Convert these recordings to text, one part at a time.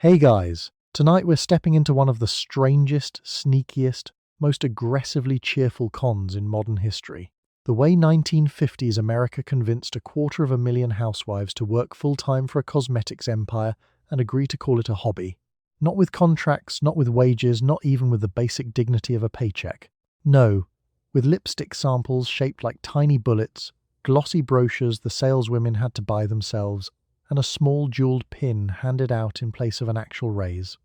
Hey guys, tonight we're stepping into one of the strangest, sneakiest, most aggressively cheerful cons in modern history. The way 1950s America convinced 250,000 housewives to work full-time for a cosmetics empire and agree to call it a hobby. Not with contracts, not with wages, not even with the basic dignity of a paycheck. No, with lipstick samples shaped like tiny bullets, glossy brochures the saleswomen had to buy themselves, and a small jeweled pin handed out in place of an actual raise.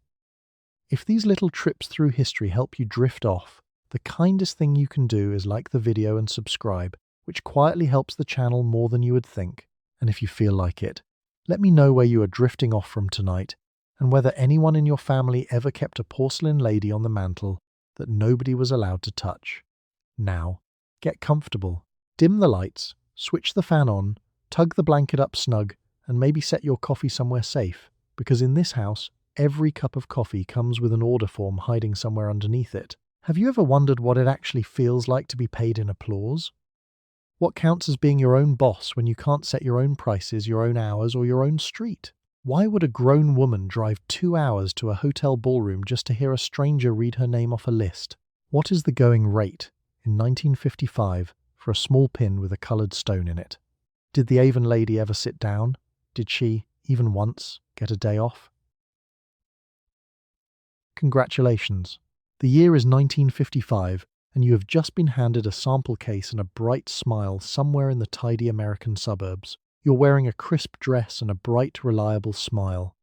If these little trips through history help you drift off, the kindest thing you can do is like the video and subscribe, which quietly helps the channel more than you would think. And if you feel like it, let me know where you are drifting off from tonight, and whether anyone in your family ever kept a porcelain lady on the mantle that nobody was allowed to touch. Now, get comfortable, dim the lights, switch the fan on, tug the blanket up snug, and maybe set your coffee somewhere safe, because in this house, every cup of coffee comes with an order form hiding somewhere underneath it. Have you ever wondered what it actually feels like to be paid in applause? What counts as being your own boss when you can't set your own prices, your own hours, or your own street? Why would a grown woman drive 2 hours to a hotel ballroom just to hear a stranger read her name off a list? What is the going rate in 1955 for a small pin with a coloured stone in it? Did the Avon Lady ever sit down? Did she, even once, get a day off? Congratulations. The year is 1955, and you have just been handed a sample case and a bright smile somewhere in the tidy American suburbs. You're wearing a crisp dress and a bright, reliable smile.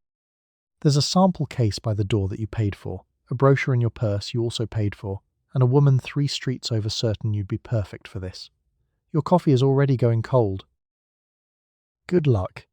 There's a sample case by the door that you paid for, a brochure in your purse you also paid for, and a woman 3 streets over certain you'd be perfect for this. Your coffee is already going cold. Good luck.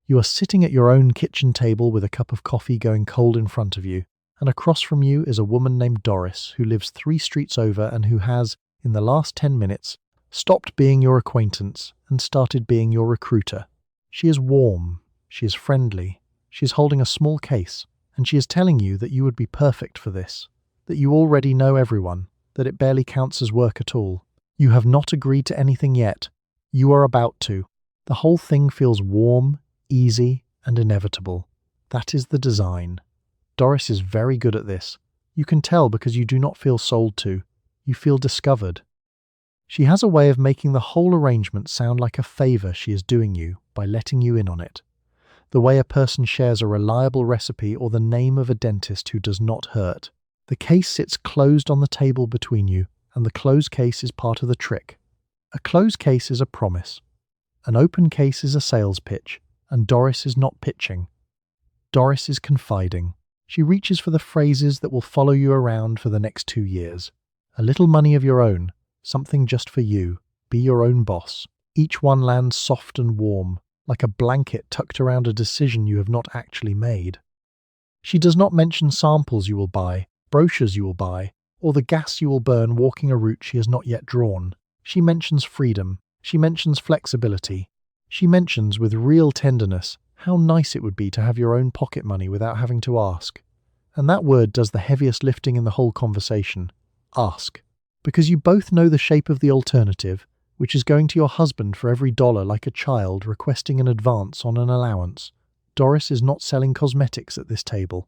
You are sitting at your own kitchen table with a cup of coffee going cold in front of you, and across from you is a woman named Doris who lives 3 streets over and who has, in the last 10 minutes, stopped being your acquaintance and started being your recruiter. She is warm, she is friendly, she is holding a small case, and she is telling you that you would be perfect for this, that you already know everyone, that it barely counts as work at all. You have not agreed to anything yet. You are about to. The whole thing feels warm, easy, and inevitable. That is the design. Doris is very good at this. You can tell because you do not feel sold to. You feel discovered. She has a way of making the whole arrangement sound like a favor she is doing you by letting you in on it. The way a person shares a reliable recipe or the name of a dentist who does not hurt. The case sits closed on the table between you, and the closed case is part of the trick. A closed case is a promise. An open case is a sales pitch. And Doris is not pitching. Doris is confiding. She reaches for the phrases that will follow you around for the next 2 years. A little money of your own, something just for you, be your own boss. Each one lands soft and warm, like a blanket tucked around a decision you have not actually made. She does not mention samples you will buy, brochures you will buy, or the gas you will burn walking a route she has not yet drawn. She mentions freedom. She mentions flexibility. She mentions with real tenderness how nice it would be to have your own pocket money without having to ask. And that word does the heaviest lifting in the whole conversation. Ask. Because you both know the shape of the alternative, which is going to your husband for every dollar like a child requesting an advance on an allowance. Doris is not selling cosmetics at this table.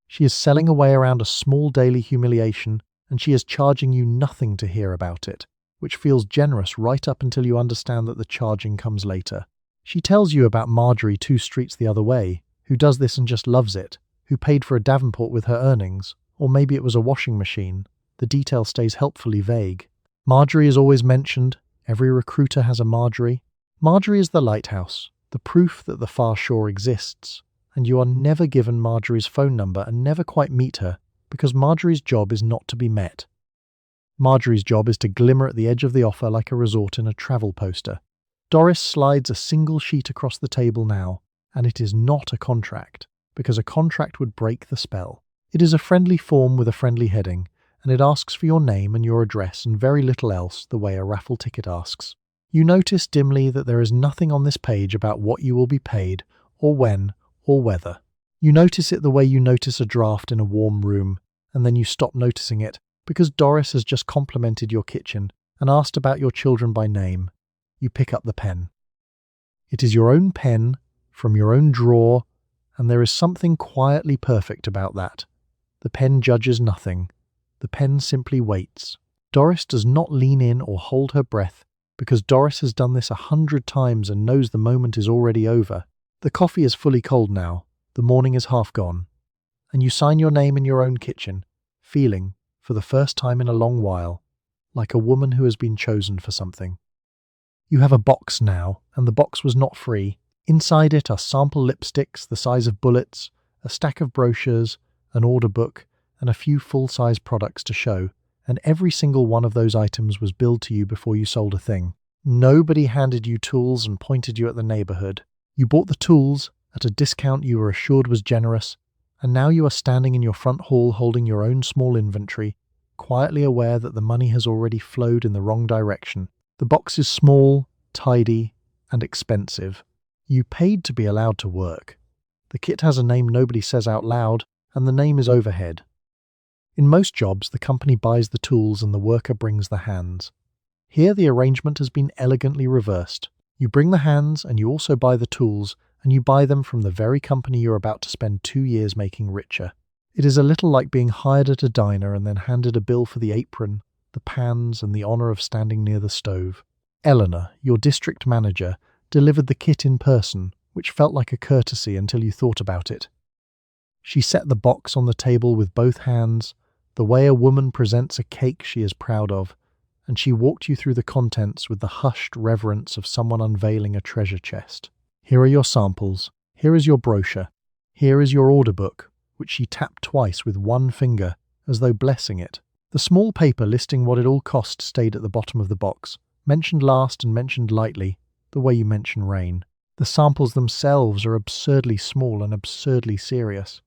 She is selling away around a small daily humiliation, and she is charging you nothing to hear about it, which feels generous right up until you understand that the charging comes later. She tells you about Marjorie 2 streets the other way, who does this and just loves it, who paid for a Davenport with her earnings, or maybe it was a washing machine. The detail stays helpfully vague. Marjorie is always mentioned. Every recruiter has a Marjorie. Marjorie is the lighthouse, the proof that the far shore exists, and you are never given Marjorie's phone number and never quite meet her, because Marjorie's job is not to be met. Marjorie's job is to glimmer at the edge of the offer like a resort in a travel poster. Doris slides a single sheet across the table now, and it is not a contract, because a contract would break the spell. It is a friendly form with a friendly heading, and it asks for your name and your address and very little else the way a raffle ticket asks. You notice dimly that there is nothing on this page about what you will be paid, or when, or whether. You notice it the way you notice a draft in a warm room, and then you stop noticing it, because Doris has just complimented your kitchen and asked about your children by name. You pick up the pen. It is your own pen, from your own drawer, And there is something quietly perfect about that. The pen judges nothing. The pen simply waits. Doris does not lean in or hold her breath, because Doris has done this 100 times and knows the moment is already over. The coffee is fully cold now. The morning is half gone. And you sign your name in your own kitchen, feeling, for the first time in a long while, like a woman who has been chosen for something. You have a box now, and the box was not free. Inside it are sample lipsticks the size of bullets, a stack of brochures, an order book, and a few full-size products to show, and every single one of those items was billed to you before you sold a thing. Nobody handed you tools and pointed you at the neighborhood. You bought the tools at a discount you were assured was generous, and now you are standing in your front hall holding your own small inventory, quietly aware that the money has already flowed in the wrong direction. The box is small, tidy, and expensive. You paid to be allowed to work. The kit has a name nobody says out loud, and the name is overhead. In most jobs, the company buys the tools and the worker brings the hands. Here the arrangement has been elegantly reversed. You bring the hands and you also buy the tools, and you buy them from the very company you're about to spend 2 years making richer. It is a little like being hired at a diner and then handed a bill for the apron, the pans, and the honor of standing near the stove. Eleanor, your district manager, delivered the kit in person, which felt like a courtesy until you thought about it. She set the box on the table with both hands, the way a woman presents a cake she is proud of, and she walked you through the contents with the hushed reverence of someone unveiling a treasure chest. Here are your samples. Here is your brochure. Here is your order book, which she tapped twice with one finger, as though blessing it. The small paper listing what it all cost stayed at the bottom of the box, mentioned last and mentioned lightly, the way you mention rain. The samples themselves are absurdly small and absurdly serious.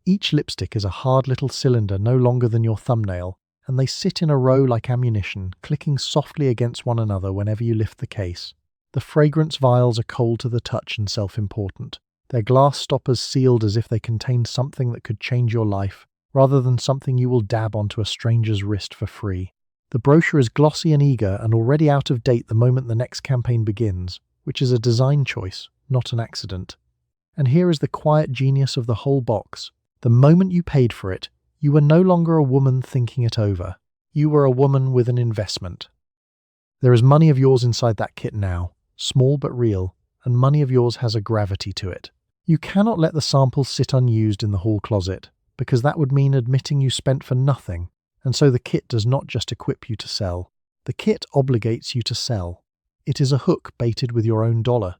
Each lipstick is a hard little cylinder no longer than your thumbnail, and they sit in a row like ammunition, clicking softly against one another whenever you lift the case. The fragrance vials are cold to the touch and self-important, their glass stoppers sealed as if they contain something that could change your life, rather than something you will dab onto a stranger's wrist for free. The brochure is glossy and eager and already out of date the moment the next campaign begins, which is a design choice, not an accident. And here is the quiet genius of the whole box. The moment you paid for it, you were no longer a woman thinking it over. You were a woman with an investment. There is money of yours inside that kit now, small but real, and money of yours has a gravity to it. You cannot let the samples sit unused in the hall closet, because that would mean admitting you spent for nothing, and so the kit does not just equip you to sell. The kit obligates you to sell. It is a hook baited with your own dollar.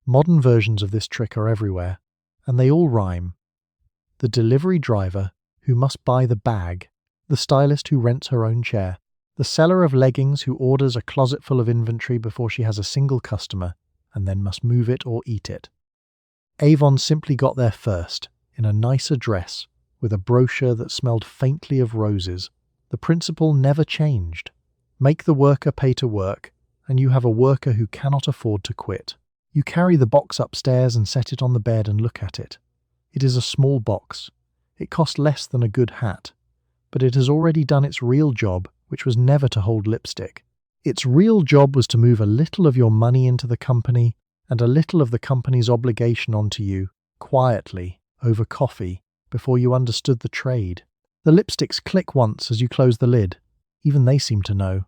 Modern versions of this trick are everywhere, and they all rhyme. The delivery driver who must buy the bag, the stylist who rents her own chair, the seller of leggings who orders a closet full of inventory before she has a single customer, and then must move it or eat it. Avon simply got there first, in a nice address, with a brochure that smelled faintly of roses. The principle never changed. Make the worker pay to work, and you have a worker who cannot afford to quit. You carry the box upstairs and set it on the bed and look at it. It is a small box. It cost less than a good hat, but it has already done its real job, which was never to hold lipstick. Its real job was to move a little of your money into the company and a little of the company's obligation onto you, quietly, over coffee, before you understood the trade. The lipsticks click once as you close the lid. Even they seem to know.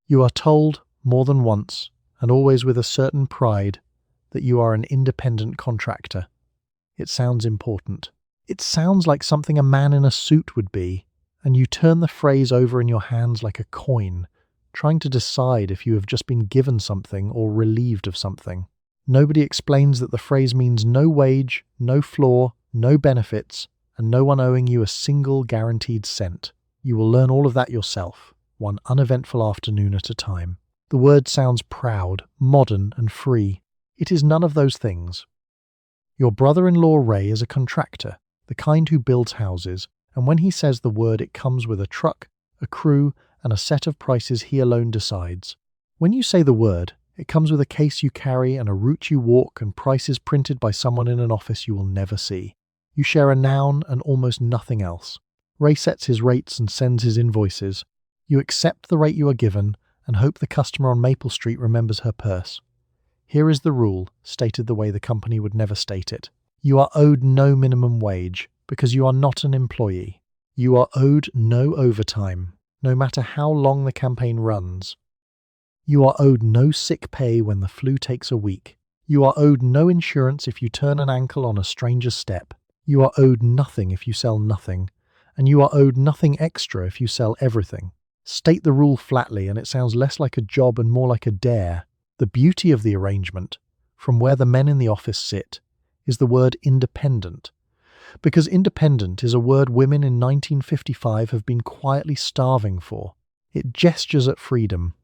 You are told, more than once, and always with a certain pride, that you are an independent contractor. It sounds important. It sounds like something a man in a suit would be, and you turn the phrase over in your hands like a coin, trying to decide if you have just been given something or relieved of something. Nobody explains that the phrase means no wage, no floor, no benefits, and no one owing you a single guaranteed cent. You will learn all of that yourself, one uneventful afternoon at a time. The word sounds proud, modern, and free. It is none of those things. Your brother-in-law Ray is a contractor, the kind who builds houses, and when he says the word it comes with a truck, a crew, and a set of prices he alone decides. When you say the word, it comes with a case you carry and a route you walk and prices printed by someone in an office you will never see. You share a noun and almost nothing else. Ray sets his rates and sends his invoices. You accept the rate you are given and hope the customer on Maple Street remembers her purse. Here is the rule, stated the way the company would never state it. You are owed no minimum wage because you are not an employee. You are owed no overtime, no matter how long the campaign runs. You are owed no sick pay when the flu takes a week. You are owed no insurance if you turn an ankle on a stranger's step. You are owed nothing if you sell nothing. And you are owed nothing extra if you sell everything. State the rule flatly and it sounds less like a job and more like a dare. The beauty of the arrangement, from where the men in the office sit, is the word independent. Because independent is a word women in 1955 have been quietly starving for. It gestures at freedom.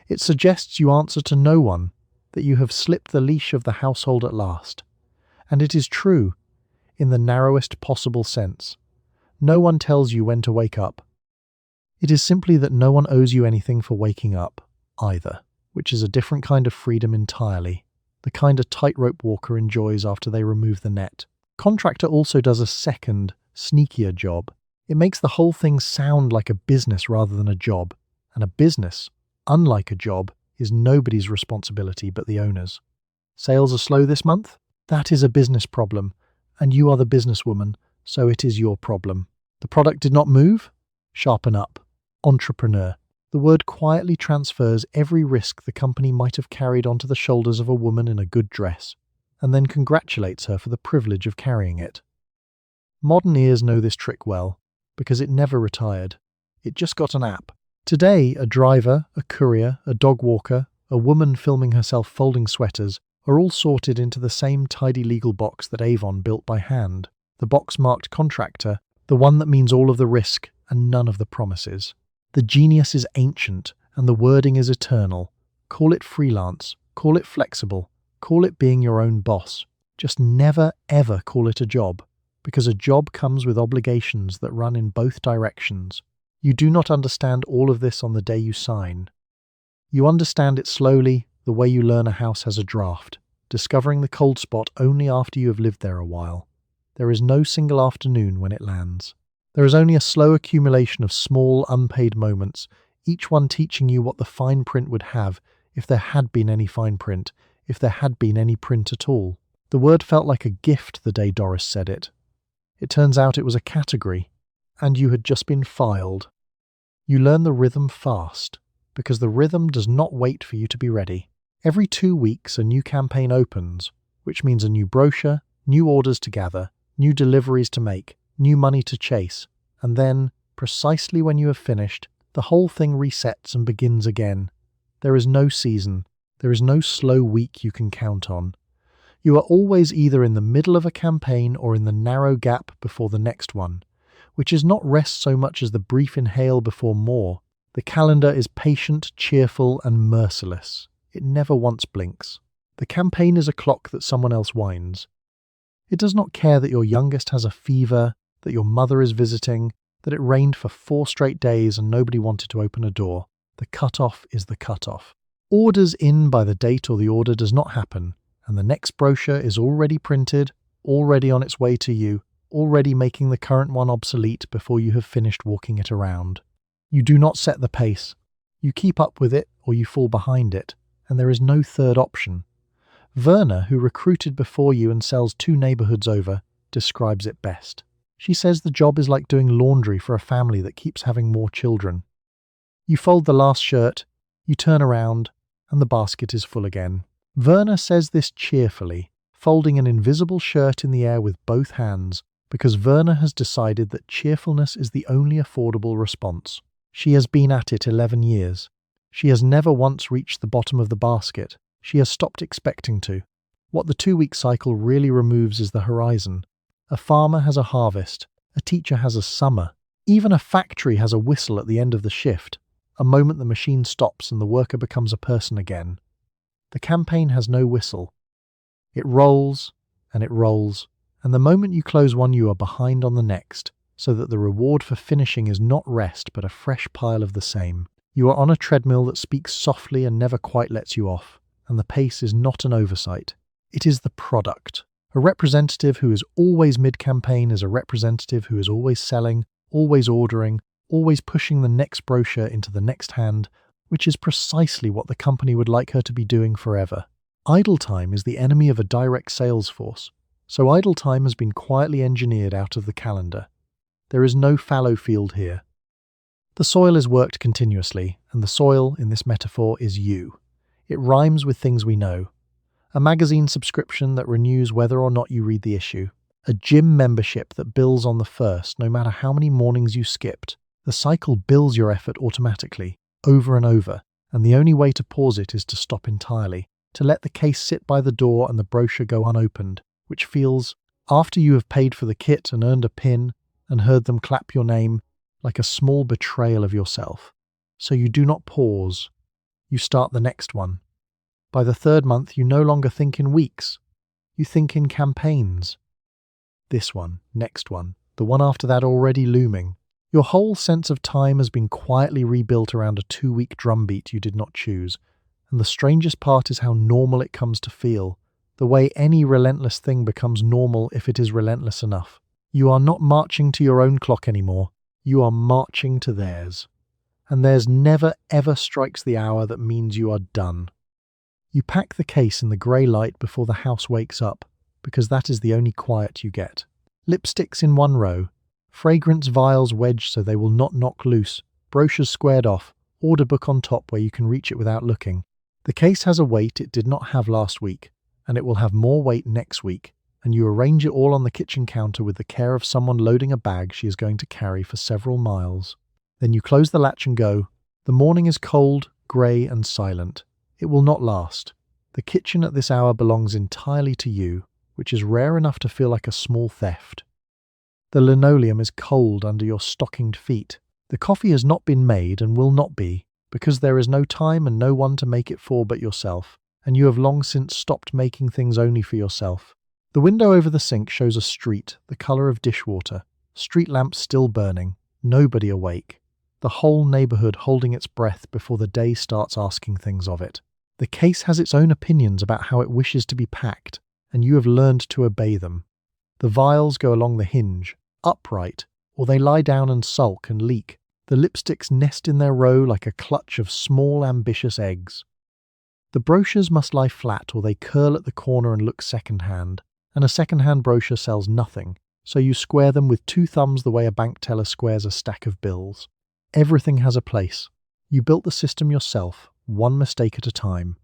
It suggests you answer to no one, that you have slipped the leash of the household at last. And it is true, in the narrowest possible sense. No one tells you when to wake up. It is simply that no one owes you anything for waking up, either, which is a different kind of freedom entirely, the kind a tightrope walker enjoys after they remove the net. Contractor also does a second, sneakier job. It makes the whole thing sound like a business rather than a job, and a business, unlike a job, is nobody's responsibility but the owner's. Sales are slow this month? That is a business problem, and you are the businesswoman, so it is your problem. The product did not move? Sharpen up. Entrepreneur. The word quietly transfers every risk the company might have carried onto the shoulders of a woman in a good dress, and then congratulates her for the privilege of carrying it. Modern ears know this trick well, because it never retired. It just got an app. Today, a driver, a courier, a dog walker, a woman filming herself folding sweaters are all sorted into the same tidy legal box that Avon built by hand. The box marked contractor, the one that means all of the risk and none of the promises. The genius is ancient and the wording is eternal. Call it freelance, call it flexible, call it being your own boss. Just never ever call it a job, because a job comes with obligations that run in both directions. You do not understand all of this on the day you sign. You understand it slowly, the way you learn a house has a draft, discovering the cold spot only after you have lived there a while. There is no single afternoon when it lands. There is only a slow accumulation of small, unpaid moments, each one teaching you what the fine print would have if there had been any fine print, if there had been any print at all. The word felt like a gift the day Doris said it. It turns out it was a category, and you had just been filed. You learn the rhythm fast, because the rhythm does not wait for you to be ready. Every 2 weeks a new campaign opens, which means a new brochure, new orders to gather, new deliveries to make, new money to chase, and then, precisely when you have finished, the whole thing resets and begins again. There is no season, there is no slow week you can count on. You are always either in the middle of a campaign or in the narrow gap before the next one, which is not rest so much as the brief inhale before more. The calendar is patient, cheerful, and merciless. It never once blinks. The campaign is a clock that someone else winds. It does not care that your youngest has a fever, that your mother is visiting, that it rained for 4 straight days and nobody wanted to open a door. The cut-off is the cut-off. Orders in by the date or the order does not happen, and the next brochure is already printed, already on its way to you, already making the current one obsolete before you have finished walking it around. You do not set the pace. You keep up with it or you fall behind it, and there is no third option. Verna, who recruited before you and sells 2 neighborhoods over, describes it best. She says the job is like doing laundry for a family that keeps having more children. You fold the last shirt, you turn around, and the basket is full again. Verna says this cheerfully, folding an invisible shirt in the air with both hands, because Verna has decided that cheerfulness is the only affordable response. She has been at it 11 years. She has never once reached the bottom of the basket. She has stopped expecting to. What the 2-week cycle really removes is the horizon. A farmer has a harvest. A teacher has a summer. Even a factory has a whistle at the end of the shift, a moment the machine stops and the worker becomes a person again. The campaign has no whistle. It rolls, and the moment you close one you are behind on the next, so that the reward for finishing is not rest but a fresh pile of the same. You are on a treadmill that speaks softly and never quite lets you off, and the pace is not an oversight. It is the product. A representative who is always mid-campaign is a representative who is always selling, always ordering, always pushing the next brochure into the next hand, which is precisely what the company would like her to be doing forever. Idle time is the enemy of a direct sales force, So idle time has been quietly engineered out of the calendar. There is no fallow field here. The soil is worked continuously, and the soil, in this metaphor, is you. It rhymes with things we know. A magazine subscription that renews whether or not you read the issue. A gym membership that bills on the first, no matter how many mornings you skipped. The cycle bills your effort automatically, over and over, and the only way to pause it is to stop entirely, to let the case sit by the door and the brochure go unopened, which feels, after you have paid for the kit and earned a pin and heard them clap your name, like a small betrayal of yourself. So you do not pause. You start the next one. By the third month, you no longer think in weeks. You think in campaigns. This one, next one, the one after that already looming. Your whole sense of time has been quietly rebuilt around a 2-week drumbeat you did not choose. And the strangest part is how normal it comes to feel. The way any relentless thing becomes normal if it is relentless enough. You are not marching to your own clock anymore. You are marching to theirs. And theirs never ever strikes the hour that means you are done. You pack the case in the grey light before the house wakes up, because that is the only quiet you get. Lipsticks in one row, fragrance vials wedged so they will not knock loose, brochures squared off, order book on top where you can reach it without looking. The case has a weight it did not have last week, and it will have more weight next week, and you arrange it all on the kitchen counter with the care of someone loading a bag she is going to carry for several miles. Then you close the latch and go. The morning is cold, grey and silent. It will not last. The kitchen at this hour belongs entirely to you, which is rare enough to feel like a small theft. The linoleum is cold under your stockinged feet. The coffee has not been made and will not be, because there is no time and no one to make it for but yourself, and you have long since stopped making things only for yourself. The window over the sink shows a street, the colour of dishwater, street lamps still burning, nobody awake. The whole neighbourhood holding its breath before the day starts asking things of it. The case has its own opinions about how it wishes to be packed, and you have learned to obey them. The vials go along the hinge, upright, or they lie down and sulk and leak. The lipsticks nest in their row like a clutch of small ambitious eggs. The brochures must lie flat or they curl at the corner and look second-hand, and a second-hand brochure sells nothing, so you square them with 2 thumbs the way a bank teller squares a stack of bills. Everything has a place. You built the system yourself, one mistake at a time.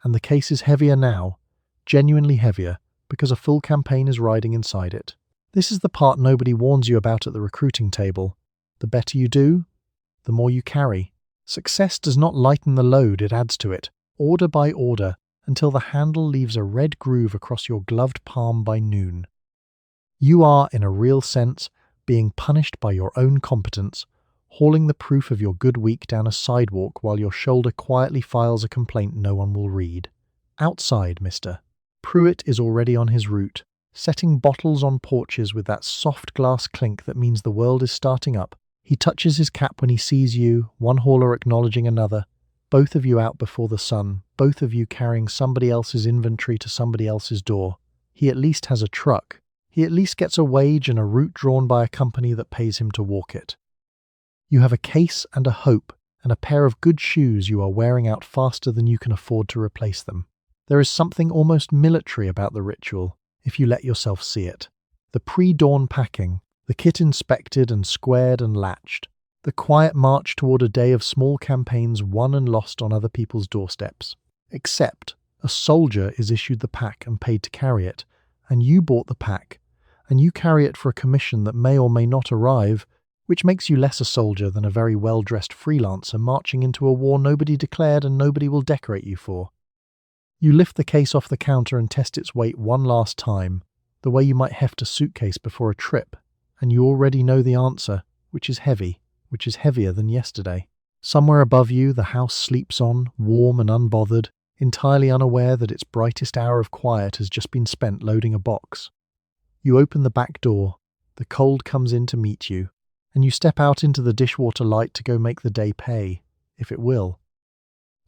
And the case is heavier now, genuinely heavier, because a full campaign is riding inside it. This is the part nobody warns you about at the recruiting table. The better you do, the more you carry. Success does not lighten the load, it adds to it, order by order, until the handle leaves a red groove across your gloved palm by noon. You are, in a real sense, being punished by your own competence, hauling the proof of your good week down a sidewalk while your shoulder quietly files a complaint no one will read. Outside, mister. Pruitt is already on his route, setting bottles on porches with that soft glass clink that means the world is starting up. He touches his cap when he sees you, one hauler acknowledging another, both of you out before the sun, both of you carrying somebody else's inventory to somebody else's door. He at least has a truck. He at least gets a wage and a route drawn by a company that pays him to walk it. You have a case and a hope, and a pair of good shoes you are wearing out faster than you can afford to replace them. There is something almost military about the ritual, if you let yourself see it. The pre-dawn packing, the kit inspected and squared and latched, the quiet march toward a day of small campaigns won and lost on other people's doorsteps. Except, a soldier is issued the pack and paid to carry it, and you bought the pack, and you carry it for a commission that may or may not arrive, which makes you less a soldier than a very well-dressed freelancer marching into a war nobody declared and nobody will decorate you for. You lift the case off the counter and test its weight one last time, the way you might heft a suitcase before a trip, and you already know the answer, which is heavy, which is heavier than yesterday. Somewhere above you, the house sleeps on, warm and unbothered, entirely unaware that its brightest hour of quiet has just been spent loading a box. You open the back door, the cold comes in to meet you, and you step out into the dishwater light to go make the day pay, if it will.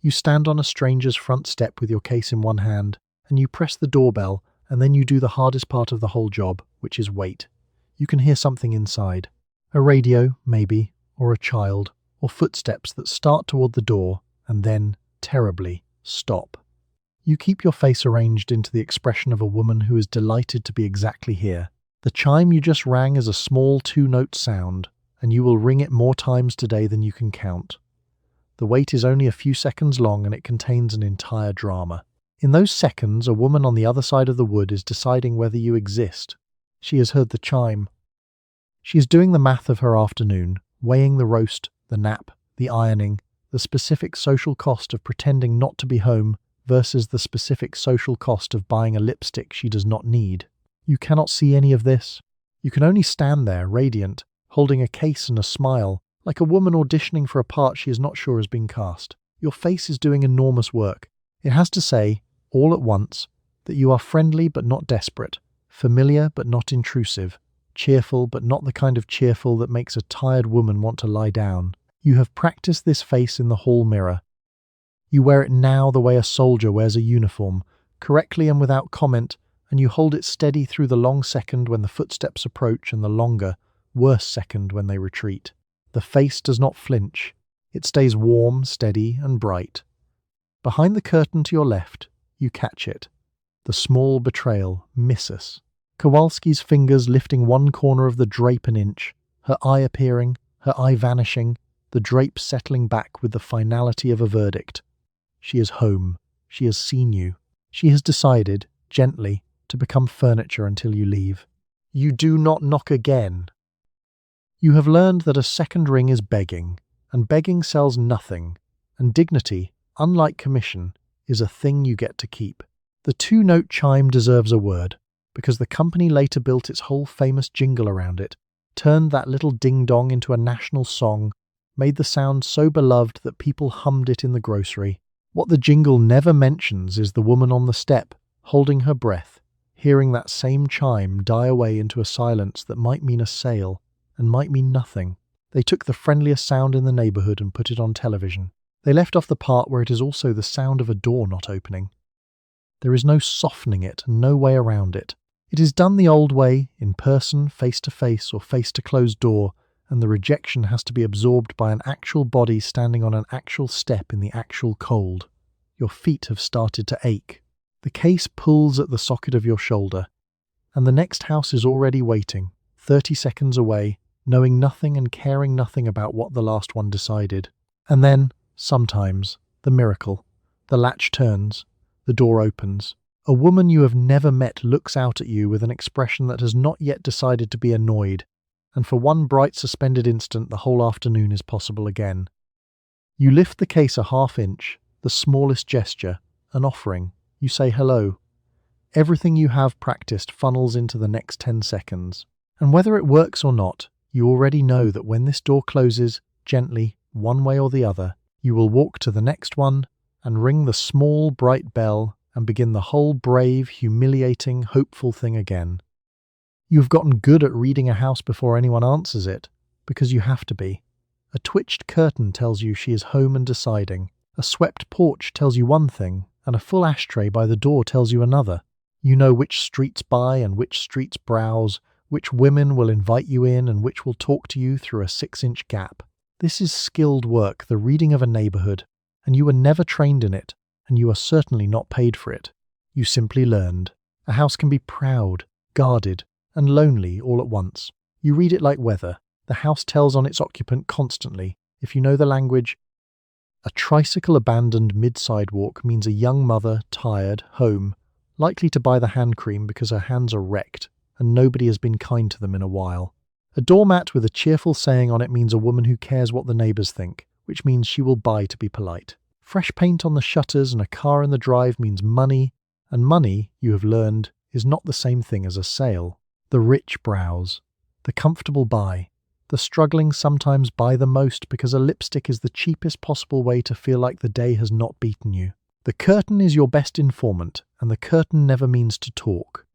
You stand on a stranger's front step with your case in one hand, and you press the doorbell, and then you do the hardest part of the whole job, which is wait. You can hear something inside. A radio, maybe, or a child, or footsteps that start toward the door, and then, terribly, stop. You keep your face arranged into the expression of a woman who is delighted to be exactly here. The chime you just rang is a small two-note sound, and you will ring it more times today than you can count. The wait is only a few seconds long, and it contains an entire drama. In those seconds, a woman on the other side of the wood is deciding whether you exist. She has heard the chime. She is doing the math of her afternoon, weighing the roast, the nap, the ironing, the specific social cost of pretending not to be home versus the specific social cost of buying a lipstick she does not need. You cannot see any of this. You can only stand there, radiant, holding a case and a smile, like a woman auditioning for a part she is not sure has been cast. Your face is doing enormous work. It has to say, all at once, that you are friendly but not desperate, familiar but not intrusive, cheerful but not the kind of cheerful that makes a tired woman want to lie down. You have practiced this face in the hall mirror. You wear it now the way a soldier wears a uniform, correctly and without comment, and you hold it steady through the long second when the footsteps approach and the longer, worse second when they retreat. The face does not flinch. It stays warm, steady, and bright. Behind the curtain to your left, you catch it. The small betrayal, missus. Kowalski's fingers lifting one corner of the drape an inch, her eye appearing, her eye vanishing, the drape settling back with the finality of a verdict. She is home. She has seen you. She has decided, gently, to become furniture until you leave. You do not knock again. You have learned that a second ring is begging, and begging sells nothing, and dignity, unlike commission, is a thing you get to keep. The two-note chime deserves a word, because the company later built its whole famous jingle around it, turned that little ding-dong into a national song, made the sound so beloved that people hummed it in the grocery. What the jingle never mentions is the woman on the step, holding her breath, hearing that same chime die away into a silence that might mean a sale, and might mean nothing. They took the friendliest sound in the neighbourhood and put it on television. They left off the part where it is also the sound of a door not opening. There is no softening it and no way around it. It is done the old way, in person, face-to-face or face-to-closed door, and the rejection has to be absorbed by an actual body standing on an actual step in the actual cold. Your feet have started to ache. The case pulls at the socket of your shoulder, and the next house is already waiting, 30 seconds away, knowing nothing and caring nothing about what the last one decided. And then, sometimes, the miracle. The latch turns. The door opens. A woman you have never met looks out at you with an expression that has not yet decided to be annoyed, and for one bright suspended instant the whole afternoon is possible again. You lift the case a half-inch, the smallest gesture, an offering. You say hello. Everything you have practiced funnels into the next 10 seconds. And whether it works or not, you already know that when this door closes, gently, one way or the other, you will walk to the next one and ring the small, bright bell and begin the whole brave, humiliating, hopeful thing again. You have gotten good at reading a house before anyone answers it, because you have to be. A twitched curtain tells you she is home and deciding. A swept porch tells you one thing, and a full ashtray by the door tells you another. You know which streets buy and which streets browse, which women will invite you in and which will talk to you through a 6-inch gap. This is skilled work, the reading of a neighbourhood, and you were never trained in it, and you are certainly not paid for it. You simply learned. A house can be proud, guarded, and lonely all at once. You read it like weather. The house tells on its occupant constantly. If you know the language, a tricycle abandoned mid-sidewalk means a young mother, tired, home, likely to buy the hand cream because her hands are wrecked, and nobody has been kind to them in a while. A doormat with a cheerful saying on it means a woman who cares what the neighbours think, which means she will buy to be polite. Fresh paint on the shutters and a car in the drive means money, and money, you have learned, is not the same thing as a sale. The rich browse. The comfortable buy. The struggling sometimes buy the most because a lipstick is the cheapest possible way to feel like the day has not beaten you. The curtain is your best informant, and the curtain never means to talk.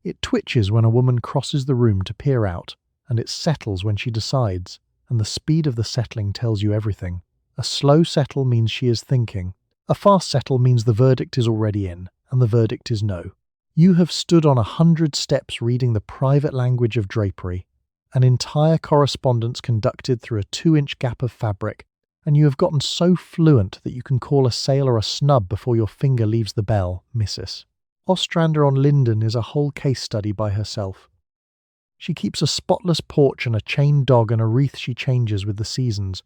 It twitches when a woman crosses the room to peer out, and it settles when she decides, and the speed of the settling tells you everything. A slow settle means she is thinking. A fast settle means the verdict is already in, and the verdict is no. You have stood on 100 steps reading the private language of drapery, an entire correspondence conducted through a 2-inch gap of fabric, and you have gotten so fluent that you can call a sailor a snub before your finger leaves the bell, Mrs. Ostrander on Linden is a whole case study by herself. She keeps a spotless porch and a chained dog and a wreath she changes with the seasons,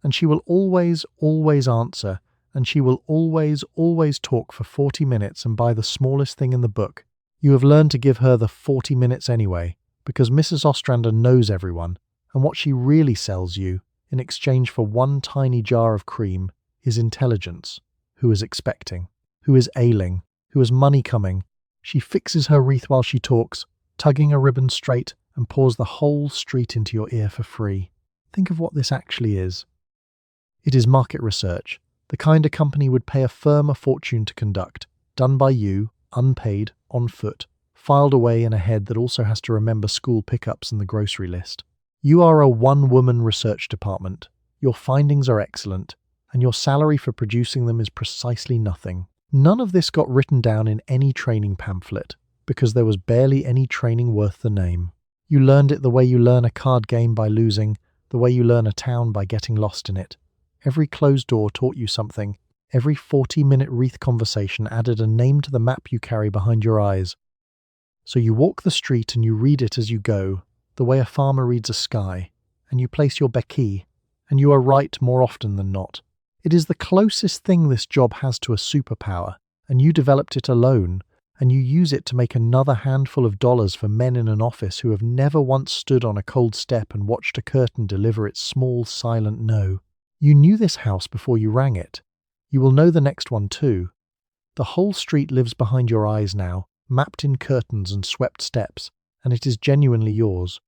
and she will always, always answer, and she will always, always talk for 40 minutes and buy the smallest thing in the book. You have learned to give her the 40 minutes anyway, because Mrs. Ostrander knows everyone, and what she really sells you, in exchange for one tiny jar of cream, is intelligence. Who is expecting? Who is ailing? Who has money coming? She fixes her wreath while she talks, tugging a ribbon straight, and pours the whole street into your ear for free. Think of what this actually is. It is market research, the kind a company would pay a firm a fortune to conduct, done by you, unpaid, on foot, filed away in a head that also has to remember school pickups and the grocery list. You are a one-woman research department, your findings are excellent, and your salary for producing them is precisely nothing. None of this got written down in any training pamphlet, because there was barely any training worth the name. You learned it the way you learn a card game by losing, the way you learn a town by getting lost in it. Every closed door taught you something. Every 40-minute wreath conversation added a name to the map you carry behind your eyes. So you walk the street and you read it as you go, the way a farmer reads a sky, and you place your béquille, and you are right more often than not. It is the closest thing this job has to a superpower, and you developed it alone, and you use it to make another handful of dollars for men in an office who have never once stood on a cold step and watched a curtain deliver its small, silent no. You knew this house before you rang it. You will know the next one too. The whole street lives behind your eyes now, mapped in curtains and swept steps, and it is genuinely yours.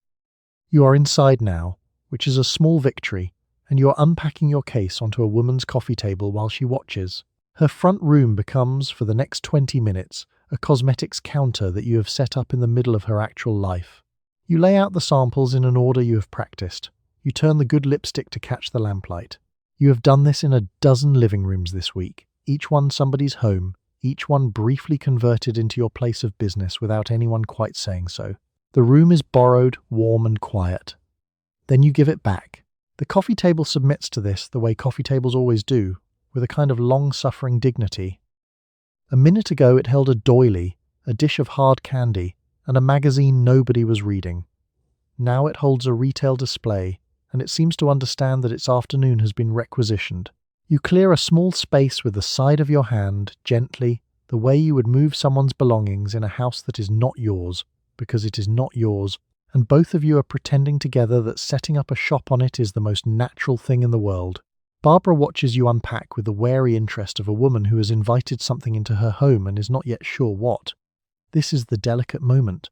You are inside now, which is a small victory, and you are unpacking your case onto a woman's coffee table while she watches. Her front room becomes, for the next 20 minutes, a cosmetics counter that you have set up in the middle of her actual life. You lay out the samples in an order you have practiced. You turn the good lipstick to catch the lamplight. You have done this in a dozen living rooms this week, each one somebody's home, each one briefly converted into your place of business without anyone quite saying so. The room is borrowed, warm and quiet. Then you give it back. The coffee table submits to this the way coffee tables always do, with a kind of long-suffering dignity. A minute ago it held a doily, a dish of hard candy, and a magazine nobody was reading. Now it holds a retail display, and it seems to understand that its afternoon has been requisitioned. You clear a small space with the side of your hand, gently, the way you would move someone's belongings in a house that is not yours, because it is not yours, and both of you are pretending together that setting up a shop on it is the most natural thing in the world. Barbara watches you unpack with the wary interest of a woman who has invited something into her home and is not yet sure what. This is the delicate moment.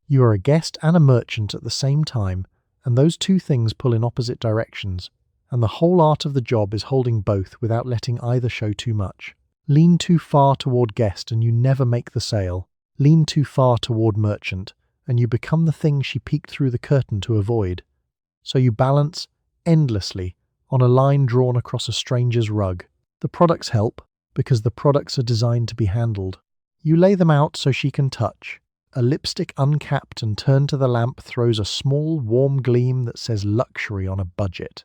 You are a guest and a merchant at the same time, and those two things pull in opposite directions, and the whole art of the job is holding both without letting either show too much. Lean too far toward guest and you never make the sale. Lean too far toward merchant, and you become the thing she peeked through the curtain to avoid. So you balance, endlessly, on a line drawn across a stranger's rug. The products help, because the products are designed to be handled. You lay them out so she can touch. A lipstick uncapped and turned to the lamp throws a small, warm gleam that says luxury on a budget.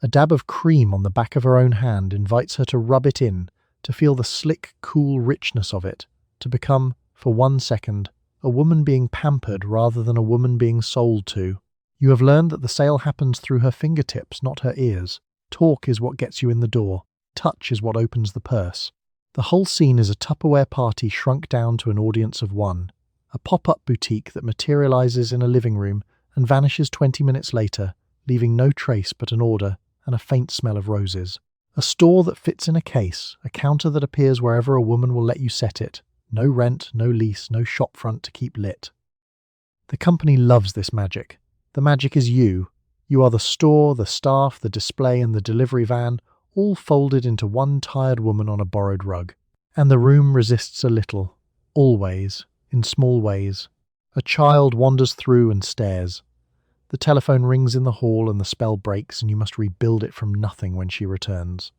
A dab of cream on the back of her own hand invites her to rub it in, to feel the slick, cool richness of it, to become, for 1 second, a woman being pampered rather than a woman being sold to. You have learned that the sale happens through her fingertips, not her ears. Talk is what gets you in the door. Touch is what opens the purse. The whole scene is a Tupperware party shrunk down to an audience of one. A pop-up boutique that materializes in a living room and vanishes 20 minutes later, leaving no trace but an order and a faint smell of roses. A store that fits in a case, a counter that appears wherever a woman will let you set it. No rent, no lease, no shop front to keep lit. The company loves this magic. The magic is you. You are the store, the staff, the display and the delivery van, all folded into one tired woman on a borrowed rug. And the room resists a little, always, in small ways. A child wanders through and stares. The telephone rings in the hall and the spell breaks and you must rebuild it from nothing when she returns.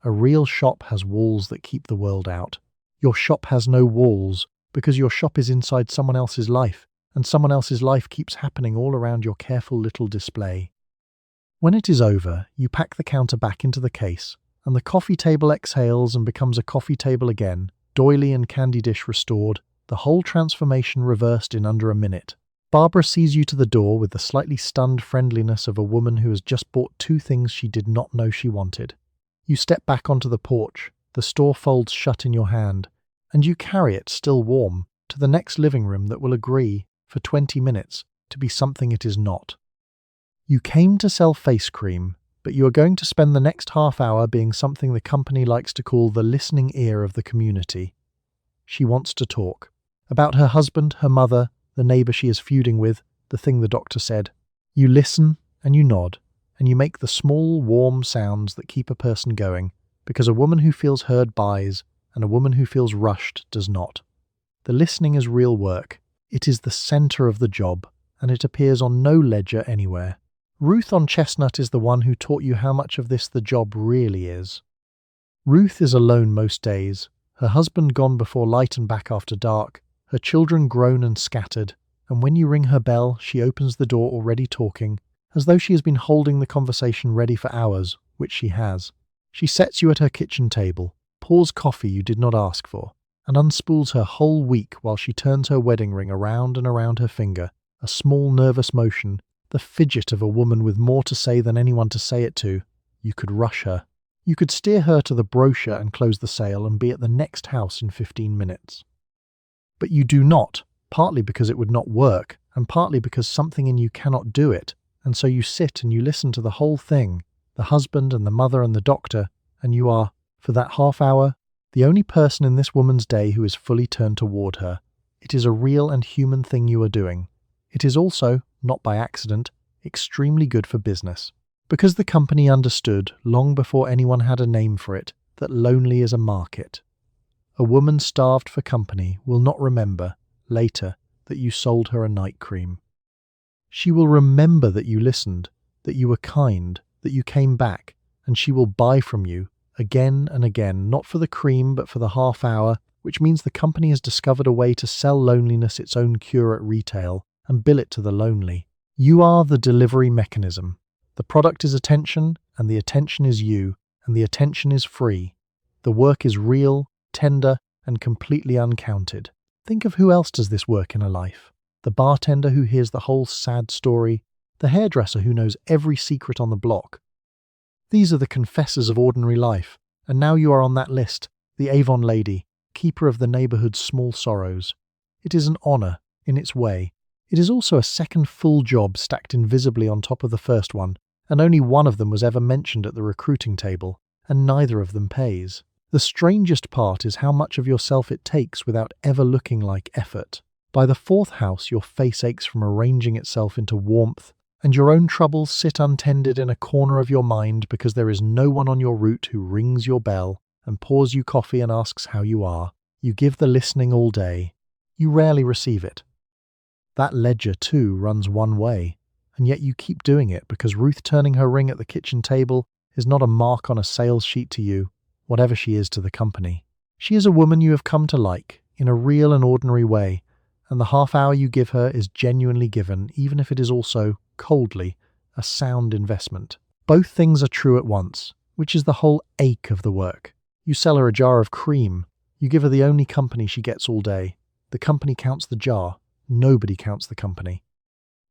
A real shop has walls that keep the world out. Your shop has no walls, because your shop is inside someone else's life, and someone else's life keeps happening all around your careful little display. When it is over, you pack the counter back into the case, and the coffee table exhales and becomes a coffee table again, doily and candy dish restored, the whole transformation reversed in under a minute. Barbara sees you to the door with the slightly stunned friendliness of a woman who has just bought two things she did not know she wanted. You step back onto the porch, the store folds shut in your hand, and you carry it, still warm, to the next living room that will agree, for 20 minutes, to be something it is not. You came to sell face cream, but you are going to spend the next half hour being something the company likes to call the listening ear of the community. She wants to talk. About her husband, her mother, the neighbour she is feuding with, the thing the doctor said. You listen, and you nod, and you make the small, warm sounds that keep a person going, because a woman who feels heard buys, and a woman who feels rushed does not. The listening is real work. It is the centre of the job, and it appears on no ledger anywhere. Ruth on Chestnut is the one who taught you how much of this the job really is. Ruth is alone most days, her husband gone before light and back after dark, her children grown and scattered, and when you ring her bell, she opens the door already talking, as though she has been holding the conversation ready for hours, which she has. She sets you at her kitchen table, pours coffee you did not ask for, and unspools her whole week while she turns her wedding ring around and around her finger, a small nervous motion, the fidget of a woman with more to say than anyone to say it to. You could rush her. You could steer her to the brochure and close the sale and be at the next house in 15 minutes. But you do not, partly because it would not work, and partly because something in you cannot do it, and so you sit and you listen to the whole thing, the husband and the mother and the doctor, and you are, for that half hour, the only person in this woman's day who is fully turned toward her. It is a real and human thing you are doing. It is also, not by accident, extremely good for business, because the company understood, long before anyone had a name for it, that lonely is a market. A woman starved for company will not remember, later, that you sold her a night cream. She will remember that you listened, that you were kind, that you came back, and she will buy from you, again and again, not for the cream but for the half hour, which means the company has discovered a way to sell loneliness its own cure at retail, and bill it to the lonely. You are the delivery mechanism. The product is attention, and the attention is you, and the attention is free. The work is real, tender, and completely uncounted. Think of who else does this work in a life. The bartender who hears the whole sad story, the hairdresser who knows every secret on the block. These are the confessors of ordinary life, and now you are on that list, the Avon Lady, keeper of the neighbourhood's small sorrows. It is an honour, in its way. It is also a second full job stacked invisibly on top of the first one, and only one of them was ever mentioned at the recruiting table, and neither of them pays. The strangest part is how much of yourself it takes without ever looking like effort. By the fourth house, your face aches from arranging itself into warmth, and your own troubles sit untended in a corner of your mind because there is no one on your route who rings your bell and pours you coffee and asks how you are. You give the listening all day. You rarely receive it. That ledger, too, runs one way, and yet you keep doing it because Ruth turning her ring at the kitchen table is not a mark on a sales sheet to you, whatever she is to the company. She is a woman you have come to like, in a real and ordinary way, and the half hour you give her is genuinely given, even if it is also, coldly, a sound investment. Both things are true at once, which is the whole ache of the work. You sell her a jar of cream. You give her the only company she gets all day. The company counts the jar. Nobody counts the company.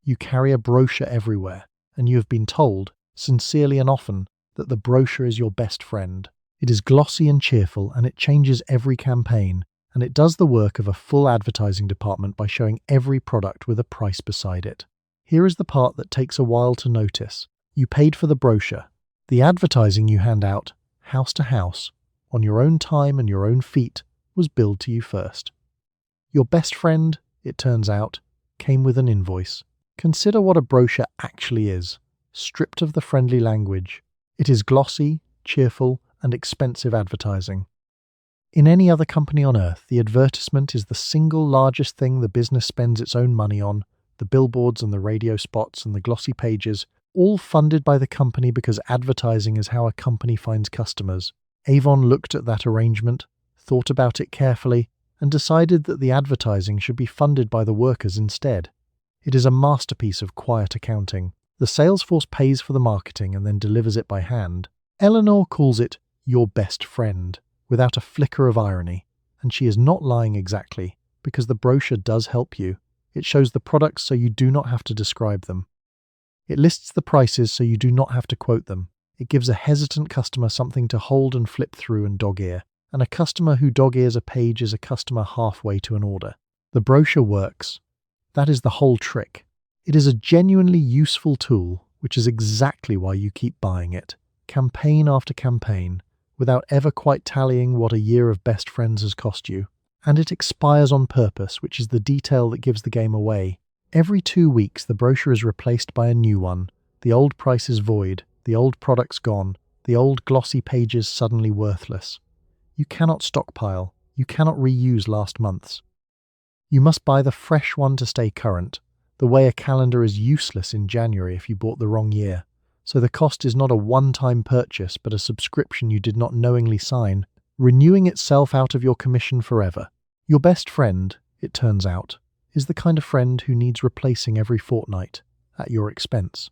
You carry a brochure everywhere, and you have been told, sincerely and often, that the brochure is your best friend. It is glossy and cheerful, and it changes every campaign, and it does the work of a full advertising department by showing every product with a price beside it. Here is the part that takes a while to notice. You paid for the brochure. The advertising you hand out, house to house, on your own time and your own feet, was billed to you first. Your best friend, it turns out, came with an invoice. Consider what a brochure actually is, stripped of the friendly language. It is glossy, cheerful, and expensive advertising. In any other company on earth, the advertisement is the single largest thing the business spends its own money on, the billboards and the radio spots and the glossy pages, all funded by the company because advertising is how a company finds customers. Avon looked at that arrangement, thought about it carefully, and decided that the advertising should be funded by the workers instead. It is a masterpiece of quiet accounting. The sales force pays for the marketing and then delivers it by hand. Eleanor calls it your best friend, without a flicker of irony. And she is not lying exactly, because the brochure does help you. It shows the products so you do not have to describe them. It lists the prices so you do not have to quote them. It gives a hesitant customer something to hold and flip through and dog-ear. And a customer who dog-ears a page is a customer halfway to an order. The brochure works. That is the whole trick. It is a genuinely useful tool, which is exactly why you keep buying it, campaign after campaign, without ever quite tallying what a year of best friends has cost you. And it expires on purpose, which is the detail that gives the game away. Every 2 weeks, the brochure is replaced by a new one. The old price is void, the old product's gone, the old glossy pages suddenly worthless. You cannot stockpile, you cannot reuse last month's. You must buy the fresh one to stay current, the way a calendar is useless in January if you bought the wrong year. So the cost is not a one-time purchase, but a subscription you did not knowingly sign, renewing itself out of your commission forever. Your best friend, it turns out, is the kind of friend who needs replacing every fortnight, at your expense.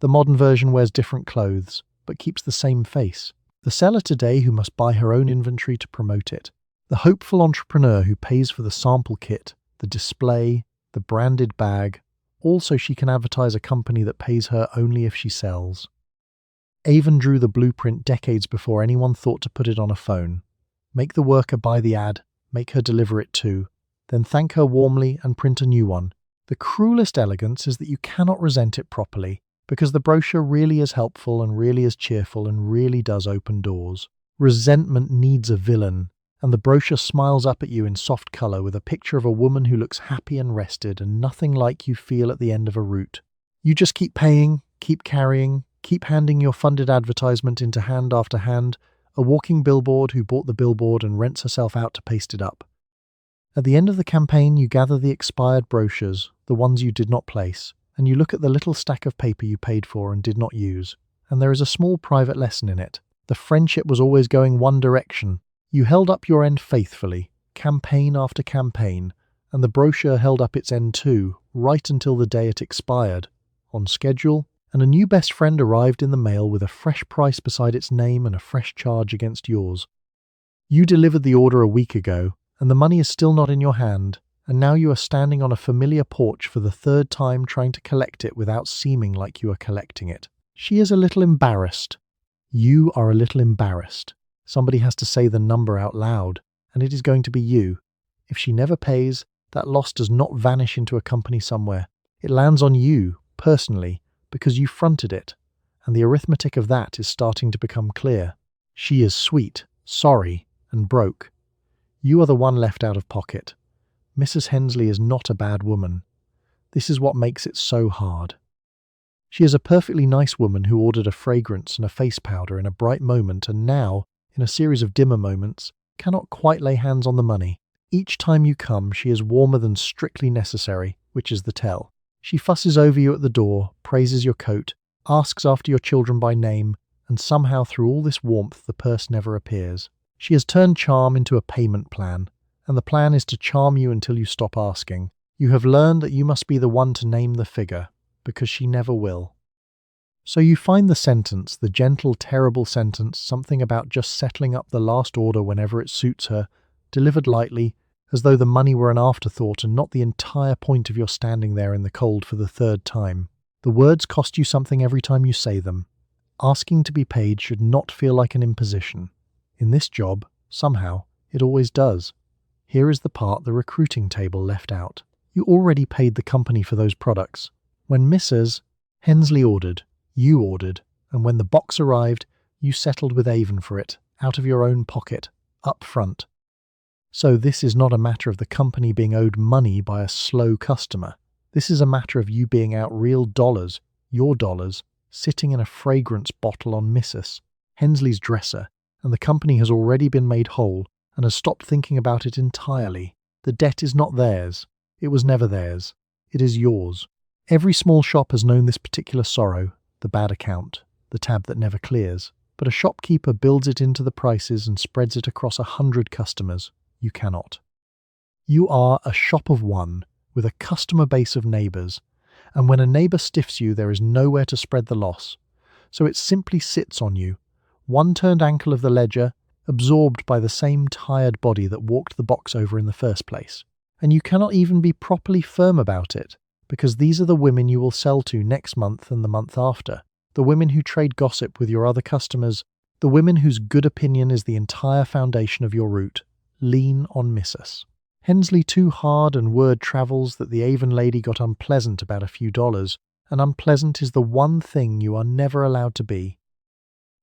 The modern version wears different clothes, but keeps the same face. The seller today who must buy her own inventory to promote it. The hopeful entrepreneur who pays for the sample kit, the display, the branded bag, all so she can advertise a company that pays her only if she sells. Avon drew the blueprint decades before anyone thought to put it on a phone. Make the worker buy the ad, make her deliver it too, then thank her warmly and print a new one. The cruelest elegance is that you cannot resent it properly, because the brochure really is helpful and really is cheerful and really does open doors. Resentment needs a villain, and the brochure smiles up at you in soft colour with a picture of a woman who looks happy and rested and nothing like you feel at the end of a route. You just keep paying, keep carrying, keep handing your funded advertisement into hand after hand, a walking billboard who bought the billboard and rents herself out to paste it up. At the end of the campaign, you gather the expired brochures, the ones you did not place, and you look at the little stack of paper you paid for and did not use, and there is a small private lesson in it. The friendship was always going one direction. You held up your end faithfully, campaign after campaign, and the brochure held up its end too, right until the day it expired, on schedule, and a new best friend arrived in the mail with a fresh price beside its name and a fresh charge against yours. You delivered the order a week ago, and the money is still not in your hand, and now you are standing on a familiar porch for the third time trying to collect it without seeming like you are collecting it. She is a little embarrassed. You are a little embarrassed. Somebody has to say the number out loud, and it is going to be you. If she never pays, that loss does not vanish into a company somewhere. It lands on you, personally, because you fronted it, and the arithmetic of that is starting to become clear. She is sweet, sorry, and broke. You are the one left out of pocket. Mrs. Hensley is not a bad woman. This is what makes it so hard. She is a perfectly nice woman who ordered a fragrance and a face powder in a bright moment and now, in a series of dimmer moments, cannot quite lay hands on the money. Each time you come, she is warmer than strictly necessary, which is the tell. She fusses over you at the door, praises your coat, asks after your children by name, and somehow through all this warmth the purse never appears. She has turned charm into a payment plan, and the plan is to charm you until you stop asking. You have learned that you must be the one to name the figure, because she never will. So you find the sentence, the gentle, terrible sentence, something about just settling up the last order whenever it suits her, delivered lightly, as though the money were an afterthought and not the entire point of your standing there in the cold for the third time. The words cost you something every time you say them. Asking to be paid should not feel like an imposition. In this job, somehow, it always does. Here is the part the recruiting table left out. You already paid the company for those products. When Mrs. Hensley ordered, you ordered, and when the box arrived, you settled with Avon for it, out of your own pocket, up front. So this is not a matter of the company being owed money by a slow customer. This is a matter of you being out real dollars, your dollars, sitting in a fragrance bottle on Mrs. Hensley's dresser, and the company has already been made whole and has stopped thinking about it entirely. The debt is not theirs. It was never theirs. It is yours. Every small shop has known this particular sorrow, the bad account, the tab that never clears. But a shopkeeper builds it into the prices and spreads it across 100 customers. You cannot. You are a shop of one, with a customer base of neighbours, And when a neighbour stiffs you, there is nowhere to spread the loss. So it simply sits on you, one turned ankle of the ledger, absorbed by the same tired body that walked the box over in the first place. And you cannot even be properly firm about it, because these are the women you will sell to next month and the month after, the women who trade gossip with your other customers, the women whose good opinion is the entire foundation of your route. Lean on Missus. Hensley too hard and word travels that the Avon Lady got unpleasant about a few dollars, and unpleasant is the one thing you are never allowed to be.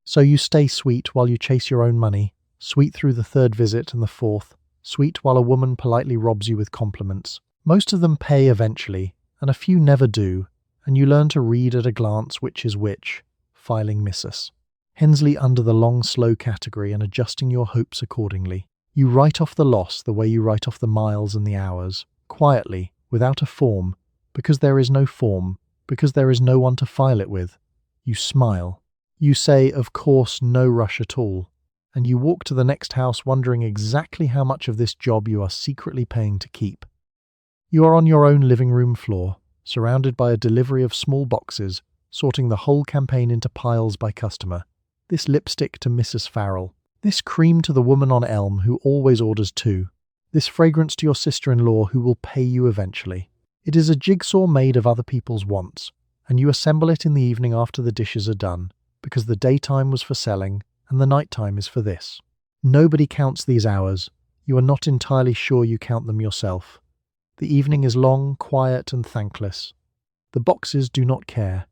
So you stay sweet while you chase your own money, sweet through the third visit and the fourth, sweet while a woman politely robs you with compliments. Most of them pay eventually, and a few never do, and you learn to read at a glance which is which, filing Missus. Hensley under the long slow category and adjusting your hopes accordingly. You write off the loss the way you write off the miles and the hours, quietly, without a form, because there is no form, because there is no one to file it with. You smile. You say, of course, no rush at all, and you walk to the next house wondering exactly how much of this job you are secretly paying to keep. You are on your own living room floor, surrounded by a delivery of small boxes, sorting the whole campaign into piles by customer. This lipstick to Mrs. Farrell. This cream to the woman on Elm who always orders two. This fragrance to your sister-in-law who will pay you eventually. It is a jigsaw made of other people's wants, and you assemble it in the evening after the dishes are done, because the daytime was for selling and the nighttime is for this. Nobody counts these hours. You are not entirely sure you count them yourself. The evening is long, quiet, and thankless. The boxes do not care.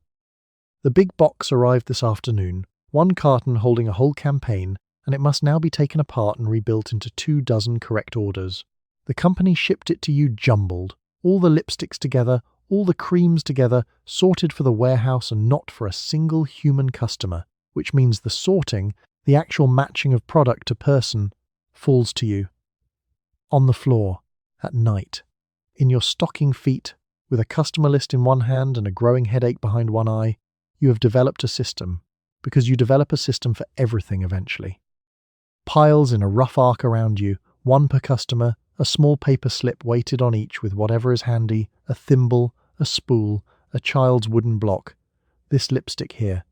The big box arrived this afternoon, one carton holding a whole campaign, and it must now be taken apart and rebuilt into 24 correct orders. The company shipped it to you jumbled, all the lipsticks together, all the creams together, sorted for the warehouse and not for a single human customer, which means the sorting, the actual matching of product to person, falls to you. On the floor, at night, in your stocking feet, with a customer list in one hand and a growing headache behind one eye, you have developed a system, because you develop a system for everything eventually. Piles in a rough arc around you, one per customer, a small paper slip weighted on each with whatever is handy, a thimble, a spool, a child's wooden block. This lipstick here,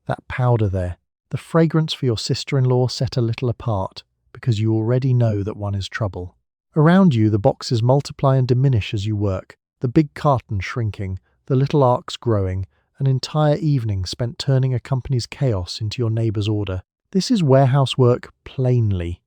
that powder there, the fragrance for your sister-in-law set a little apart, because you already know that one is trouble. Around you the boxes multiply and diminish as you work, the big carton shrinking, the little arcs growing, an entire evening spent turning a company's chaos into your neighbour's order. This is warehouse work plainly.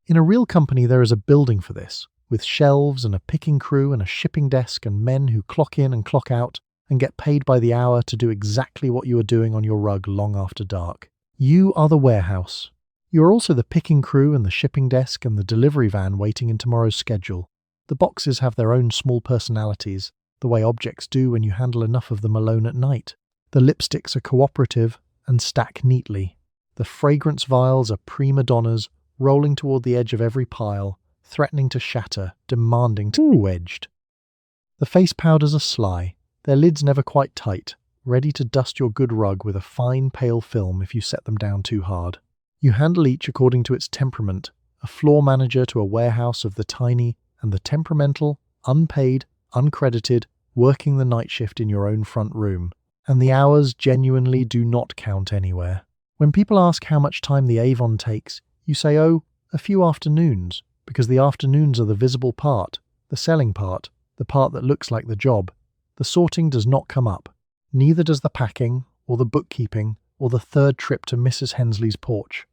In a real company there is a building for this, with shelves and a picking crew and a shipping desk and men who clock in and clock out and get paid by the hour to do exactly what you are doing on your rug long after dark. You are the warehouse. You are also the picking crew and the shipping desk and the delivery van waiting in tomorrow's schedule. The boxes have their own small personalities, the way objects do when you handle enough of them alone at night. The lipsticks are cooperative and stack neatly. The fragrance vials are prima donnas, rolling toward the edge of every pile, threatening to shatter, demanding to be wedged. The face powders are sly, their lids never quite tight, ready to dust your good rug with a fine pale film if you set them down too hard. You handle each according to its temperament, a floor manager to a warehouse of the tiny and the temperamental, unpaid, uncredited, working the night shift in your own front room. And the hours genuinely do not count anywhere. When people ask how much time the Avon takes, you say, oh, a few afternoons, because the afternoons are the visible part, the selling part, the part that looks like the job. The sorting does not come up. Neither does the packing, or the bookkeeping, or the third trip to Mrs. Hensley's porch.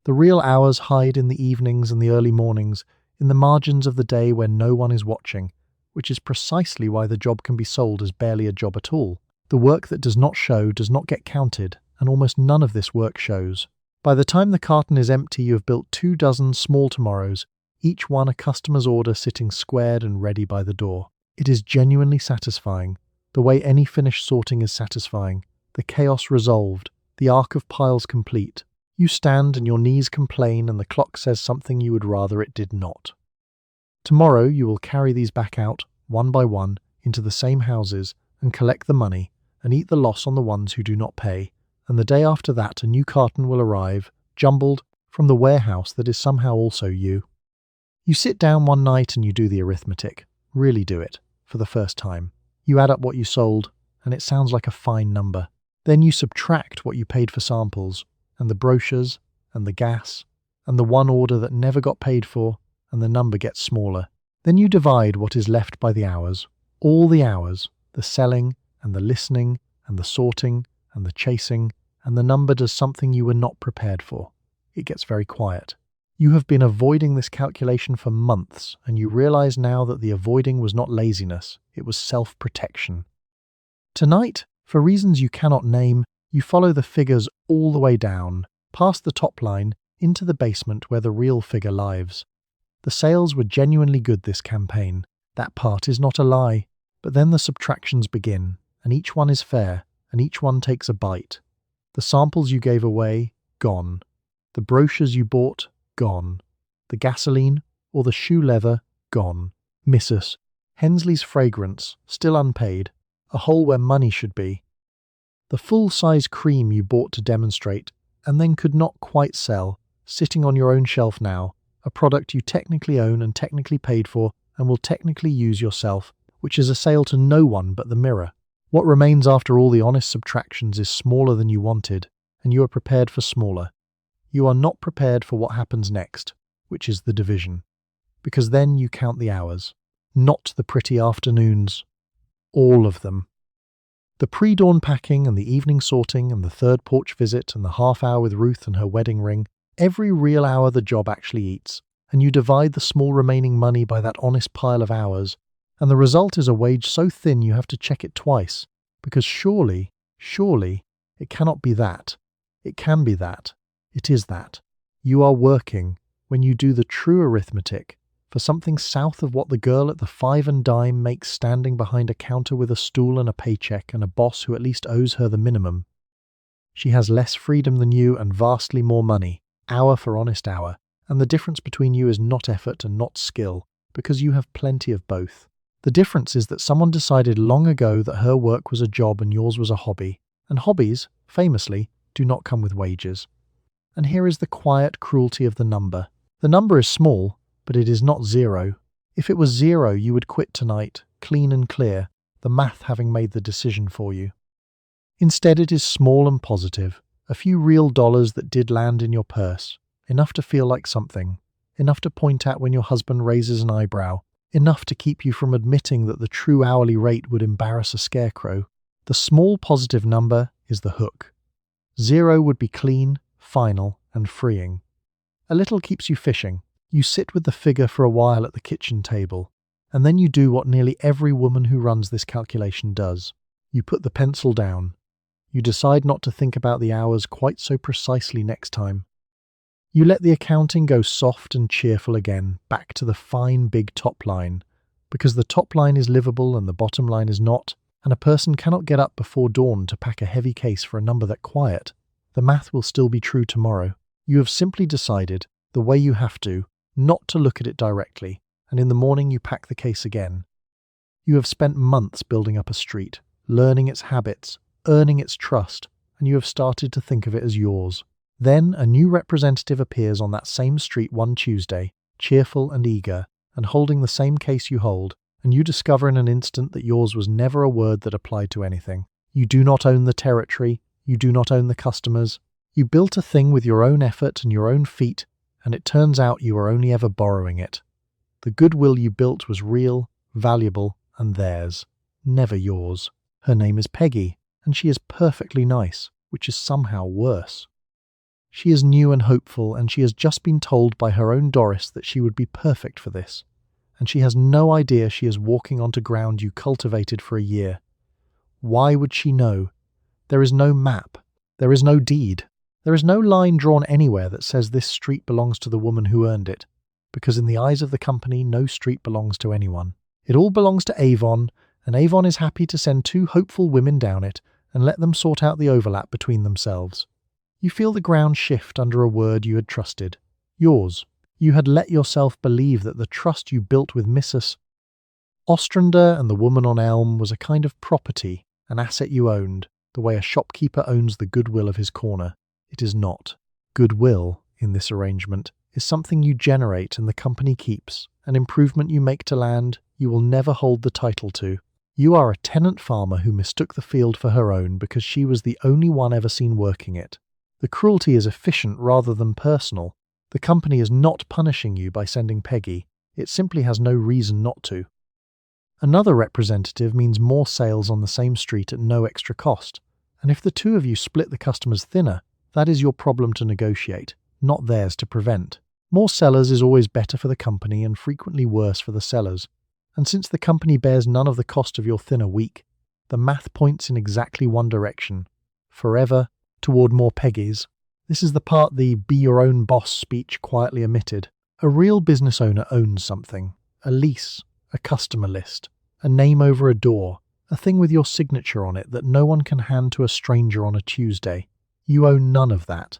The real hours hide in the evenings and the early mornings, in the margins of the day when no one is watching, which is precisely why the job can be sold as barely a job at all. The work that does not show does not get counted, and almost none of this work shows. By the time the carton is empty, you have built 24 small tomorrows, each one a customer's order sitting squared and ready by the door. It is genuinely satisfying, the way any finished sorting is satisfying, the chaos resolved, the arc of piles complete. You stand and your knees complain and the clock says something you would rather it did not. Tomorrow you will carry these back out, one by one, into the same houses and collect the money and eat the loss on the ones who do not pay. And the day after that a new carton will arrive, jumbled, from the warehouse that is somehow also you. You sit down one night and you do the arithmetic, really do it, for the first time. You add up what you sold, and it sounds like a fine number. Then you subtract what you paid for samples, and the brochures, and the gas, and the one order that never got paid for, and the number gets smaller. Then you divide what is left by the hours. All the hours, the selling, and the listening, and the sorting, and the chasing, and the number does something you were not prepared for. It gets very quiet. You have been avoiding this calculation for months, and you realize now that the avoiding was not laziness, it was self-protection. Tonight, for reasons you cannot name, you follow the figures all the way down, past the top line, into the basement where the real figure lives. The sales were genuinely good this campaign. That part is not a lie. But then the subtractions begin, and each one is fair, and each one takes a bite. The samples you gave away, gone. The brochures you bought, gone. The gasoline, or the shoe leather, gone. Mrs. Hensley's fragrance, still unpaid. A hole where money should be. The full-size cream you bought to demonstrate, and then could not quite sell, sitting on your own shelf now, a product you technically own and technically paid for, and will technically use yourself, which is a sale to no one but the mirror. What remains after all the honest subtractions is smaller than you wanted, and you are prepared for smaller. You are not prepared for what happens next, which is the division. Because then you count the hours, not the pretty afternoons. All of them. The pre-dawn packing and the evening sorting and the third porch visit and the half hour with Ruth and her wedding ring, every real hour the job actually eats, and you divide the small remaining money by that honest pile of hours, and the result is a wage so thin you have to check it twice, because surely, it cannot be that. It can be that. It is that. You are working, when you do the true arithmetic, for something south of what the girl at the 5 and dime makes standing behind a counter with a stool and a paycheck and a boss who at least owes her the minimum. She has less freedom than you and vastly more money, hour for honest hour, and the difference between you is not effort and not skill, because you have plenty of both. The difference is that someone decided long ago that her work was a job and yours was a hobby, and hobbies, famously, do not come with wages. And here is the quiet cruelty of the number. The number is small, but it is not 0. If it was 0, you would quit tonight, clean and clear, the math having made the decision for you. Instead, it is small and positive, a few real dollars that did land in your purse, enough to feel like something, enough to point at when your husband raises an eyebrow, enough to keep you from admitting that the true hourly rate would embarrass a scarecrow. The small positive number is the hook. 0 would be clean, final, and freeing. A little keeps you fishing. You sit with the figure for a while at the kitchen table, and then you do what nearly every woman who runs this calculation does. You put the pencil down. You decide not to think about the hours quite so precisely next time. You let the accounting go soft and cheerful again, back to the fine big top line, because the top line is livable and the bottom line is not, and a person cannot get up before dawn to pack a heavy case for a number that quiet. The math will still be true tomorrow. You have simply decided, the way you have to, not to look at it directly, and in the morning you pack the case again. You have spent months building up a street, learning its habits, earning its trust, and you have started to think of it as yours. Then a new representative appears on that same street one Tuesday, cheerful and eager, and holding the same case you hold, and you discover in an instant that yours was never a word that applied to anything. You do not own the territory, you do not own the customers. You built a thing with your own effort and your own feet, and it turns out you are only ever borrowing it. The goodwill you built was real, valuable, and theirs, never yours. Her name is Peggy, and she is perfectly nice, which is somehow worse. She is new and hopeful, and she has just been told by her own Doris that she would be perfect for this, and she has no idea she is walking onto ground you cultivated for a year. Why would she know? There is no map. There is no deed. There is no line drawn anywhere that says this street belongs to the woman who earned it, because in the eyes of the company, no street belongs to anyone. It all belongs to Avon, and Avon is happy to send 2 hopeful women down it and let them sort out the overlap between themselves. You feel the ground shift under a word you had trusted. Yours. You had let yourself believe that the trust you built with Mrs. Ostrander and the woman on Elm was a kind of property, an asset you owned, the way a shopkeeper owns the goodwill of his corner. It is not. Goodwill, in this arrangement, is something you generate and the company keeps, an improvement you make to land you will never hold the title to. You are a tenant farmer who mistook the field for her own because she was the only one ever seen working it. The cruelty is efficient rather than personal. The company is not punishing you by sending Peggy. It simply has no reason not to. Another representative means more sales on the same street at no extra cost. And if the two of you split the customers thinner, that is your problem to negotiate, not theirs to prevent. More sellers is always better for the company and frequently worse for the sellers. And since the company bears none of the cost of your thinner week, the math points in exactly one direction, forever, toward more Peggies. This is the part the be your own boss speech quietly omitted. A real business owner owns something, a lease, a customer list, a name over a door, a thing with your signature on it that no one can hand to a stranger on a Tuesday. You own none of that.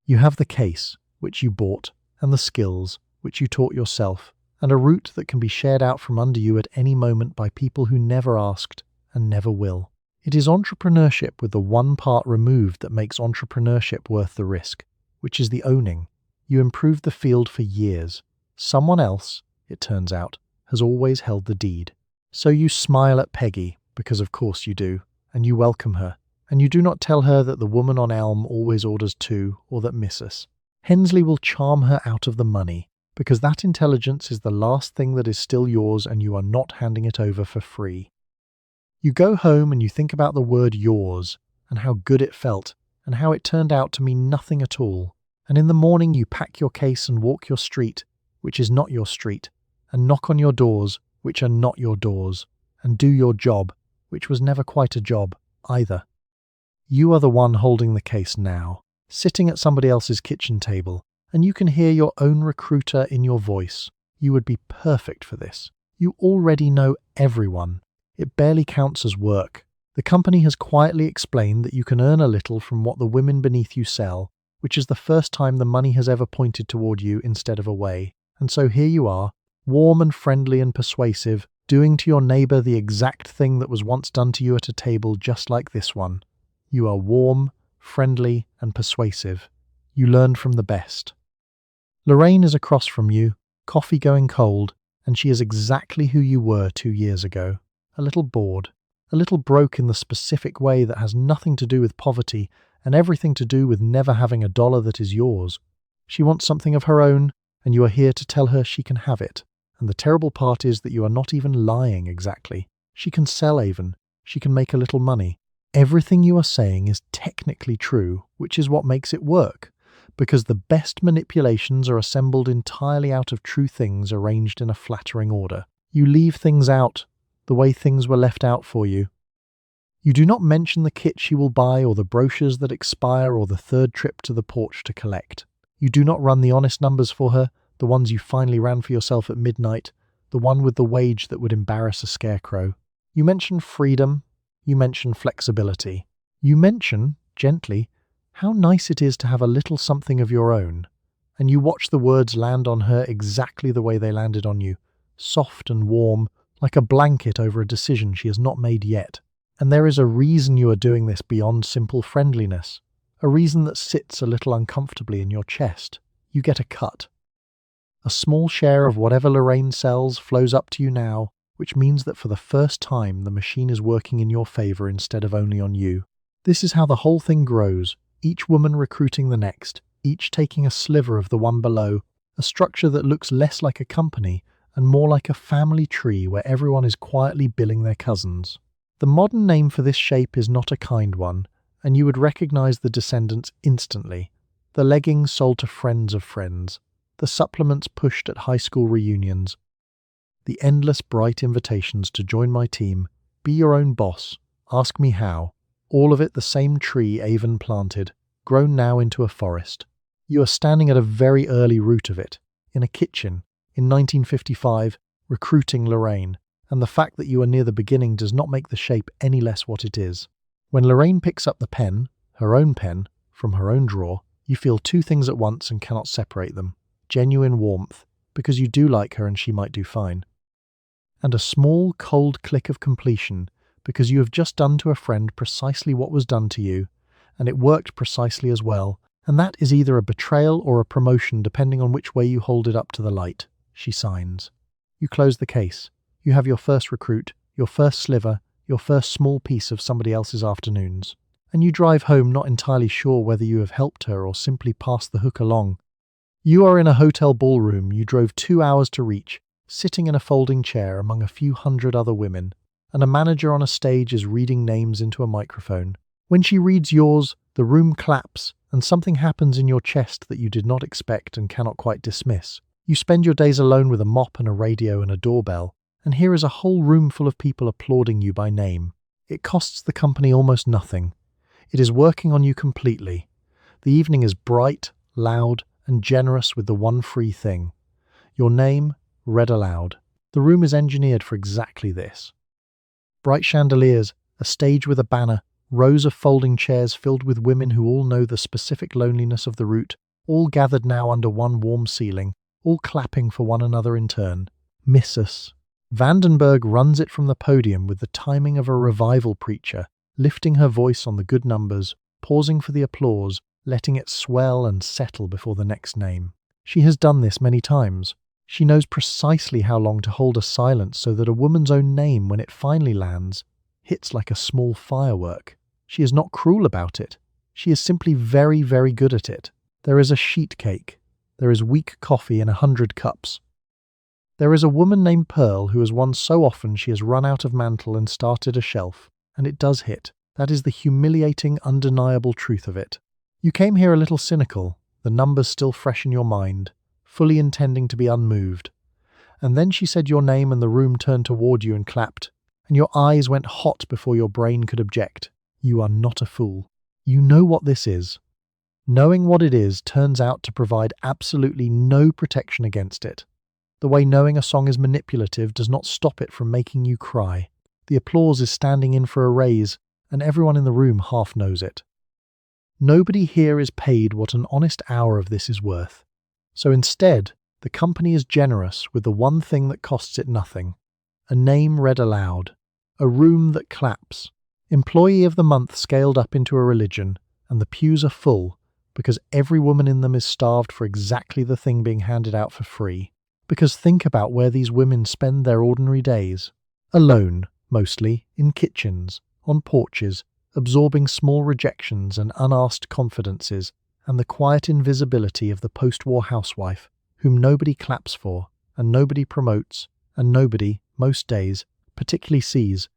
You have the case, which you bought, and the skills, which you taught yourself, and a route that can be shared out from under you at any moment by people who never asked and never will. It is entrepreneurship with the one part removed that makes entrepreneurship worth the risk, which is the owning. You improved the field for years. Someone else, it turns out, has always held the deed. So you smile at Peggy, because of course you do, and you welcome her, and you do not tell her that the woman on Elm always orders two or that Mrs. Hensley will charm her out of the money, because that intelligence is the last thing that is still yours and you are not handing it over for free. You go home and you think about the word yours, and how good it felt, and how it turned out to mean nothing at all. And in the morning you pack your case and walk your street, which is not your street, and knock on your doors, which are not your doors, and do your job, which was never quite a job, either. You are the one holding the case now, sitting at somebody else's kitchen table, and you can hear your own recruiter in your voice. You would be perfect for this. You already know everyone. It barely counts as work. The company has quietly explained that you can earn a little from what the women beneath you sell, which is the first time the money has ever pointed toward you instead of away. And so here you are, warm and friendly and persuasive, doing to your neighbour the exact thing that was once done to you at a table just like this one. You are warm, friendly, and persuasive. You learned from the best. Lorraine is across from you, coffee going cold, and she is exactly who you were 2 years ago. A little bored, a little broke in the specific way that has nothing to do with poverty and everything to do with never having a dollar that is yours. She wants something of her own, and you are here to tell her she can have it. And the terrible part is that you are not even lying exactly. She can sell Avon. She can make a little money. Everything you are saying is technically true, which is what makes it work, because the best manipulations are assembled entirely out of true things arranged in a flattering order. You leave things out, the way things were left out for you. You do not mention the kit she will buy or the brochures that expire or the third trip to the porch to collect. You do not run the honest numbers for her, the ones you finally ran for yourself at midnight, the one with the wage that would embarrass a scarecrow. You mention freedom. You mention flexibility. You mention, gently, how nice it is to have a little something of your own. And you watch the words land on her exactly the way they landed on you, soft and warm, like a blanket over a decision she has not made yet. And there is a reason you are doing this beyond simple friendliness, a reason that sits a little uncomfortably in your chest. You get a cut. A small share of whatever Lorraine sells flows up to you now, which means that for the first time the machine is working in your favor instead of only on you. This is how the whole thing grows, each woman recruiting the next, each taking a sliver of the one below, a structure that looks less like a company and more like a family tree where everyone is quietly billing their cousins. The modern name for this shape is not a kind one, and you would recognize the descendants instantly. The leggings sold to friends of friends, the supplements pushed at high school reunions, the endless bright invitations to join my team, be your own boss, ask me how, all of it the same tree Avon planted, grown now into a forest. You are standing at a very early root of it, in a kitchen, in 1955, recruiting Lorraine, and the fact that you are near the beginning does not make the shape any less what it is. When Lorraine picks up the pen, her own pen, from her own drawer, you feel two things at once and cannot separate them. Genuine warmth, because you do like her and she might do fine. And a small, cold click of completion, because you have just done to a friend precisely what was done to you, and it worked precisely as well, and that is either a betrayal or a promotion depending on which way you hold it up to the light. She signs. You close the case. You have your first recruit. your first sliver, your first small piece of somebody else's afternoons. And you drive home not entirely sure whether you have helped her or simply passed the hook along. You are in a hotel ballroom you drove 2 hours to reach, sitting in a folding chair among a few hundred other women, and a manager on a stage is reading names into a microphone. When she reads yours, the room claps, and something happens in your chest that you did not expect and cannot quite dismiss. You spend your days alone with a mop and a radio and a doorbell, and here is a whole room full of people applauding you by name. It costs the company almost nothing. It is working on you completely. The evening is bright, loud, and generous with the one free thing. Your name, read aloud. The room is engineered for exactly this. Bright chandeliers, a stage with a banner, rows of folding chairs filled with women who all know the specific loneliness of the route, all gathered now under one warm ceiling, all clapping for one another in turn. Miss us. Vandenberg runs it from the podium with the timing of a revival preacher, lifting her voice on the good numbers, pausing for the applause, letting it swell and settle before the next name. She has done this many times. She knows precisely how long to hold a silence so that a woman's own name, when it finally lands, hits like a small firework. She is not cruel about it. She is simply very, very good at it. There is a sheet cake. There is weak coffee in 100 cups. There is a woman named Pearl who has won so often she has run out of mantle and started a shelf. And it does hit. That is the humiliating, undeniable truth of it. You came here a little cynical, the numbers still fresh in your mind, fully intending to be unmoved. And then she said your name and the room turned toward you and clapped, and your eyes went hot before your brain could object. You are not a fool. You know what this is. Knowing what it is turns out to provide absolutely no protection against it. The way knowing a song is manipulative does not stop it from making you cry. The applause is standing in for a raise, and everyone in the room half knows it. Nobody here is paid what an honest hour of this is worth. So instead, the company is generous with the one thing that costs it nothing. A name read aloud. A room that claps. Employee of the month scaled up into a religion, and the pews are full, because every woman in them is starved for exactly the thing being handed out for free. Because think about where these women spend their ordinary days. Alone, mostly, in kitchens, on porches, absorbing small rejections and unasked confidences, and the quiet invisibility of the post-war housewife, whom nobody claps for, and nobody promotes, and nobody, most days, particularly sees.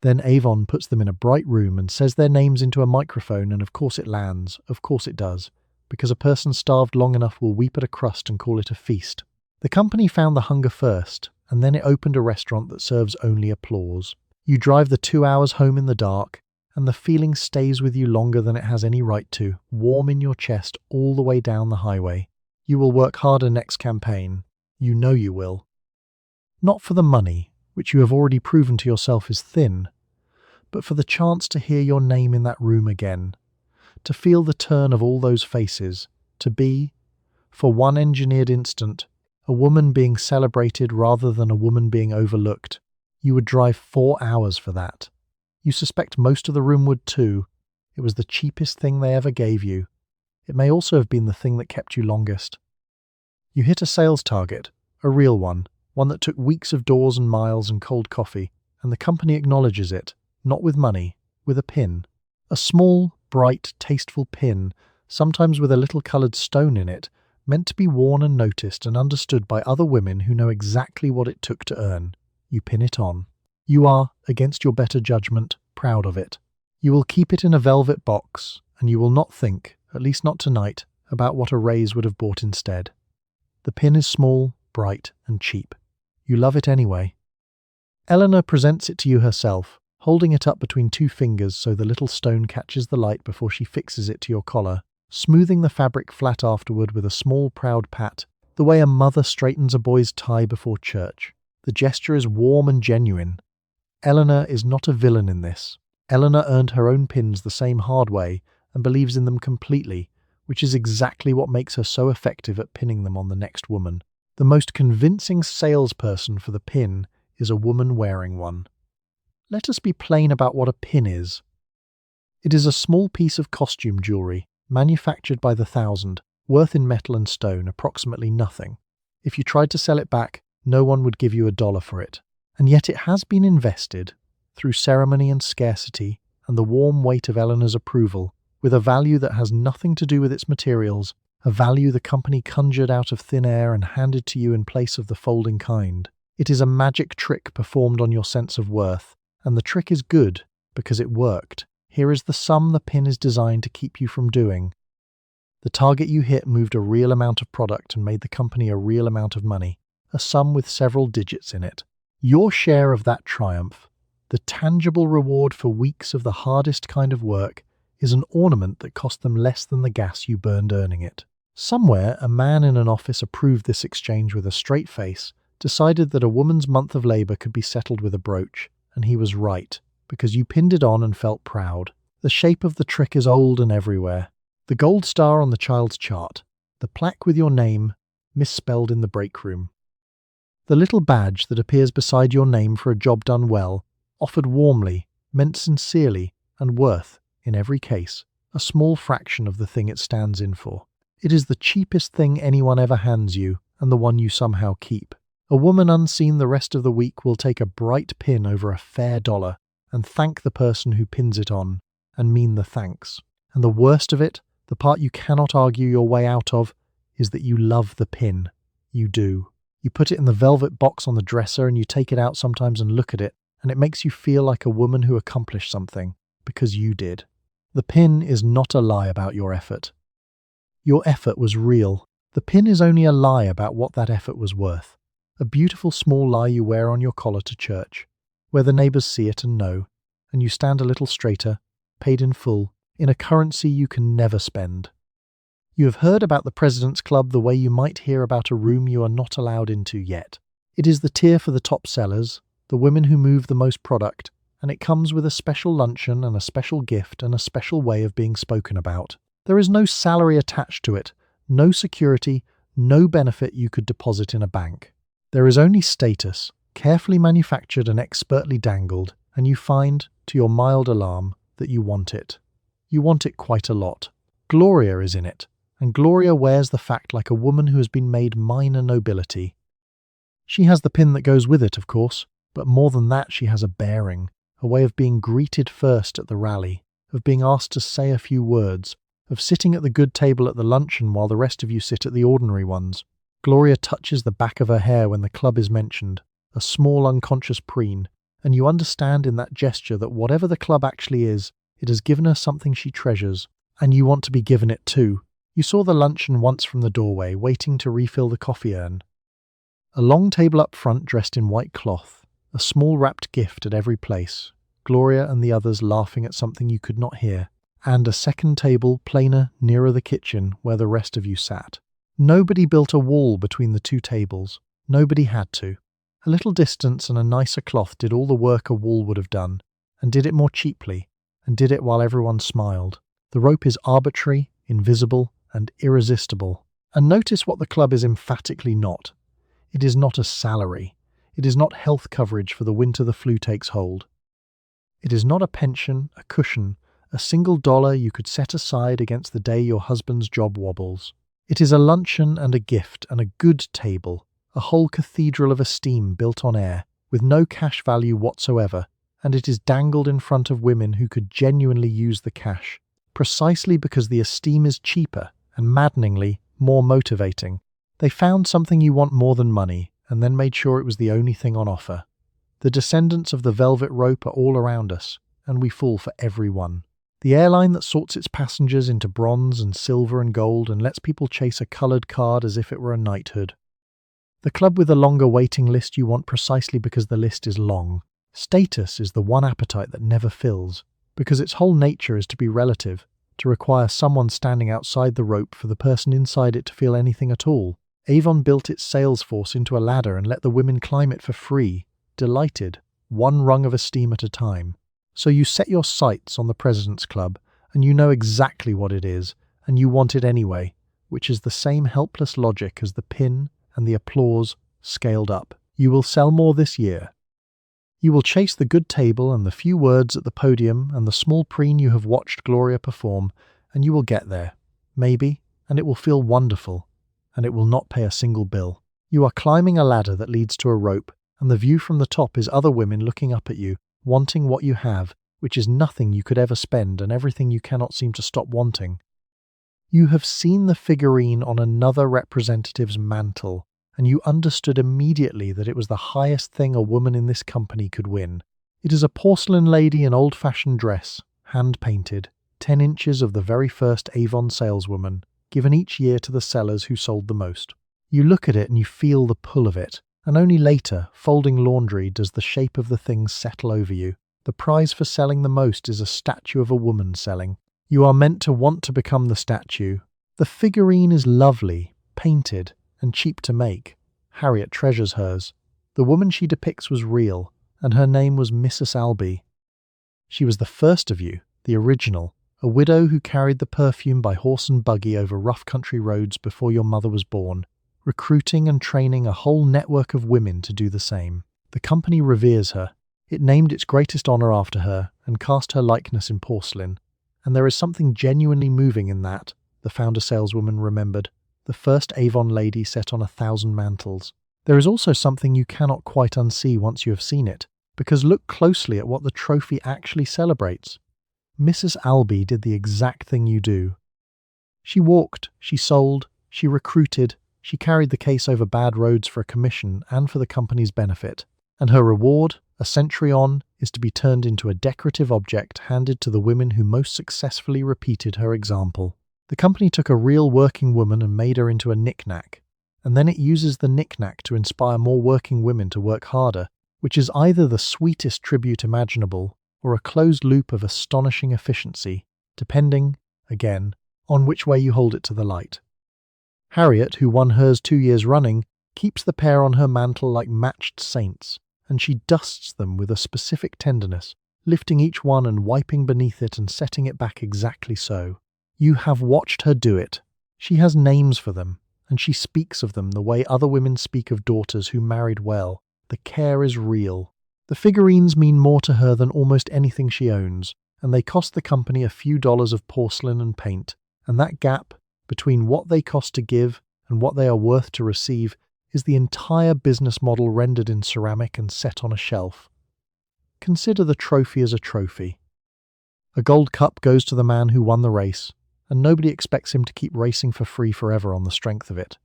Then Avon puts them in a bright room and says their names into a microphone, and of course it lands, of course it does, because a person starved long enough will weep at a crust and call it a feast. The company found the hunger first, and then it opened a restaurant that serves only applause. You drive the 2 hours home in the dark, and the feeling stays with you longer than it has any right to, warm in your chest all the way down the highway. You will work harder next campaign. You know you will. Not for the money, which you have already proven to yourself is thin, but for the chance to hear your name in that room again, to feel the turn of all those faces, to be, for one engineered instant, a woman being celebrated rather than a woman being overlooked. You would drive 4 hours for that. You suspect most of the room would too. It was the cheapest thing they ever gave you. It may also have been the thing that kept you longest. You hit a sales target, a real one that took weeks of doors and miles and cold coffee, and the company acknowledges it, not with money, with a pin. A small, bright, tasteful pin, sometimes with a little coloured stone in it, meant to be worn and noticed and understood by other women who know exactly what it took to earn. You pin it on. You are, against your better judgment, proud of it. You will keep it in a velvet box, and you will not think, at least not tonight, about what a raise would have bought instead. The pin is small, bright, and cheap. You love it anyway. Eleanor presents it to you herself, holding it up between 2 fingers so the little stone catches the light before she fixes it to your collar, smoothing the fabric flat afterward with a small proud pat, the way a mother straightens a boy's tie before church. The gesture is warm and genuine. Eleanor is not a villain in this. Eleanor earned her own pins the same hard way and believes in them completely, which is exactly what makes her so effective at pinning them on the next woman. The most convincing salesperson for the pin is a woman wearing one. Let us be plain about what a pin is. It is a small piece of costume jewellery, manufactured by the thousand, worth in metal and stone approximately nothing. If you tried to sell it back, no one would give you $1 for it, And yet it has been invested, through ceremony and scarcity and the warm weight of Eleanor's approval, with a value that has nothing to do with its materials, a value the company conjured out of thin air and handed to you in place of the folding kind. It is a magic trick performed on your sense of worth, and the trick is good because it worked. Here is the sum the pin is designed to keep you from doing. The target you hit moved a real amount of product and made the company a real amount of money, a sum with several digits in it. Your share of that triumph, the tangible reward for weeks of the hardest kind of work, is an ornament that cost them less than the gas you burned earning it. Somewhere, a man in an office approved this exchange with a straight face, decided that a woman's month of labour could be settled with a brooch, and he was right, because you pinned it on and felt proud. The shape of the trick is old and everywhere. The gold star on the child's chart, the plaque with your name, misspelled in the break room. The little badge that appears beside your name for a job done well, offered warmly, meant sincerely, and worth, in every case, a small fraction of the thing it stands in for. It is the cheapest thing anyone ever hands you, and the one you somehow keep. A woman unseen the rest of the week will take a bright pin over a fair dollar, and thank the person who pins it on, and mean the thanks. And the worst of it, the part you cannot argue your way out of, is that you love the pin. You do. You put it in the velvet box on the dresser and you take it out sometimes and look at it, and it makes you feel like a woman who accomplished something, because you did. The pin is not a lie about your effort. Your effort was real. The pin is only a lie about what that effort was worth. A beautiful small lie you wear on your collar to church, where the neighbours see it and know, and you stand a little straighter, paid in full, in a currency you can never spend. You have heard about the President's Club the way you might hear about a room you are not allowed into yet. It is the tier for the top sellers, the women who move the most product, and it comes with a special luncheon and a special gift and a special way of being spoken about. There is no salary attached to it, no security, no benefit you could deposit in a bank. There is only status, carefully manufactured and expertly dangled, and you find, to your mild alarm, that you want it. You want it quite a lot. Gloria is in it, and Gloria wears the fact like a woman who has been made minor nobility. She has the pin that goes with it, of course, but more than that she has a bearing, a way of being greeted first at the rally, of being asked to say a few words, of sitting at the good table at the luncheon while the rest of you sit at the ordinary ones. Gloria touches the back of her hair when the club is mentioned, a small unconscious preen, and you understand in that gesture that whatever the club actually is, it has given her something she treasures, and you want to be given it too. You saw the luncheon once from the doorway, waiting to refill the coffee urn. A long table up front dressed in white cloth, a small wrapped gift at every place, Gloria and the others laughing at something you could not hear, and a second table, plainer, nearer the kitchen, where the rest of you sat. Nobody built a wall between the two tables. Nobody had to. A little distance and a nicer cloth did all the work a wall would have done, and did it more cheaply, and did it while everyone smiled. The rope is arbitrary, invisible, and irresistible. And notice what the club is emphatically not. It is not a salary. It is not health coverage for the winter the flu takes hold. It is not a pension, a cushion, a single dollar you could set aside against the day your husband's job wobbles. It is a luncheon and a gift and a good table, a whole cathedral of esteem built on air, with no cash value whatsoever, and it is dangled in front of women who could genuinely use the cash, precisely because the esteem is cheaper and maddeningly more motivating. They found something you want more than money, and then made sure it was the only thing on offer. The descendants of the velvet rope are all around us, and we fall for every one. The airline that sorts its passengers into bronze and silver and gold and lets people chase a coloured card as if it were a knighthood. The club with the longer waiting list you want precisely because the list is long. Status is the one appetite that never fills, because its whole nature is to be relative, to require someone standing outside the rope for the person inside it to feel anything at all. Avon built its sales force into a ladder and let the women climb it for free, delighted, one rung of esteem at a time. So you set your sights on the President's Club, and you know exactly what it is, and you want it anyway, which is the same helpless logic as the pin and the applause scaled up. You will sell more this year. You will chase the good table and the few words at the podium and the small preen you have watched Gloria perform, and you will get there, maybe, and it will feel wonderful, and it will not pay a single bill. You are climbing a ladder that leads to a rope, and the view from the top is other women looking up at you, wanting what you have, which is nothing you could ever spend and everything you cannot seem to stop wanting. You have seen the figurine on another representative's mantle, and you understood immediately that it was the highest thing a woman in this company could win. It is a porcelain lady in old-fashioned dress, hand-painted, 10 inches of the very first Avon saleswoman, given each year to the sellers who sold the most. You look at it and you feel the pull of it, and only later, folding laundry, does the shape of the thing settle over you. The prize for selling the most is a statue of a woman selling. You are meant to want to become the statue. The figurine is lovely, painted, and cheap to make. Harriet treasures hers. The woman she depicts was real, and her name was Mrs. Albee. She was the first of you, the original, a widow who carried the perfume by horse and buggy over rough country roads before your mother was born, recruiting and training a whole network of women to do the same. The company reveres her. It named its greatest honor after her and cast her likeness in porcelain. And there is something genuinely moving in that, the founder saleswoman remembered, the first Avon Lady set on 1,000 mantles. There is also something you cannot quite unsee once you have seen it, because look closely at what the trophy actually celebrates. Mrs. Albee did the exact thing you do. She walked, she sold, she recruited, she carried the case over bad roads for a commission and for the company's benefit. And her reward, a century on, is to be turned into a decorative object handed to the women who most successfully repeated her example. The company took a real working woman and made her into a knick-knack, and then it uses the knick-knack to inspire more working women to work harder, which is either the sweetest tribute imaginable or a closed loop of astonishing efficiency, depending, again, on which way you hold it to the light. Harriet, who won hers 2 years running, keeps the pair on her mantle like matched saints, and she dusts them with a specific tenderness, lifting each one and wiping beneath it and setting it back exactly so. You have watched her do it. She has names for them, and she speaks of them the way other women speak of daughters who married well. The care is real. The figurines mean more to her than almost anything she owns, and they cost the company a few dollars of porcelain and paint, and that gap between what they cost to give and what they are worth to receive is the entire business model rendered in ceramic and set on a shelf. Consider the trophy as a trophy. A gold cup goes to the man who won the race, and nobody expects him to keep racing for free forever on the strength of it.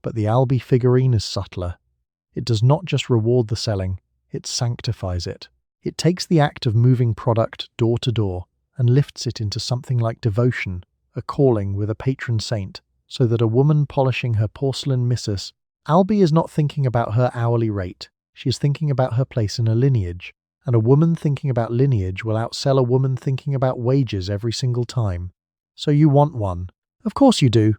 But the Albee figurine is subtler. It does not just reward the selling, it sanctifies it. It takes the act of moving product door to door and lifts it into something like devotion, a calling with a patron saint, so that a woman polishing her porcelain missus, Albee is not thinking about her hourly rate, she is thinking about her place in a lineage, and a woman thinking about lineage will outsell a woman thinking about wages every single time. So you want one. Of course you do.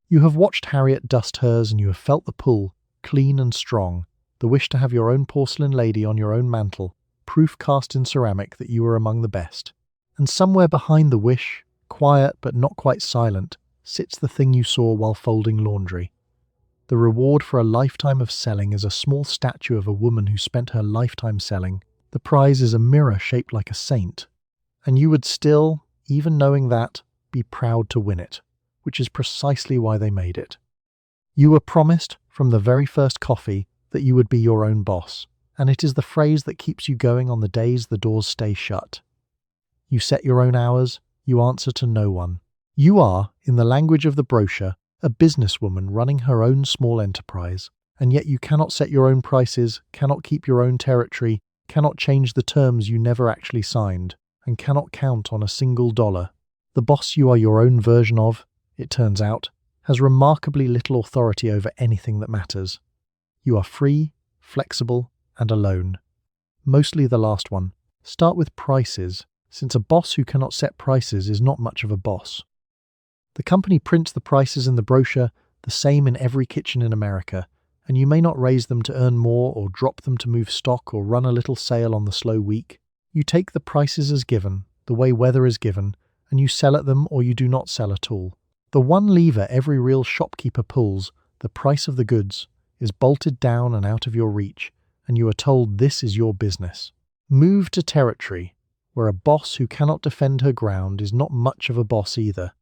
You have watched Harriet dust hers and you have felt the pull, clean and strong, the wish to have your own porcelain lady on your own mantle, proof cast in ceramic that you are among the best. And somewhere behind the wish, quiet but not quite silent, sits the thing you saw while folding laundry. The reward for a lifetime of selling is a small statue of a woman who spent her lifetime selling. The prize is a mirror shaped like a saint. And you would still, even knowing that, be proud to win it, which is precisely why they made it. You were promised, from the very first coffee, that you would be your own boss, and it is the phrase that keeps you going on the days the doors stay shut. You set your own hours, you answer to no one. You are, in the language of the brochure, a businesswoman running her own small enterprise, and yet you cannot set your own prices, cannot keep your own territory, cannot change the terms you never actually signed, and cannot count on a single dollar. The boss you are your own version of, it turns out, has remarkably little authority over anything that matters. You are free, flexible, and alone. Mostly the last one. Start with prices, since a boss who cannot set prices is not much of a boss. The company prints the prices in the brochure the same in every kitchen in America, and you may not raise them to earn more or drop them to move stock or run a little sale on the slow week. You take the prices as given, the way weather is given, and you sell at them or you do not sell at all. The one lever every real shopkeeper pulls, the price of the goods, is bolted down and out of your reach, and you are told this is your business. Move to territory, where a boss who cannot defend her ground is not much of a boss either.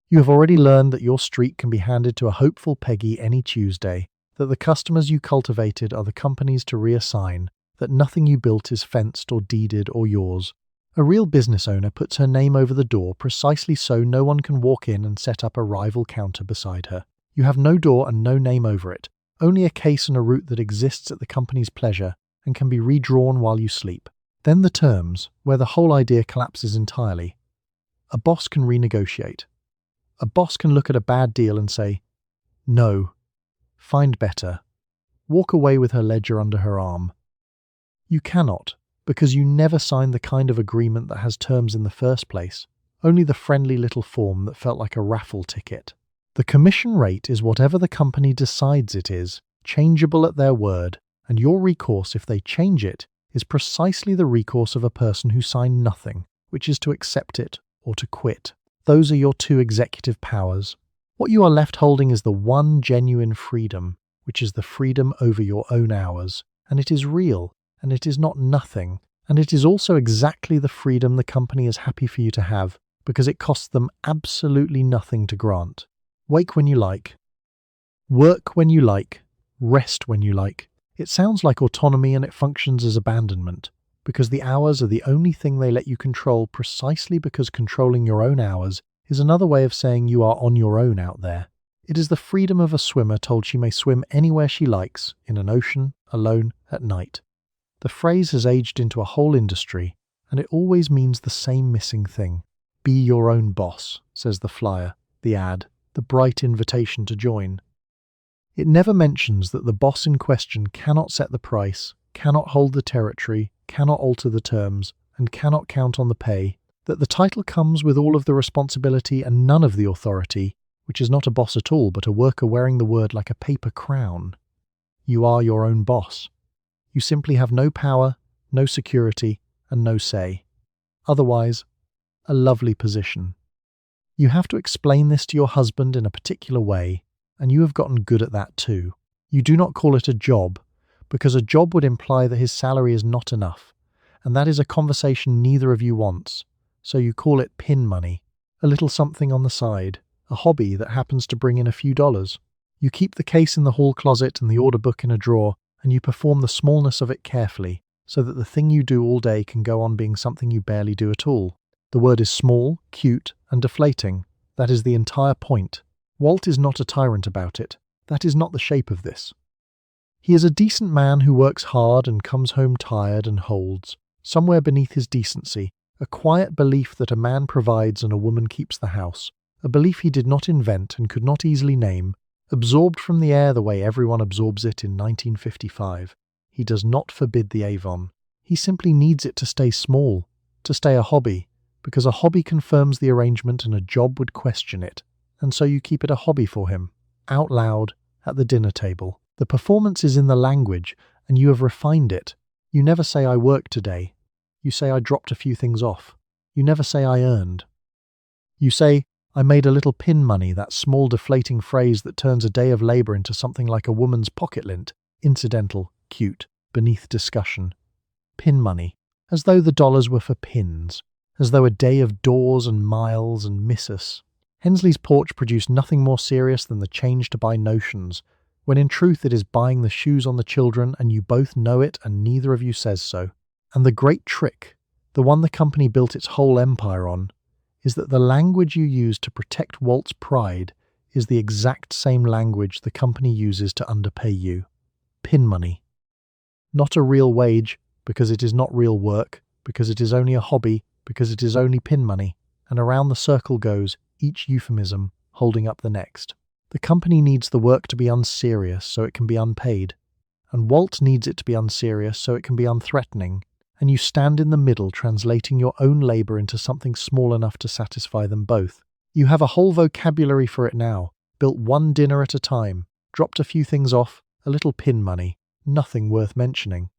You have already learned that your streak can be handed to a hopeful Peggy any Tuesday, that the customers you cultivated are the companies to reassign, that nothing you built is fenced or deeded or yours. A real business owner puts her name over the door precisely so no one can walk in and set up a rival counter beside her. You have no door and no name over it, only a case and a route that exists at the company's pleasure and can be redrawn while you sleep. Then the terms, where the whole idea collapses entirely. A boss can renegotiate. A boss can look at a bad deal and say, "No, find better." Walk away with her ledger under her arm. You cannot, because you never signed the kind of agreement that has terms in the first place, only the friendly little form that felt like a raffle ticket. The commission rate is whatever the company decides it is, changeable at their word, and your recourse if they change it is precisely the recourse of a person who signed nothing, which is to accept it or to quit. Those are your two executive powers. What you are left holding is the one genuine freedom, which is the freedom over your own hours, and it is real, and it is not nothing, and it is also exactly the freedom the company is happy for you to have, because it costs them absolutely nothing to grant. Wake when you like. Work when you like. Rest when you like. It sounds like autonomy and it functions as abandonment, because the hours are the only thing they let you control precisely because controlling your own hours is another way of saying you are on your own out there. It is the freedom of a swimmer told she may swim anywhere she likes, in an ocean, alone, at night. The phrase has aged into a whole industry, and it always means the same missing thing. Be your own boss, says the flyer, the ad, the bright invitation to join. It never mentions that the boss in question cannot set the price, cannot hold the territory, cannot alter the terms, and cannot count on the pay, that the title comes with all of the responsibility and none of the authority, which is not a boss at all but a worker wearing the word like a paper crown. You are your own boss. You simply have no power, no security, and no say. Otherwise, a lovely position. You have to explain this to your husband in a particular way, and you have gotten good at that too. You do not call it a job, because a job would imply that his salary is not enough, and that is a conversation neither of you wants, so you call it pin money, a little something on the side, a hobby that happens to bring in a few dollars. You keep the case in the hall closet and the order book in a drawer, and you perform the smallness of it carefully, so that the thing you do all day can go on being something you barely do at all. The word is small, cute, and deflating. That is the entire point. Walt is not a tyrant about it. That is not the shape of this. He is a decent man who works hard and comes home tired and holds, somewhere beneath his decency, a quiet belief that a man provides and a woman keeps the house, a belief he did not invent and could not easily name, absorbed from the air the way everyone absorbs it in 1955. He does not forbid the Avon. He simply needs it to stay small, to stay a hobby, because a hobby confirms the arrangement and a job would question it, and so you keep it a hobby for him, out loud, at the dinner table. The performance is in the language, and you have refined it. You never say I worked today. You say I dropped a few things off. You never say I earned. You say I made a little pin money, that small deflating phrase that turns a day of labour into something like a woman's pocket lint, incidental, cute, beneath discussion. Pin money, as though the dollars were for pins, as though a day of doors and miles and missus. Hensley's porch produced nothing more serious than the change to buy notions, when in truth it is buying the shoes on the children, and you both know it and neither of you says so. And the great trick, the one the company built its whole empire on, is that the language you use to protect Walt's pride is the exact same language the company uses to underpay you. Pin money. Not a real wage, because it is not real work, because it is only a hobby, because it is only pin money, and around the circle goes, each euphemism holding up the next. The company needs the work to be unserious so it can be unpaid, and Walt needs it to be unserious so it can be unthreatening, and you stand in the middle translating your own labour into something small enough to satisfy them both. You have a whole vocabulary for it now, built one dinner at a time, dropped a few things off, a little pin money, nothing worth mentioning.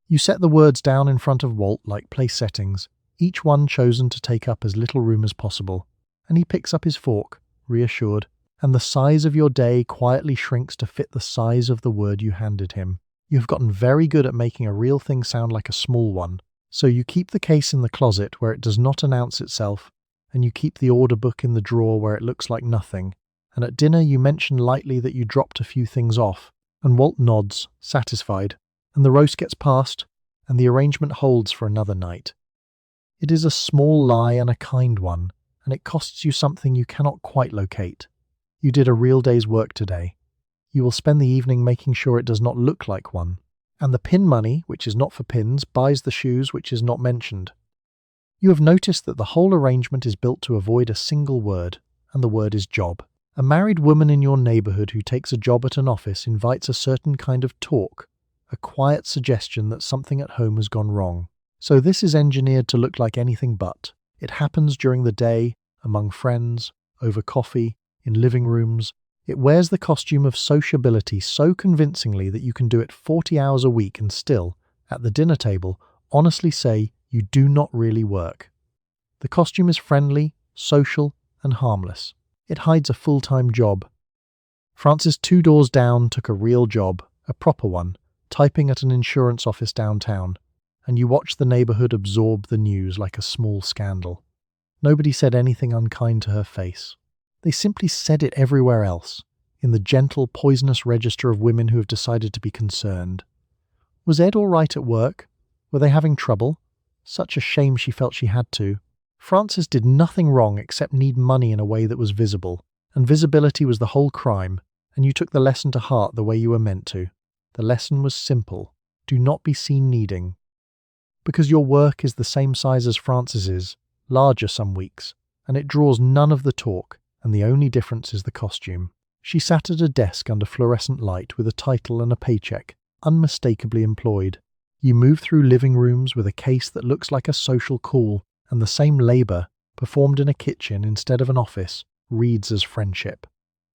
You set the words down in front of Walt like place settings, each one chosen to take up as little room as possible, and he picks up his fork, reassured, and the size of your day quietly shrinks to fit the size of the word you handed him. You have gotten very good at making a real thing sound like a small one, so you keep the case in the closet where it does not announce itself, and you keep the order book in the drawer where it looks like nothing, and at dinner you mention lightly that you dropped a few things off, and Walt nods, satisfied, and the roast gets passed, and the arrangement holds for another night. It is a small lie and a kind one, and it costs you something you cannot quite locate. You did a real day's work today. You will spend the evening making sure it does not look like one. And the pin money, which is not for pins, buys the shoes, which is not mentioned. You have noticed that the whole arrangement is built to avoid a single word, and the word is job. A married woman in your neighborhood who takes a job at an office invites a certain kind of talk, a quiet suggestion that something at home has gone wrong. So this is engineered to look like anything but. It happens during the day, among friends, over coffee, in living rooms. It wears the costume of sociability so convincingly that you can do it 40 hours a week and still, at the dinner table, honestly say you do not really work. The costume is friendly, social, and harmless. It hides a full-time job. Frances 2 doors down took a real job, a proper one, typing at an insurance office downtown, and you watched the neighborhood absorb the news like a small scandal. Nobody said anything unkind to her face. They simply said it everywhere else, in the gentle, poisonous register of women who have decided to be concerned. Was Ed all right at work? Were they having trouble? Such a shame she felt she had to. Frances did nothing wrong except need money in a way that was visible, and visibility was the whole crime, and you took the lesson to heart the way you were meant to. The lesson was simple. Do not be seen needing. Because your work is the same size as Frances's, larger some weeks, and it draws none of the talk, and the only difference is the costume. She sat at a desk under fluorescent light with a title and a paycheck, unmistakably employed. You move through living rooms with a case that looks like a social call, and the same labor, performed in a kitchen instead of an office, reads as friendship.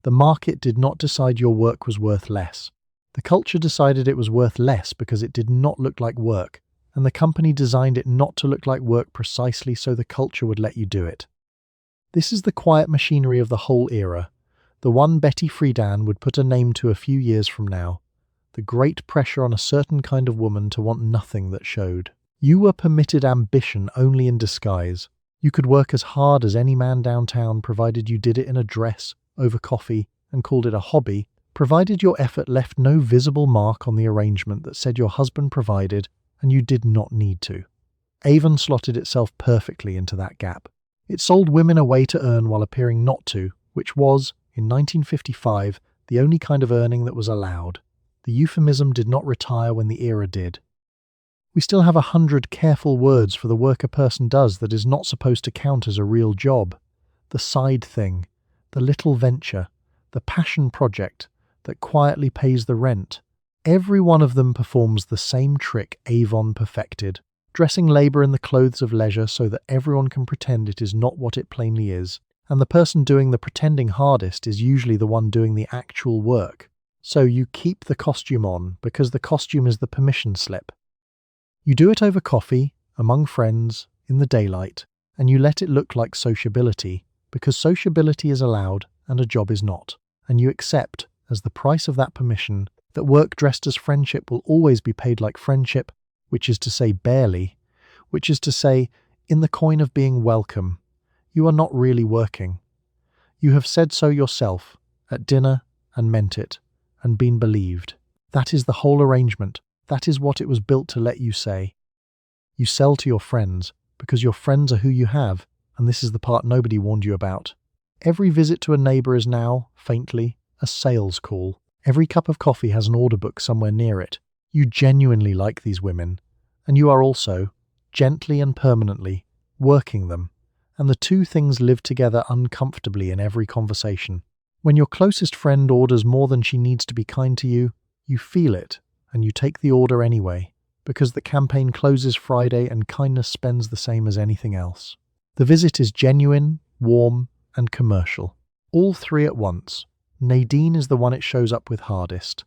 The market did not decide your work was worth less. The culture decided it was worth less because it did not look like work, and the company designed it not to look like work precisely so the culture would let you do it. This is the quiet machinery of the whole era, the one Betty Friedan would put a name to a few years from now, the great pressure on a certain kind of woman to want nothing that showed. You were permitted ambition only in disguise. You could work as hard as any man downtown provided you did it in a dress, over coffee, and called it a hobby, provided your effort left no visible mark on the arrangement that said your husband provided and you did not need to. Avon slotted itself perfectly into that gap. It sold women a way to earn while appearing not to, which was, in 1955, the only kind of earning that was allowed. The euphemism did not retire when the era did. We still have 100 careful words for the work a person does that is not supposed to count as a real job. The side thing, the little venture, the passion project that quietly pays the rent. Every one of them performs the same trick Avon perfected, dressing labor in the clothes of leisure so that everyone can pretend it is not what it plainly is, and the person doing the pretending hardest is usually the one doing the actual work. So you keep the costume on because the costume is the permission slip. You do it over coffee, among friends, in the daylight, and you let it look like sociability because sociability is allowed and a job is not, and you accept, as the price of that permission, that work dressed as friendship will always be paid like friendship, which is to say barely, which is to say, in the coin of being welcome. You are not really working. You have said so yourself, at dinner, and meant it, and been believed. That is the whole arrangement. That is what it was built to let you say. You sell to your friends, because your friends are who you have, and this is the part nobody warned you about. Every visit to a neighbor is now, faintly, a sales call. Every cup of coffee has an order book somewhere near it. You genuinely like these women, and you are also, gently and permanently, working them, and the two things live together uncomfortably in every conversation. When your closest friend orders more than she needs to be kind to you, you feel it, and you take the order anyway, because the campaign closes Friday and kindness spends the same as anything else. The visit is genuine, warm, and commercial. All three at once. Nadine is the one it shows up with hardest.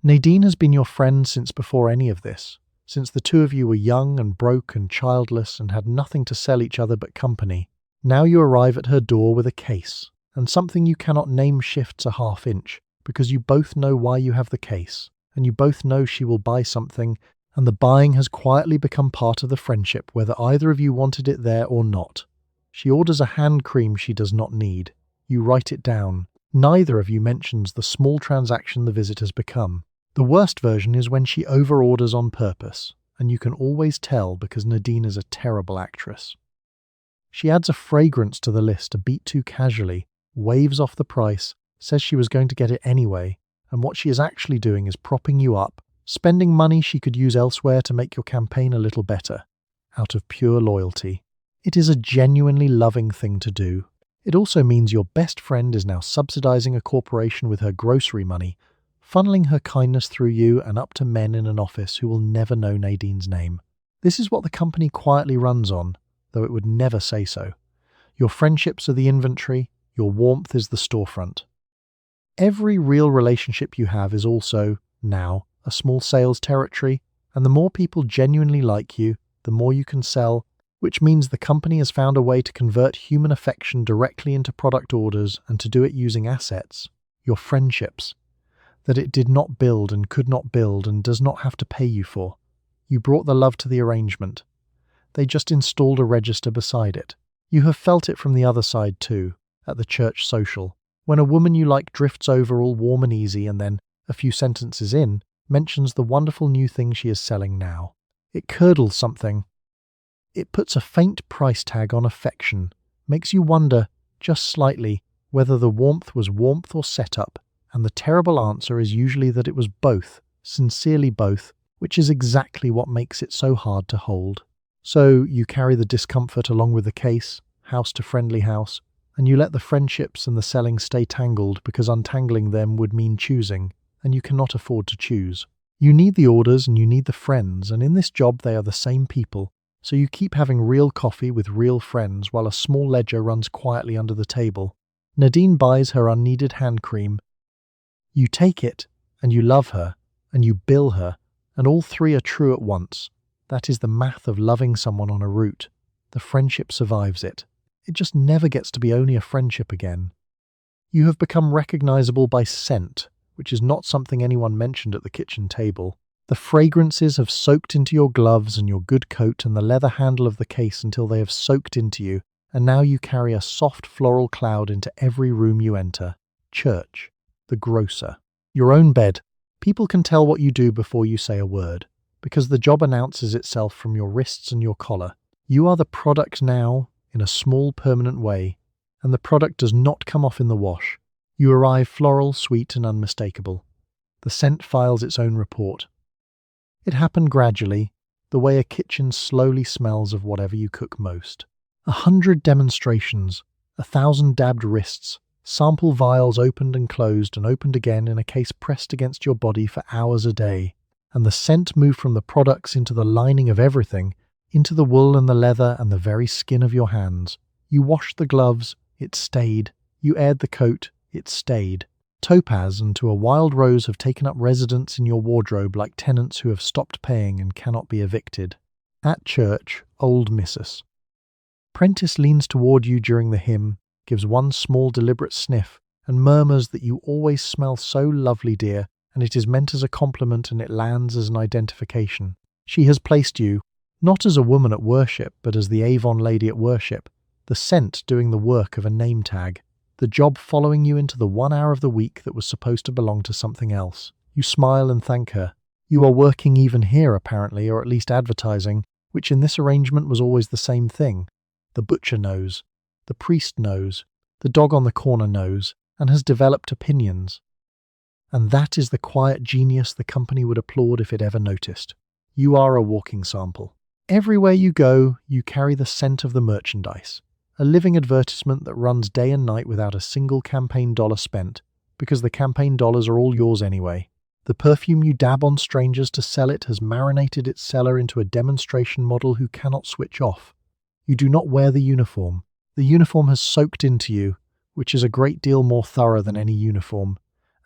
Nadine has been your friend since before any of this, since the two of you were young and broke and childless and had nothing to sell each other but company. Now you arrive at her door with a case, and something you cannot name shifts a half-inch, because you both know why you have the case, and you both know she will buy something, and the buying has quietly become part of the friendship whether either of you wanted it there or not. She orders a hand cream she does not need. You write it down. Neither of you mentions the small transaction the visit has become. The worst version is when she overorders on purpose, and you can always tell because Nadine is a terrible actress. She adds a fragrance to the list a beat too casually, waves off the price, says she was going to get it anyway, and what she is actually doing is propping you up, spending money she could use elsewhere to make your campaign a little better, out of pure loyalty. It is a genuinely loving thing to do. It also means your best friend is now subsidizing a corporation with her grocery money, funneling her kindness through you and up to men in an office who will never know Nadine's name. This is what the company quietly runs on, though it would never say so. Your friendships are the inventory, your warmth is the storefront. Every real relationship you have is also, now, a small sales territory, and the more people genuinely like you, the more you can sell, which means the company has found a way to convert human affection directly into product orders and to do it using assets, your friendships, that it did not build and could not build and does not have to pay you for. You brought the love to the arrangement. They just installed a register beside it. You have felt it from the other side too, at the church social, when a woman you like drifts over all warm and easy and then, a few sentences in, mentions the wonderful new thing she is selling now. It curdles something. It puts a faint price tag on affection, makes you wonder, just slightly, whether the warmth was warmth or setup, and the terrible answer is usually that it was both, sincerely both, which is exactly what makes it so hard to hold. So you carry the discomfort along with the case, house to friendly house, and you let the friendships and the selling stay tangled because untangling them would mean choosing, and you cannot afford to choose. You need the orders and you need the friends, and in this job they are the same people, so you keep having real coffee with real friends while a small ledger runs quietly under the table. Nadine buys her unneeded hand cream. You take it, and you love her, and you bill her, and all three are true at once. That is the math of loving someone on a route. The friendship survives it. It just never gets to be only a friendship again. You have become recognizable by scent, which is not something anyone mentioned at the kitchen table. The fragrances have soaked into your gloves and your good coat and the leather handle of the case until they have soaked into you, and now you carry a soft floral cloud into every room you enter. Church, the grocer, your own bed. People can tell what you do before you say a word, because the job announces itself from your wrists and your collar. You are the product now, in a small permanent way, and the product does not come off in the wash. You arrive floral, sweet and unmistakable. The scent files its own report. It happened gradually, the way a kitchen slowly smells of whatever you cook most. 100 demonstrations, 1,000 dabbed wrists, sample vials opened and opened again in a case pressed against your body for hours a day, and the scent moved from the products into the lining of everything, into the wool and the leather and the very skin of your hands. You washed the gloves, it stayed. You aired the coat, it stayed. Topaz and to a wild rose have taken up residence in your wardrobe like tenants who have stopped paying and cannot be evicted. At church, old missus. Prentice leans toward you during the hymn, gives one small deliberate sniff, and murmurs that you always smell so lovely, dear, and it is meant as a compliment and it lands as an identification. She has placed you, not as a woman at worship, but as the Avon Lady at worship, the scent doing the work of a name tag. The job following you into the 1 hour of the week that was supposed to belong to something else. You smile and thank her. You are working even here, apparently, or at least advertising, which in this arrangement was always the same thing. The butcher knows. The priest knows. The dog on the corner knows, and has developed opinions. And that is the quiet genius the company would applaud if it ever noticed. You are a walking sample. Everywhere you go, you carry the scent of the merchandise. A living advertisement that runs day and night without a single campaign dollar spent, because the campaign dollars are all yours anyway. The perfume you dab on strangers to sell it has marinated its seller into a demonstration model who cannot switch off. You do not wear the uniform. The uniform has soaked into you, which is a great deal more thorough than any uniform,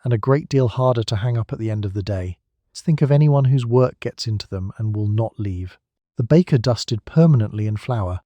and a great deal harder to hang up at the end of the day. Think of anyone whose work gets into them and will not leave. The baker dusted permanently in flour.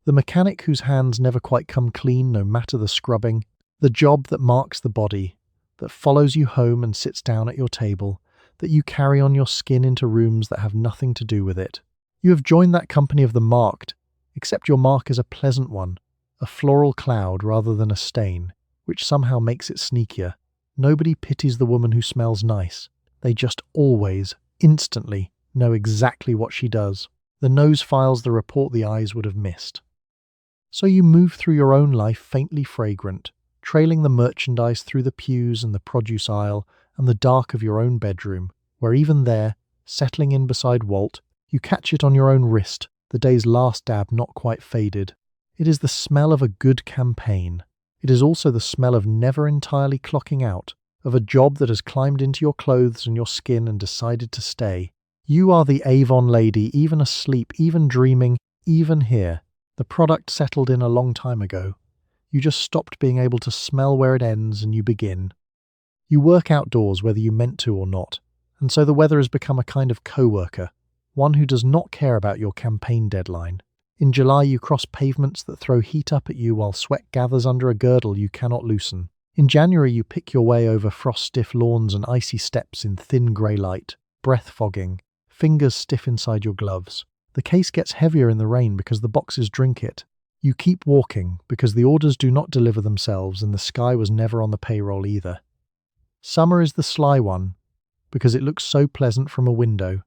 The mechanic whose hands never quite come clean no matter the scrubbing, the job that marks the body, that follows you home and sits down at your table, that you carry on your skin into rooms that have nothing to do with it. You have joined that company of the marked, except your mark is a pleasant one, a floral cloud rather than a stain. which somehow makes it sneakier. Nobody pities the woman who smells nice. They just always, instantly, know exactly what she does. The nose files the report the eyes would have missed. So you move through your own life faintly fragrant, trailing the merchandise through the pews and the produce aisle and the dark of your own bedroom, where even there, settling in beside Walt, you catch it on your own wrist, the day's last dab not quite faded. It is the smell of a good campaign. It is also the smell of never entirely clocking out, of a job that has climbed into your clothes and your skin and decided to stay. You are the Avon Lady, even asleep, even dreaming, even here. The product settled in a long time ago. You just stopped being able to smell where it ends and you begin. You work outdoors whether you meant to or not, and so the weather has become a kind of co-worker, one who does not care about your campaign deadline. In July you cross pavements that throw heat up at you while sweat gathers under a girdle you cannot loosen. In January you pick your way over frost-stiff lawns and icy steps in thin grey light, breath fogging, fingers stiff inside your gloves. The case gets heavier in the rain because the boxes drink it. You keep walking because the orders do not deliver themselves and the sky was never on the payroll either. Summer is the sly one because it looks so pleasant from a window.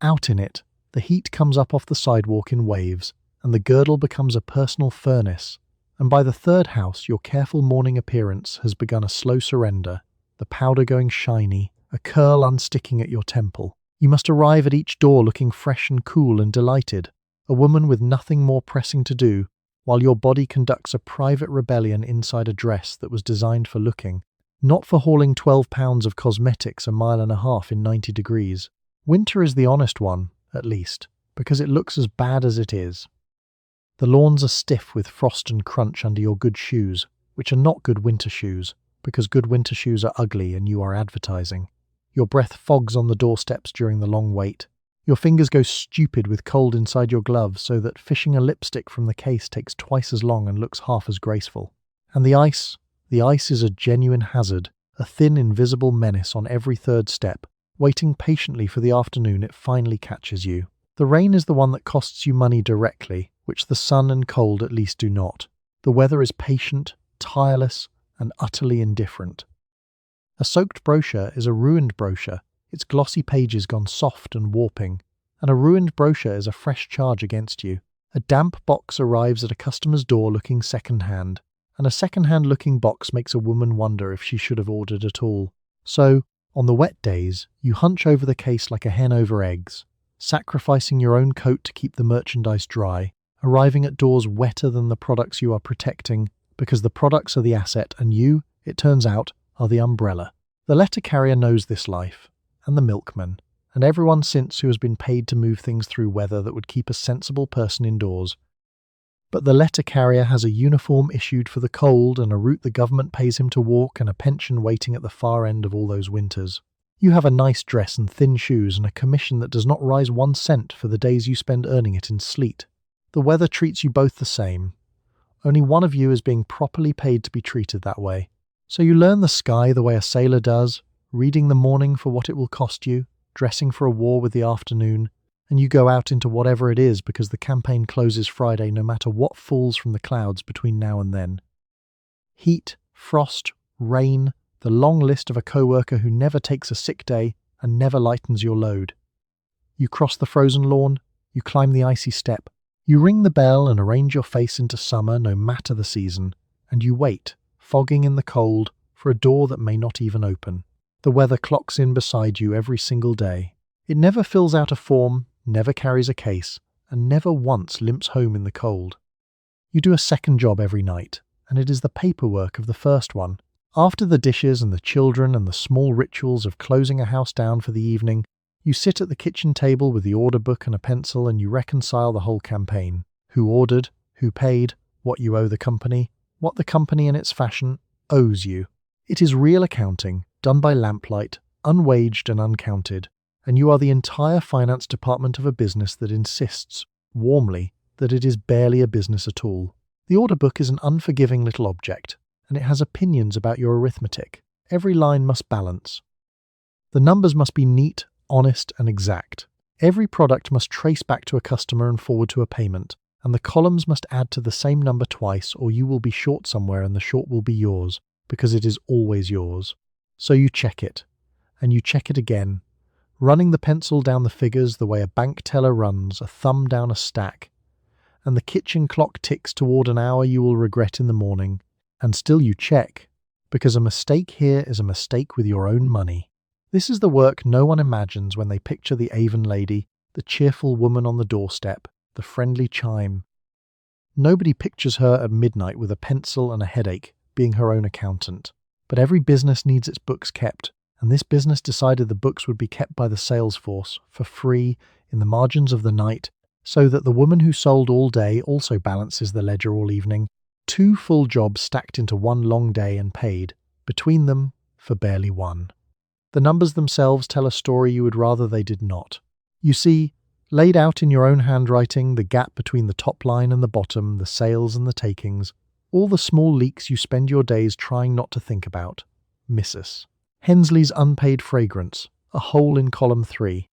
Out in it, the heat comes up off the sidewalk in waves, and the girdle becomes a personal furnace. And by the third house, your careful morning appearance has begun a slow surrender, the powder going shiny, a curl unsticking at your temple. You must arrive at each door looking fresh and cool and delighted, a woman with nothing more pressing to do, while your body conducts a private rebellion inside a dress that was designed for looking, not for hauling 12 pounds of cosmetics a mile and a half in 90 degrees. Winter is the honest one, at least, because it looks as bad as it is. The lawns are stiff with frost and crunch under your good shoes, which are not good winter shoes, because good winter shoes are ugly and you are advertising. Your breath fogs on the doorsteps during the long wait. Your fingers go stupid with cold inside your gloves so that fishing a lipstick from the case takes twice as long and looks half as graceful. And the ice is a genuine hazard, a thin invisible menace on every third step, waiting patiently for the afternoon it finally catches you. The rain is the one that costs you money directly, which the sun and cold at least do not. The weather is patient, tireless, and utterly indifferent. A soaked brochure is a ruined brochure, its glossy pages gone soft and warping, and a ruined brochure is a fresh charge against you. A damp box arrives at a customer's door looking second-hand, and a second-hand looking box makes a woman wonder if she should have ordered at all. So, on the wet days, you hunch over the case like a hen over eggs, sacrificing your own coat to keep the merchandise dry, arriving at doors wetter than the products you are protecting, because the products are the asset and you, it turns out, are the umbrella. The letter carrier knows this life, and the milkman, and everyone since who has been paid to move things through weather that would keep a sensible person indoors. But the letter carrier has a uniform issued for the cold and a route the government pays him to walk and a pension waiting at the far end of all those winters. You have a nice dress and thin shoes and a commission that does not rise 1 cent for the days you spend earning it in sleet. The weather treats you both the same. Only one of you is being properly paid to be treated that way. So you learn the sky the way a sailor does, reading the morning for what it will cost you, dressing for a war with the afternoon, and you go out into whatever it is because the campaign closes Friday no matter what falls from the clouds between now and then. Heat, frost, rain, the long list of a co-worker who never takes a sick day and never lightens your load. You cross the frozen lawn, you climb the icy step, you ring the bell and arrange your face into summer no matter the season, and you wait, fogging in the cold, for a door that may not even open. The weather clocks in beside you every single day. It never fills out a form, never carries a case, and never once limps home in the cold. You do a second job every night, and it is the paperwork of the first one. After the dishes and the children and the small rituals of closing a house down for the evening, you sit at the kitchen table with the order book and a pencil and you reconcile the whole campaign. Who ordered, who paid, what you owe the company, what the company in its fashion owes you. It is real accounting, done by lamplight, unwaged and uncounted, and you are the entire finance department of a business that insists, warmly, that it is barely a business at all. The order book is an unforgiving little object, and it has opinions about your arithmetic. Every line must balance. The numbers must be neat, honest, and exact. Every product must trace back to a customer and forward to a payment. and the columns must add to the same number twice, or you will be short somewhere and the short will be yours, because it is always yours. So you check it, and you check it again, running the pencil down the figures the way a bank teller runs a thumb down a stack, and the kitchen clock ticks toward an hour you will regret in the morning, and still you check, because a mistake here is a mistake with your own money. This is the work no one imagines when they picture the Avon Lady, the cheerful woman on the doorstep, the friendly chime. Nobody pictures her at midnight with a pencil and a headache, being her own accountant. But every business needs its books kept, and this business decided the books would be kept by the sales force, for free, in the margins of the night, so that the woman who sold all day also balances the ledger all evening, 2 full jobs stacked into one long day and paid, between them, for barely one. The numbers themselves tell a story you would rather they did not. You see, laid out in your own handwriting, the gap between the top line and the bottom, the sales and the takings, all the small leaks you spend your days trying not to think about. Mrs. Hensley's unpaid fragrance, a hole in column 3.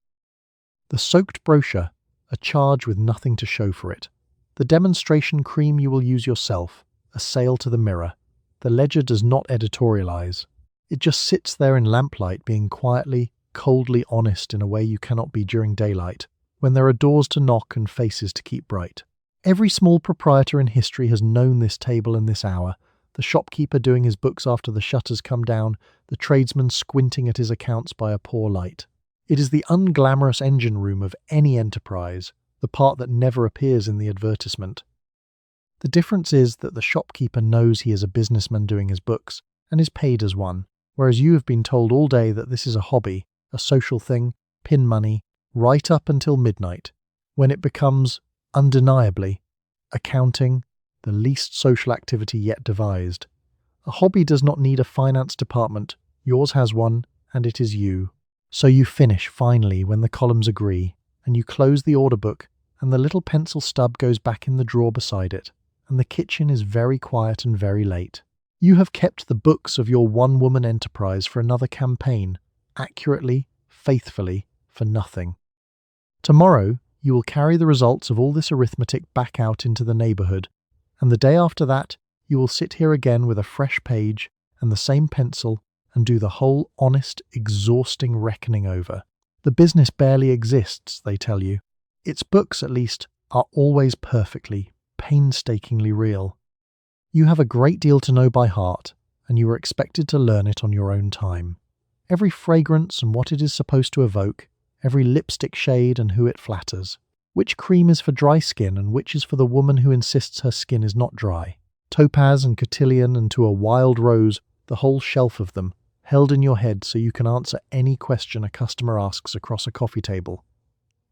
The soaked brochure, a charge with nothing to show for it. The demonstration cream you will use yourself, a sale to the mirror. The ledger does not editorialize. It just sits there in lamplight being quietly, coldly honest in a way you cannot be during daylight, when there are doors to knock and faces to keep bright. Every small proprietor in history has known this table and this hour, the shopkeeper doing his books after the shutters come down, the tradesman squinting at his accounts by a poor light. It is the unglamorous engine room of any enterprise, the part that never appears in the advertisement. The difference is that the shopkeeper knows he is a businessman doing his books, and is paid as one, whereas you have been told all day that this is a hobby, a social thing, pin money, right up until midnight, when it becomes, undeniably, accounting, the least social activity yet devised. A hobby does not need a finance department, yours has one, and it is you. So you finish, finally, when the columns agree, and you close the order book, and the little pencil stub goes back in the drawer beside it, and the kitchen is very quiet and very late. You have kept the books of your one-woman enterprise for another campaign, accurately, faithfully, for nothing. Tomorrow, you will carry the results of all this arithmetic back out into the neighbourhood, and the day after that, you will sit here again with a fresh page and the same pencil and do the whole honest, exhausting reckoning over. The business barely exists, they tell you. Its books, at least, are always perfectly, painstakingly real. You have a great deal to know by heart, and you are expected to learn it on your own time. Every fragrance and what it is supposed to evoke, every lipstick shade and who it flatters. Which cream is for dry skin and which is for the woman who insists her skin is not dry. Topaz and cotillion and to a wild rose, the whole shelf of them, held in your head so you can answer any question a customer asks across a coffee table.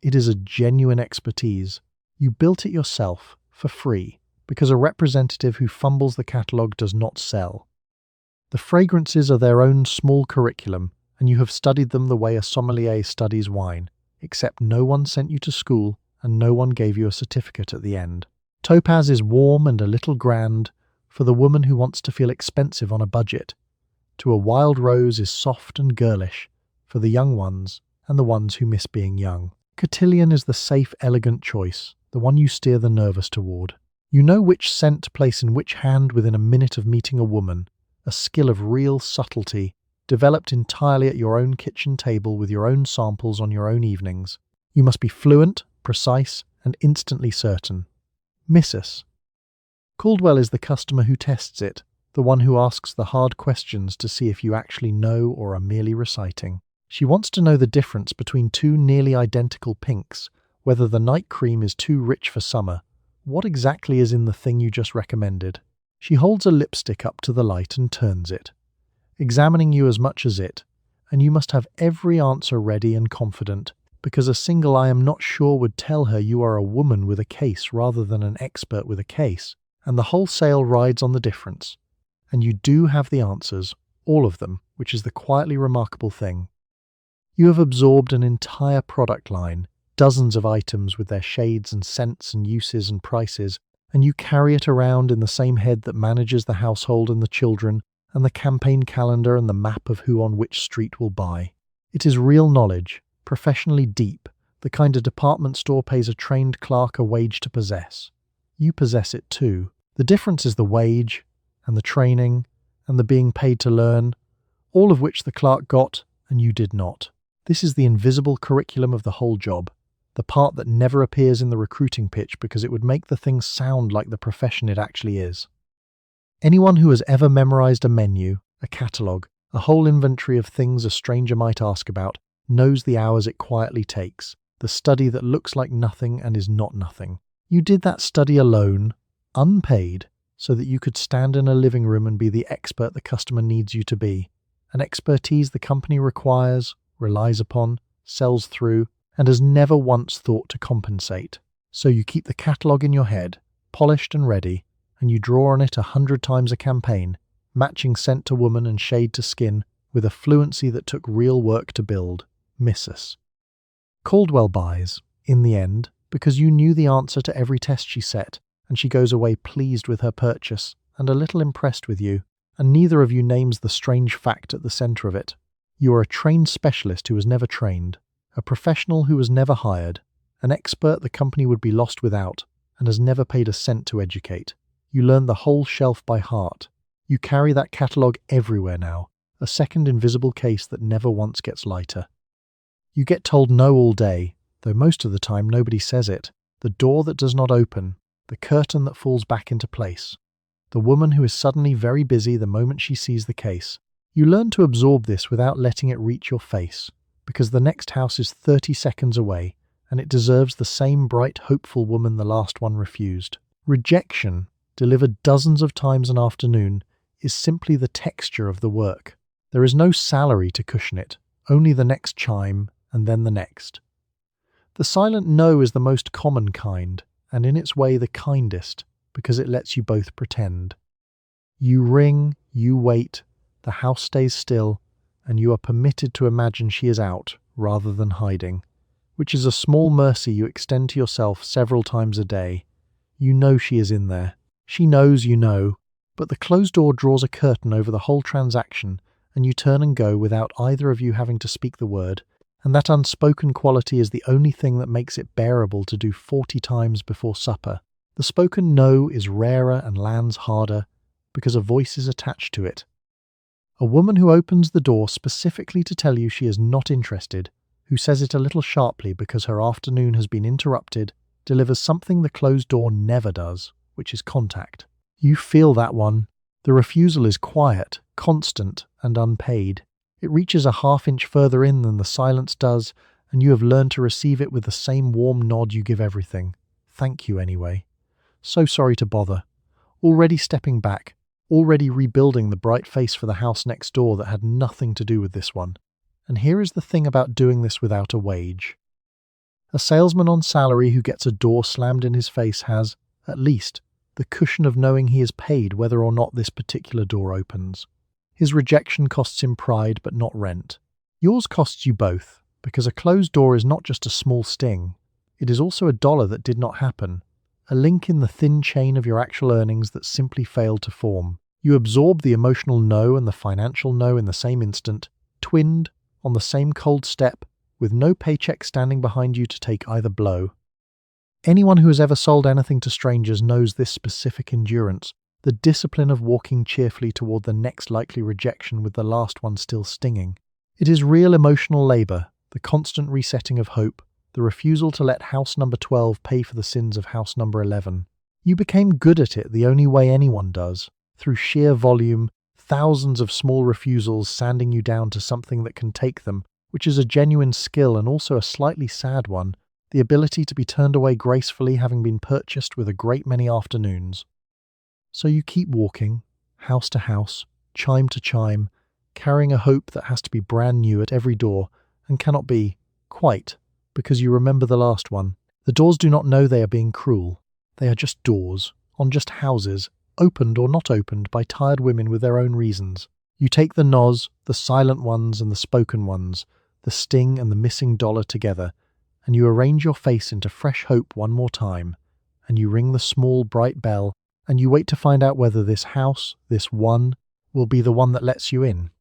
It is a genuine expertise. You built it yourself, for free, because a representative who fumbles the catalogue does not sell. The fragrances are their own small curriculum, and you have studied them the way a sommelier studies wine, except no one sent you to school and no one gave you a certificate at the end. Topaz is warm and a little grand, for the woman who wants to feel expensive on a budget. To a wild rose is soft and girlish, for the young ones and the ones who miss being young. Cotillion is the safe, elegant choice, the one you steer the nervous toward. You know which scent to place in which hand within a minute of meeting a woman, a skill of real subtlety, developed entirely at your own kitchen table with your own samples on your own evenings. You must be fluent, precise, and instantly certain. Mrs. Caldwell is the customer who tests it, the one who asks the hard questions to see if you actually know or are merely reciting. She wants to know the difference between 2 nearly identical pinks, whether the night cream is too rich for summer. What exactly is in the thing you just recommended? She holds a lipstick up to the light and turns it, examining you as much as it, and you must have every answer ready and confident, because a single "I am not sure" would tell her you are a woman with a case rather than an expert with a case, and the whole sale rides on the difference. And you do have the answers, all of them, which is the quietly remarkable thing. You have absorbed an entire product line, dozens of items with their shades and scents and uses and prices, and you carry it around in the same head that manages the household and the children, and the campaign calendar and the map of who on which street will buy. It is real knowledge, professionally deep, the kind a department store pays a trained clerk a wage to possess. You possess it too. The difference is the wage, and the training, and the being paid to learn, all of which the clerk got and you did not. This is the invisible curriculum of the whole job, the part that never appears in the recruiting pitch because it would make the thing sound like the profession it actually is. Anyone who has ever memorized a menu, a catalogue, a whole inventory of things a stranger might ask about, knows the hours it quietly takes, the study that looks like nothing and is not nothing. You did that study alone, unpaid, so that you could stand in a living room and be the expert the customer needs you to be, an expertise the company requires, relies upon, sells through, and has never once thought to compensate. So you keep the catalogue in your head, polished and ready, and you draw on it 100 times a campaign, matching scent to woman and shade to skin, with a fluency that took real work to build. Miss us. Caldwell buys, in the end, because you knew the answer to every test she set, and she goes away pleased with her purchase and a little impressed with you, and neither of you names the strange fact at the centre of it. You are a trained specialist who was never trained, a professional who was never hired, an expert the company would be lost without, and has never paid a cent to educate. You learn the whole shelf by heart. You carry that catalogue everywhere now, a second invisible case that never once gets lighter. You get told no all day, though most of the time nobody says it. The door that does not open, the curtain that falls back into place. The woman who is suddenly very busy the moment she sees the case. You learn to absorb this without letting it reach your face, because the next house is 30 seconds away, and it deserves the same bright, hopeful woman the last one refused. Rejection, delivered dozens of times an afternoon, is simply the texture of the work. There is no salary to cushion it, only the next chime, and then the next. The silent no is the most common kind, and in its way the kindest, because it lets you both pretend. You ring, you wait, the house stays still, and you are permitted to imagine she is out rather than hiding, which is a small mercy you extend to yourself several times a day. You know she is in there. She knows you know, but the closed door draws a curtain over the whole transaction, and you turn and go without either of you having to speak the word, and that unspoken quality is the only thing that makes it bearable to do 40 times before supper. The spoken no is rarer and lands harder, because a voice is attached to it. A woman who opens the door specifically to tell you she is not interested, who says it a little sharply because her afternoon has been interrupted, delivers something the closed door never does, which is contact. You feel that one. The refusal is quiet, constant, and unpaid. It reaches a half-inch further in than the silence does, and you have learned to receive it with the same warm nod you give everything. Thank you anyway. So sorry to bother. Already stepping back, already rebuilding the bright face for the house next door that had nothing to do with this one. And here is the thing about doing this without a wage. A salesman on salary who gets a door slammed in his face has, at least, the cushion of knowing he is paid whether or not this particular door opens. His rejection costs him pride but not rent. Yours costs you both, because a closed door is not just a small sting. It is also a dollar that did not happen, a link in the thin chain of your actual earnings that simply failed to form. You absorb the emotional no and the financial no in the same instant, twinned, on the same cold step, with no paycheck standing behind you to take either blow. Anyone who has ever sold anything to strangers knows this specific endurance, the discipline of walking cheerfully toward the next likely rejection with the last one still stinging. It is real emotional labor, the constant resetting of hope, the refusal to let house number 12 pay for the sins of house number 11. You became good at it the only way anyone does, through sheer volume, thousands of small refusals sanding you down to something that can take them, which is a genuine skill and also a slightly sad one, the ability to be turned away gracefully having been purchased with a great many afternoons. So you keep walking, house to house, chime to chime, carrying a hope that has to be brand new at every door and cannot be, quite, because you remember the last one. The doors do not know they are being cruel. They are just doors, on just houses, opened or not opened by tired women with their own reasons. You take the no's, the silent ones and the spoken ones, the sting and the missing dollar together, and you arrange your face into fresh hope one more time, and you ring the small bright bell, and you wait to find out whether this house, this one, will be the one that lets you in.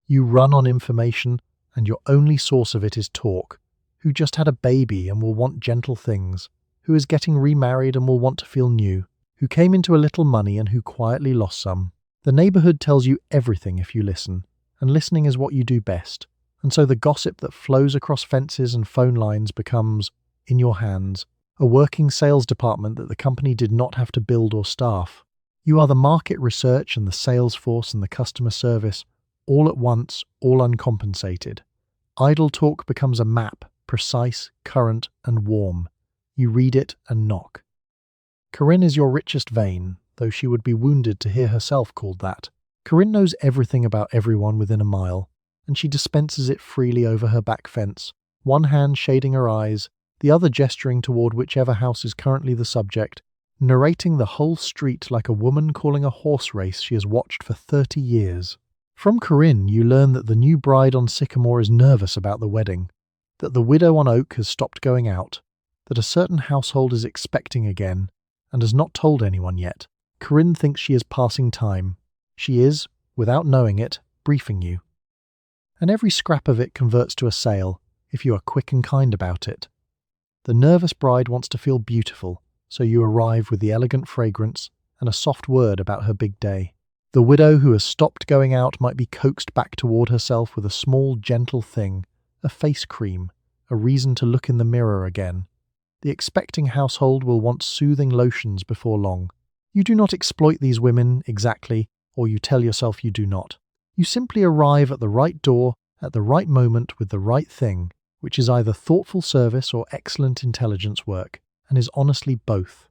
You run on information, and your only source of it is talk, who just had a baby and will want gentle things, who is getting remarried and will want to feel new, who came into a little money and who quietly lost some. The neighborhood tells you everything if you listen, and listening is what you do best. And so the gossip that flows across fences and phone lines becomes, in your hands, a working sales department that the company did not have to build or staff. You are the market research and the sales force and the customer service, all at once, all uncompensated. Idle talk becomes a map, precise, current, and warm. You read it and knock. Corinne is your richest vein, though she would be wounded to hear herself called that. Corinne knows everything about everyone within a mile, and she dispenses it freely over her back fence, one hand shading her eyes, the other gesturing toward whichever house is currently the subject, narrating the whole street like a woman calling a horse race she has watched for 30 years. From Corinne, you learn that the new bride on Sycamore is nervous about the wedding, that the widow on Oak has stopped going out, that a certain household is expecting again, and has not told anyone yet. Corinne thinks she is passing time. She is, without knowing it, briefing you. And every scrap of it converts to a sale, if you are quick and kind about it. The nervous bride wants to feel beautiful, so you arrive with the elegant fragrance and a soft word about her big day. The widow who has stopped going out might be coaxed back toward herself with a small, gentle thing, a face cream, a reason to look in the mirror again. The expecting household will want soothing lotions before long. You do not exploit these women exactly, or you tell yourself you do not. You simply arrive at the right door, at the right moment with the right thing, which is either thoughtful service or excellent intelligence work, and is honestly both.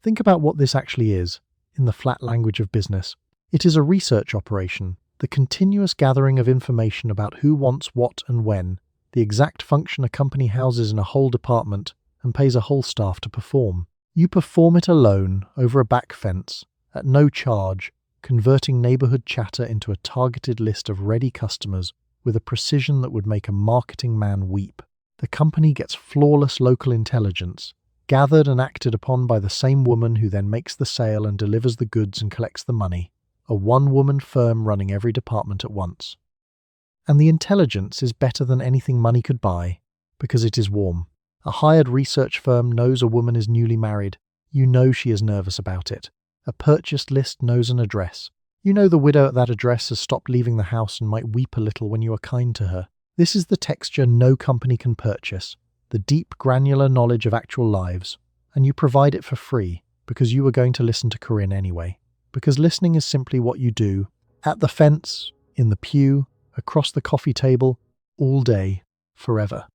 Think about what this actually is, in the flat language of business. It is a research operation, the continuous gathering of information about who wants what and when, the exact function a company houses in a whole department and pays a whole staff to perform. You perform it alone, over a back fence, at no charge, converting neighborhood chatter into a targeted list of ready customers with a precision that would make a marketing man weep. The company gets flawless local intelligence, gathered and acted upon by the same woman who then makes the sale and delivers the goods and collects the money, a one-woman firm running every department at once. And the intelligence is better than anything money could buy, because it is warm. A hired research firm knows a woman is newly married. You know she is nervous about it. A purchased list knows an address. You know the widow at that address has stopped leaving the house and might weep a little when you are kind to her. This is the texture no company can purchase, the deep granular knowledge of actual lives, and you provide it for free because you were going to listen to Corinne anyway. Because listening is simply what you do, at the fence, in the pew, across the coffee table, all day, forever.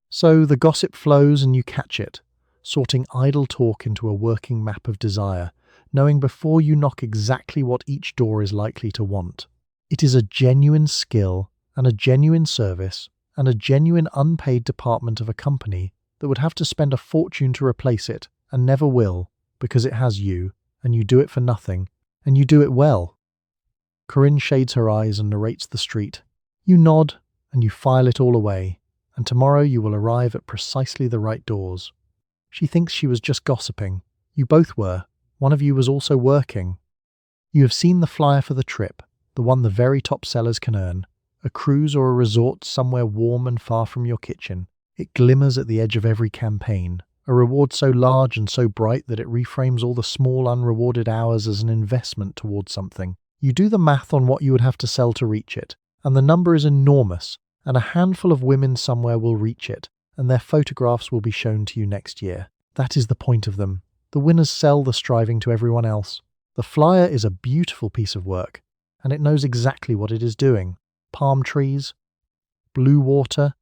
So the gossip flows and you catch it, sorting idle talk into a working map of desire, knowing before you knock exactly what each door is likely to want. It is a genuine skill and a genuine service and a genuine unpaid department of a company that would have to spend a fortune to replace it and never will because it has you, and you do it for nothing, and you do it well. Corinne shades her eyes and narrates the street. You nod and you file it all away, and tomorrow you will arrive at precisely the right doors. She thinks she was just gossiping. You both were. One of you was also working. You have seen the flyer for the trip, the one the very top sellers can earn, a cruise or a resort somewhere warm and far from your kitchen. It glimmers at the edge of every campaign, a reward so large and so bright that it reframes all the small unrewarded hours as an investment towards something. You do the math on what you would have to sell to reach it, and the number is enormous, and a handful of women somewhere will reach it, and their photographs will be shown to you next year. That is the point of them. The winners sell the striving to everyone else. The flyer is a beautiful piece of work, and it knows exactly what it is doing. Palm trees, blue water,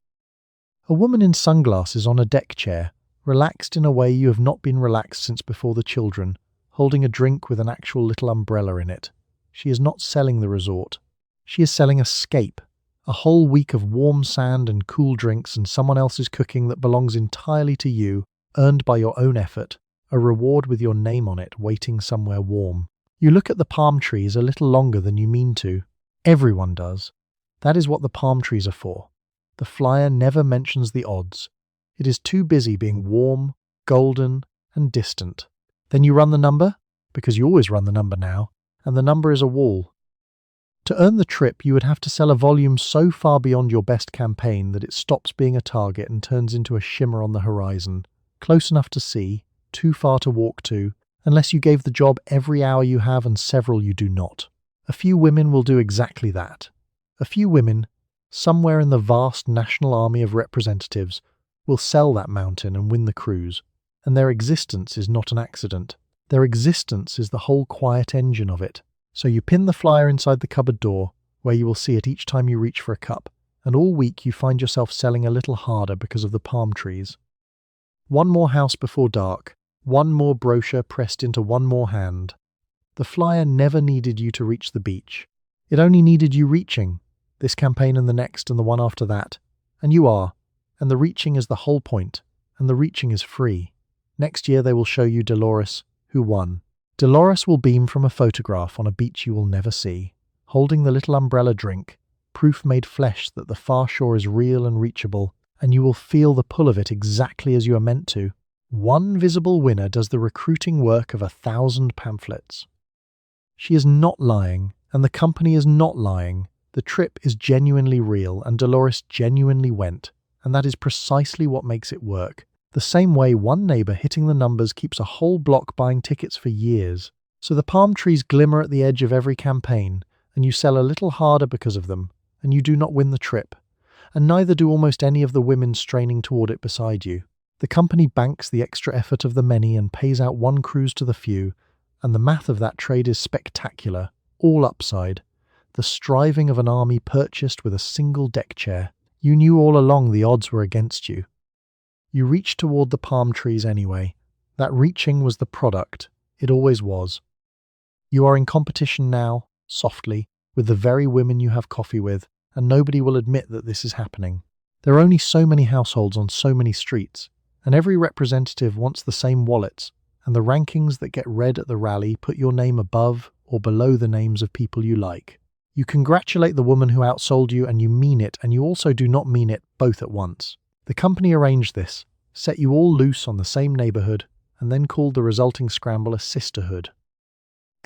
a woman in sunglasses on a deck chair, relaxed in a way you have not been relaxed since before the children, holding a drink with an actual little umbrella in it. She is not selling the resort. She is selling a scape, a whole week of warm sand and cool drinks and someone else's cooking that belongs entirely to you, earned by your own effort, a reward with your name on it waiting somewhere warm. You look at the palm trees a little longer than you mean to. Everyone does. That is what the palm trees are for. The flyer never mentions the odds. It is too busy being warm, golden, and distant. Then you run the number, because you always run the number now, and the number is a wall. To earn the trip, you would have to sell a volume so far beyond your best campaign that it stops being a target and turns into a shimmer on the horizon, close enough to see, too far to walk to, unless you gave the job every hour you have and several you do not. A few women will do exactly that. A few women, somewhere in the vast national army of representatives, will sell that mountain and win the cruise. And their existence is not an accident. Their existence is the whole quiet engine of it. So you pin the flyer inside the cupboard door, where you will see it each time you reach for a cup, and all week you find yourself selling a little harder because of the palm trees. One more house before dark, one more brochure pressed into one more hand. The flyer never needed you to reach the beach. It only needed you reaching, this campaign and the next and the one after that. And you are. And the reaching is the whole point. And the reaching is free. Next year they will show you Dolores, who won. Dolores will beam from a photograph on a beach you will never see, holding the little umbrella drink, proof made flesh that the far shore is real and reachable, and you will feel the pull of it exactly as you are meant to. One visible winner does the recruiting work of 1,000 pamphlets. She is not lying, and the company is not lying. The trip is genuinely real, and Dolores genuinely went, and that is precisely what makes it work. The same way one neighbor hitting the numbers keeps a whole block buying tickets for years. So the palm trees glimmer at the edge of every campaign, and you sell a little harder because of them, and you do not win the trip. And neither do almost any of the women straining toward it beside you. The company banks the extra effort of the many and pays out one cruise to the few, and the math of that trade is spectacular, all upside. The striving of an army purchased with a single deck chair. You knew all along the odds were against you. You reached toward the palm trees anyway. That reaching was the product. It always was. You are in competition now, softly, with the very women you have coffee with, and nobody will admit that this is happening. There are only so many households on so many streets, and every representative wants the same wallets, and the rankings that get read at the rally put your name above or below the names of people you like. You congratulate the woman who outsold you, and you mean it, and you also do not mean it, both at once. The company arranged this, set you all loose on the same neighborhood, and then called the resulting scramble a sisterhood.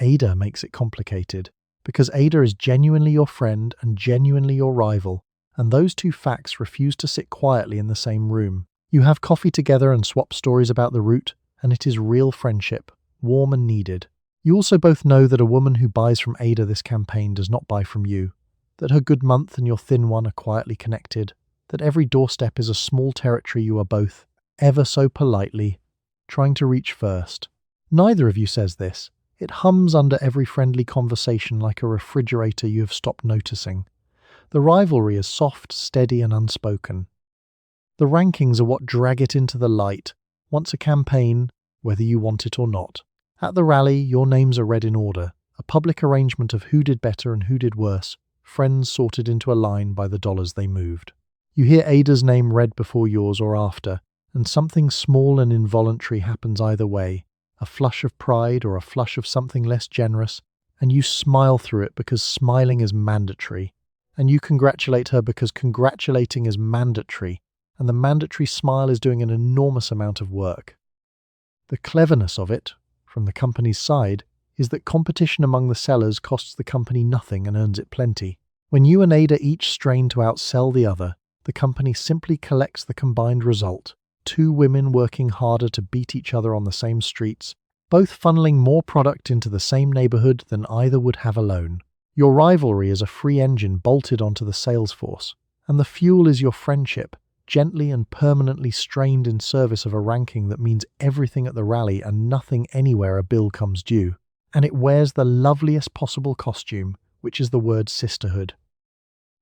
Ada makes it complicated, because Ada is genuinely your friend and genuinely your rival, and those two facts refuse to sit quietly in the same room. You have coffee together and swap stories about the route, and it is real friendship, warm and needed. You also both know that a woman who buys from Ada this campaign does not buy from you, that her good month and your thin one are quietly connected, that every doorstep is a small territory you are both, ever so politely, trying to reach first. Neither of you says this. It hums under every friendly conversation like a refrigerator you have stopped noticing. The rivalry is soft, steady, and unspoken. The rankings are what drag it into the light, once a campaign, whether you want it or not. At the rally, your names are read in order, a public arrangement of who did better and who did worse, friends sorted into a line by the dollars they moved. You hear Ada's name read before yours or after, and something small and involuntary happens either way, a flush of pride or a flush of something less generous, and you smile through it because smiling is mandatory, and you congratulate her because congratulating is mandatory, and the mandatory smile is doing an enormous amount of work. The cleverness of it, from the company's side, is that competition among the sellers costs the company nothing and earns it plenty. When you and Ada each strain to outsell the other, the company simply collects the combined result. Two women working harder to beat each other on the same streets, both funneling more product into the same neighborhood than either would have alone. Your rivalry is a free engine bolted onto the sales force, and the fuel is your friendship, gently and permanently strained in service of a ranking that means everything at the rally and nothing anywhere a bill comes due. And it wears the loveliest possible costume, which is the word sisterhood.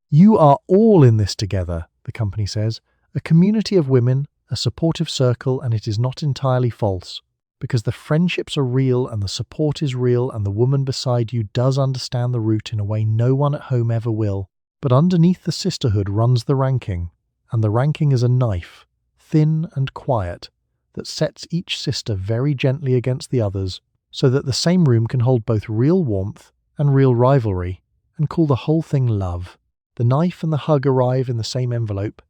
You are all in this together, the company says, a community of women, a supportive circle, and it is not entirely false, because the friendships are real and the support is real and the woman beside you does understand the route in a way no one at home ever will. But underneath the sisterhood runs the ranking, and the ranking is a knife, thin and quiet, that sets each sister very gently against the others, so that the same room can hold both real warmth and real rivalry, and call the whole thing love. The knife and the hug arrive in the same envelope.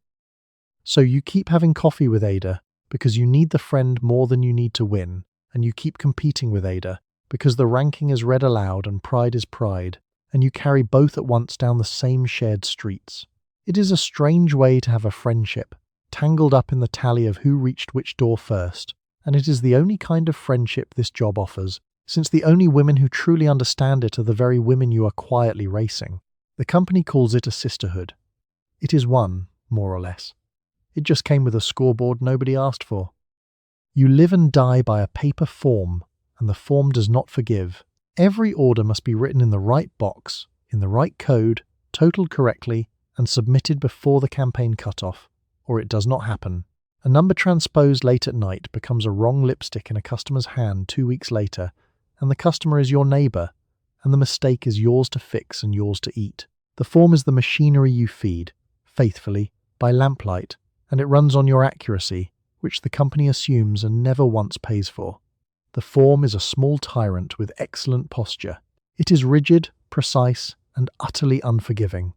So you keep having coffee with Ada, because you need the friend more than you need to win, and you keep competing with Ada, because the ranking is read aloud and pride is pride, and you carry both at once down the same shared streets. It is a strange way to have a friendship, tangled up in the tally of who reached which door first, and it is the only kind of friendship this job offers, since the only women who truly understand it are the very women you are quietly racing. The company calls it a sisterhood. It is one, more or less. It just came with a scoreboard nobody asked for. You live and die by a paper form, and the form does not forgive. Every order must be written in the right box, in the right code, totaled correctly, and submitted before the campaign cutoff, or it does not happen. A number transposed late at night becomes a wrong lipstick in a customer's hand 2 weeks later, and the customer is your neighbour, and the mistake is yours to fix and yours to eat. The form is the machinery you feed, faithfully, by lamplight, and it runs on your accuracy, which the company assumes and never once pays for. The form is a small tyrant with excellent posture. It is rigid, precise, and utterly unforgiving.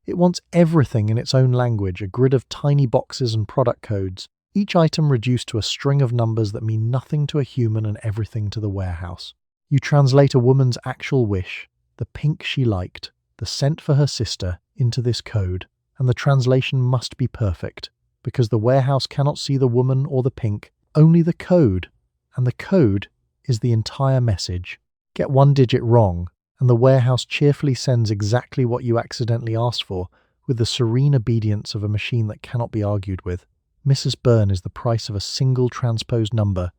It wants everything in its own language, a grid of tiny boxes and product codes, each item reduced to a string of numbers that mean nothing to a human and everything to the warehouse. You translate a woman's actual wish, the pink she liked, the scent for her sister, into this code, and the translation must be perfect, because the warehouse cannot see the woman or the pink, only the code, and the code is the entire message. Get one digit wrong, and the warehouse cheerfully sends exactly what you accidentally asked for, with the serene obedience of a machine that cannot be argued with. Mrs. Byrne is the price of a single transposed number.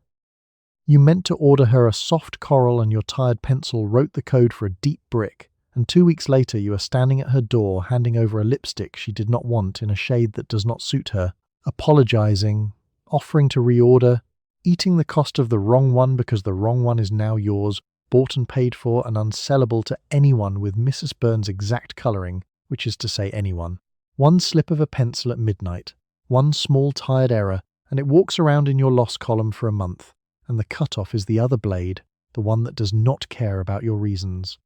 You meant to order her a soft coral and your tired pencil wrote the code for a deep brick, and 2 weeks later you are standing at her door handing over a lipstick she did not want in a shade that does not suit her, apologizing, offering to reorder, eating the cost of the wrong one because the wrong one is now yours, bought and paid for and unsellable to anyone with Mrs. Byrne's exact colouring, which is to say anyone. One slip of a pencil at midnight, one small tired error, and it walks around in your loss column for a month, and the cut-off is the other blade, the one that does not care about your reasons.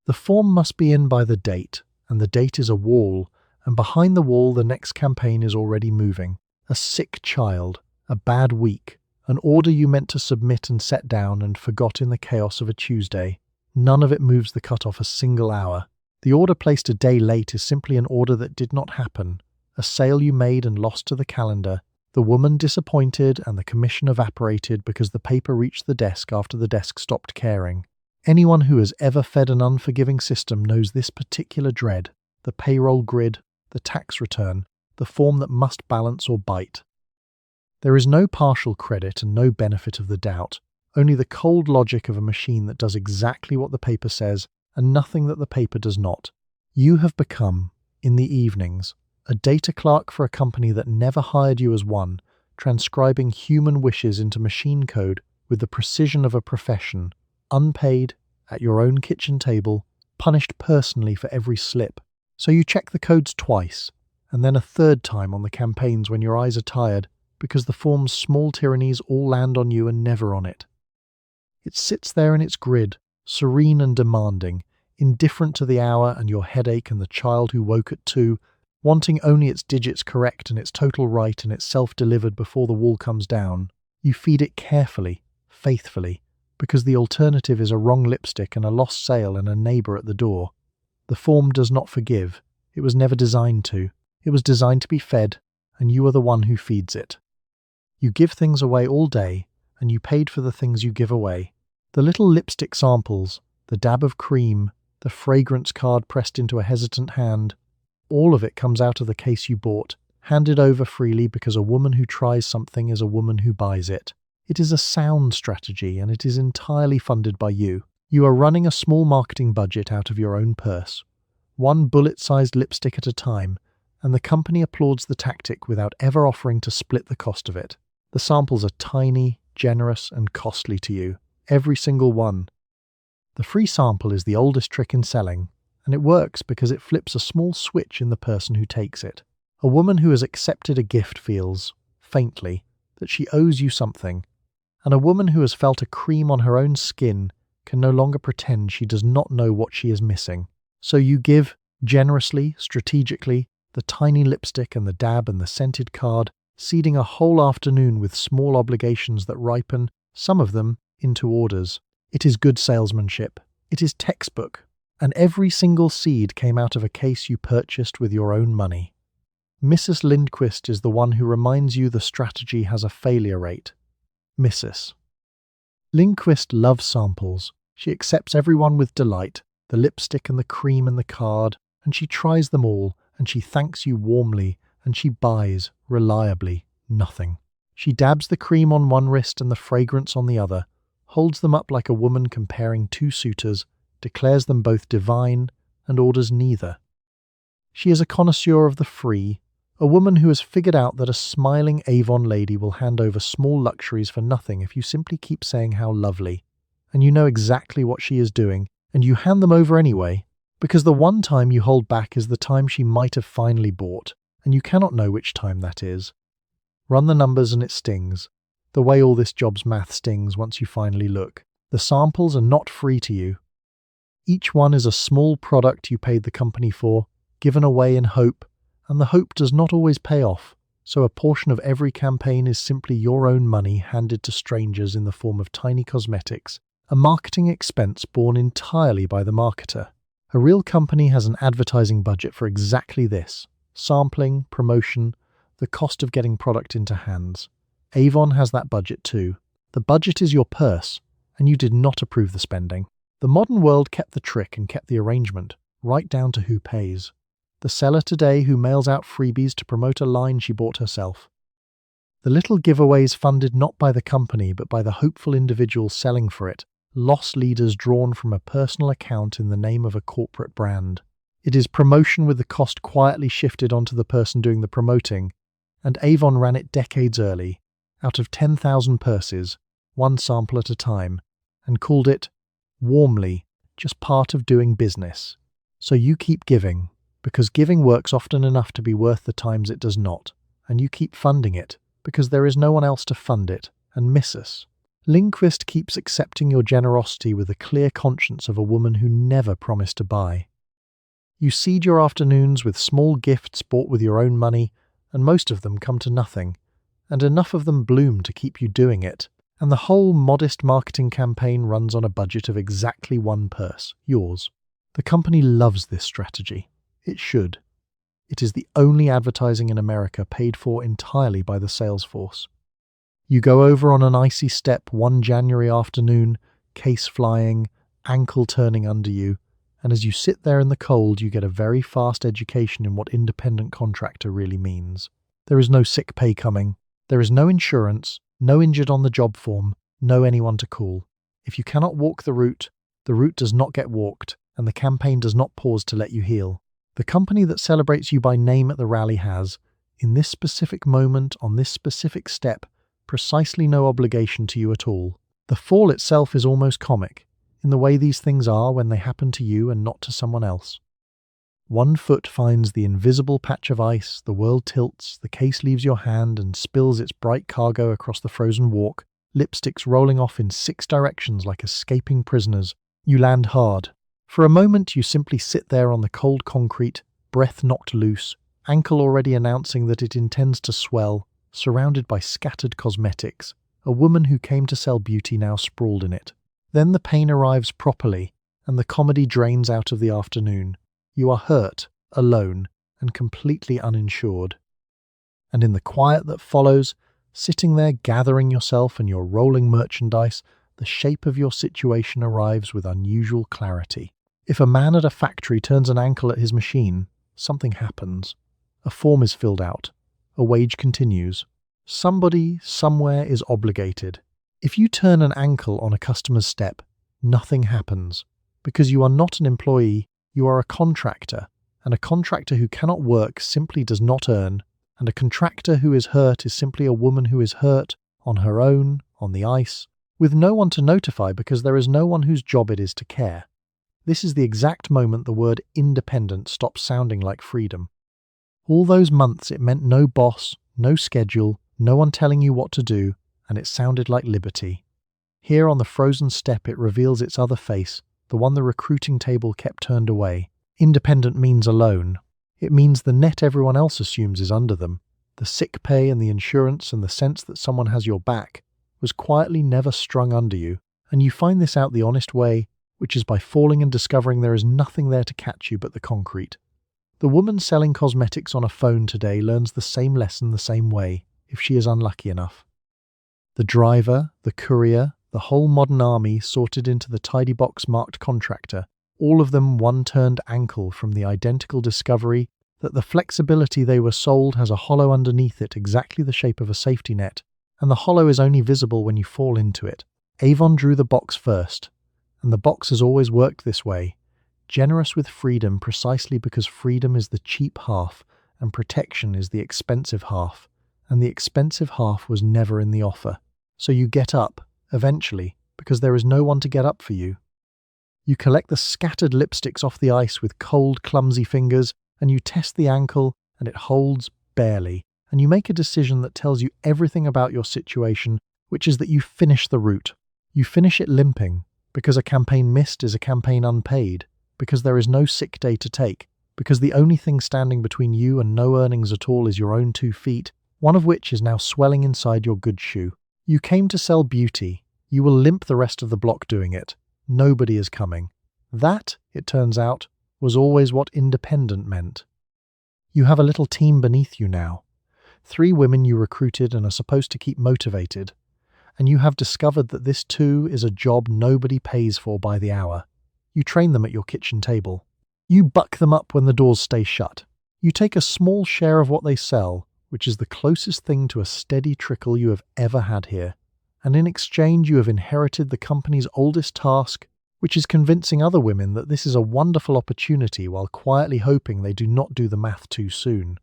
The form must be in by the date, and the date is a wall, and behind the wall the next campaign is already moving. A sick child, a bad week, an order you meant to submit and set down and forgot in the chaos of a Tuesday. None of it moves the cut-off a single hour. The order placed a day late is simply an order that did not happen, a sale you made and lost to the calendar, the woman disappointed and the commission evaporated because the paper reached the desk after the desk stopped caring. Anyone who has ever fed an unforgiving system knows this particular dread, the payroll grid, the tax return, the form that must balance or bite. There is no partial credit and no benefit of the doubt, only the cold logic of a machine that does exactly what the paper says and nothing that the paper does not. You have become, in the evenings, a data clerk for a company that never hired you as one, transcribing human wishes into machine code with the precision of a profession, unpaid, at your own kitchen table, punished personally for every slip. So you check the codes twice, and then a third time on the campaigns when your eyes are tired, because the form's small tyrannies all land on you and never on it. It sits there in its grid, serene and demanding, indifferent to the hour and your headache and the child who woke at 2, wanting only its digits correct and its total right and its self-delivered before the wall comes down. You feed it carefully, faithfully, because the alternative is a wrong lipstick and a lost sale and a neighbour at the door. The form does not forgive. It was never designed to. It was designed to be fed, and you are the one who feeds it. You give things away all day, and you paid for the things you give away. The little lipstick samples, the dab of cream, the fragrance card pressed into a hesitant hand, all of it comes out of the case you bought, handed over freely because a woman who tries something is a woman who buys it. It is a sound strategy, and it is entirely funded by you. You are running a small marketing budget out of your own purse, one bullet-sized lipstick at a time, and the company applauds the tactic without ever offering to split the cost of it. The samples are tiny, generous, and costly to you, every single one. The free sample is the oldest trick in selling, and it works because it flips a small switch in the person who takes it. A woman who has accepted a gift feels, faintly, that she owes you something, and a woman who has felt a cream on her own skin can no longer pretend she does not know what she is missing. So you give, generously, strategically, the tiny lipstick and the dab and the scented card, seeding a whole afternoon with small obligations that ripen, some of them, into orders. It is good salesmanship. It is textbook. And every single seed came out of a case you purchased with your own money. Mrs. Lindquist is the one who reminds you the strategy has a failure rate. Mrs. Lindquist loves samples. She accepts everyone with delight, the lipstick and the cream and the card, and she tries them all, and she thanks you warmly, and she buys, reliably, nothing. She dabs the cream on one wrist and the fragrance on the other, holds them up like a woman comparing two suitors, declares them both divine, and orders neither. She is a connoisseur of the free, a woman who has figured out that a smiling Avon lady will hand over small luxuries for nothing if you simply keep saying how lovely, and you know exactly what she is doing, and you hand them over anyway, because the one time you hold back is the time she might have finally bought, and you cannot know which time that is. Run the numbers and it stings, the way all this job's math stings once you finally look. The samples are not free to you. Each one is a small product you paid the company for, given away in hope, and the hope does not always pay off, so a portion of every campaign is simply your own money handed to strangers in the form of tiny cosmetics, a marketing expense borne entirely by the marketer. A real company has an advertising budget for exactly this: sampling, promotion, the cost of getting product into hands. Avon has that budget too. The budget is your purse, and you did not approve the spending. The modern world kept the trick and kept the arrangement, right down to who pays. The seller today who mails out freebies to promote a line she bought herself. The little giveaways funded not by the company but by the hopeful individual selling for it, loss leaders drawn from a personal account in the name of a corporate brand. It is promotion with the cost quietly shifted onto the person doing the promoting, and Avon ran it decades early, out of 10,000 purses, one sample at a time, and called it, warmly, just part of doing business. So you keep giving, because giving works often enough to be worth the times it does not, and you keep funding it, because there is no one else to fund it, and Mrs. Lindquist keeps accepting your generosity with the clear conscience of a woman who never promised to buy. You seed your afternoons with small gifts bought with your own money, and most of them come to nothing, and enough of them bloom to keep you doing it, and the whole modest marketing campaign runs on a budget of exactly one purse, yours. The company loves this strategy. It should. It is the only advertising in America paid for entirely by the sales force. You go over on an icy step one January afternoon, case flying, ankle turning under you, and as you sit there in the cold you get a very fast education in what independent contractor really means. There is no sick pay coming. There is no insurance, no injured on the job form, no anyone to call. If you cannot walk the route does not get walked, and the campaign does not pause to let you heal. The company that celebrates you by name at the rally has, in this specific moment, on this specific step, precisely no obligation to you at all. The fall itself is almost comic, in the way these things are when they happen to you and not to someone else. One foot finds the invisible patch of ice, the world tilts, the case leaves your hand and spills its bright cargo across the frozen walk, lipsticks rolling off in 6 directions like escaping prisoners. You land hard. For a moment you simply sit there on the cold concrete, breath knocked loose, ankle already announcing that it intends to swell, surrounded by scattered cosmetics, a woman who came to sell beauty now sprawled in it. Then the pain arrives properly, and the comedy drains out of the afternoon. You are hurt, alone, and completely uninsured. And in the quiet that follows, sitting there gathering yourself and your rolling merchandise, the shape of your situation arrives with unusual clarity. If a man at a factory turns an ankle at his machine, something happens. A form is filled out. A wage continues. Somebody, somewhere is obligated. If you turn an ankle on a customer's step, nothing happens. Because you are not an employee, you are a contractor, and a contractor who cannot work simply does not earn, and a contractor who is hurt is simply a woman who is hurt, on her own, on the ice, with no one to notify because there is no one whose job it is to care. This is the exact moment the word independent stops sounding like freedom. All those months it meant no boss, no schedule, no one telling you what to do, and it sounded like liberty. Here on the frozen step it reveals its other face, the one the recruiting table kept turned away. Independent means alone. It means the net everyone else assumes is under them. The sick pay and the insurance and the sense that someone has your back was quietly never strung under you, and you find this out the honest way, which is by falling and discovering there is nothing there to catch you but the concrete. The woman selling cosmetics on a phone today learns the same lesson the same way, if she is unlucky enough. The driver, the courier, the whole modern army sorted into the tidy box marked contractor, all of them one turned ankle from the identical discovery that the flexibility they were sold has a hollow underneath it exactly the shape of a safety net, and the hollow is only visible when you fall into it. Avon drew the box first, and the box has always worked this way, generous with freedom precisely because freedom is the cheap half and protection is the expensive half, and the expensive half was never in the offer. So you get up, eventually, because there is no one to get up for you. You collect the scattered lipsticks off the ice with cold, clumsy fingers, and you test the ankle, and it holds barely, and you make a decision that tells you everything about your situation, which is that you finish the route. You finish it limping, because a campaign missed is a campaign unpaid, because there is no sick day to take, because the only thing standing between you and no earnings at all is your own 2 feet, one of which is now swelling inside your good shoe. You came to sell beauty. You will limp the rest of the block doing it. Nobody is coming. That, it turns out, was always what independent meant. You have a little team beneath you now. 3 women you recruited and are supposed to keep motivated. And you have discovered that this too is a job nobody pays for by the hour. You train them at your kitchen table. You buck them up when the doors stay shut. You take a small share of what they sell, which is the closest thing to a steady trickle you have ever had here. And in exchange you have inherited the company's oldest task, which is convincing other women that this is a wonderful opportunity while quietly hoping they do not do the math too soon.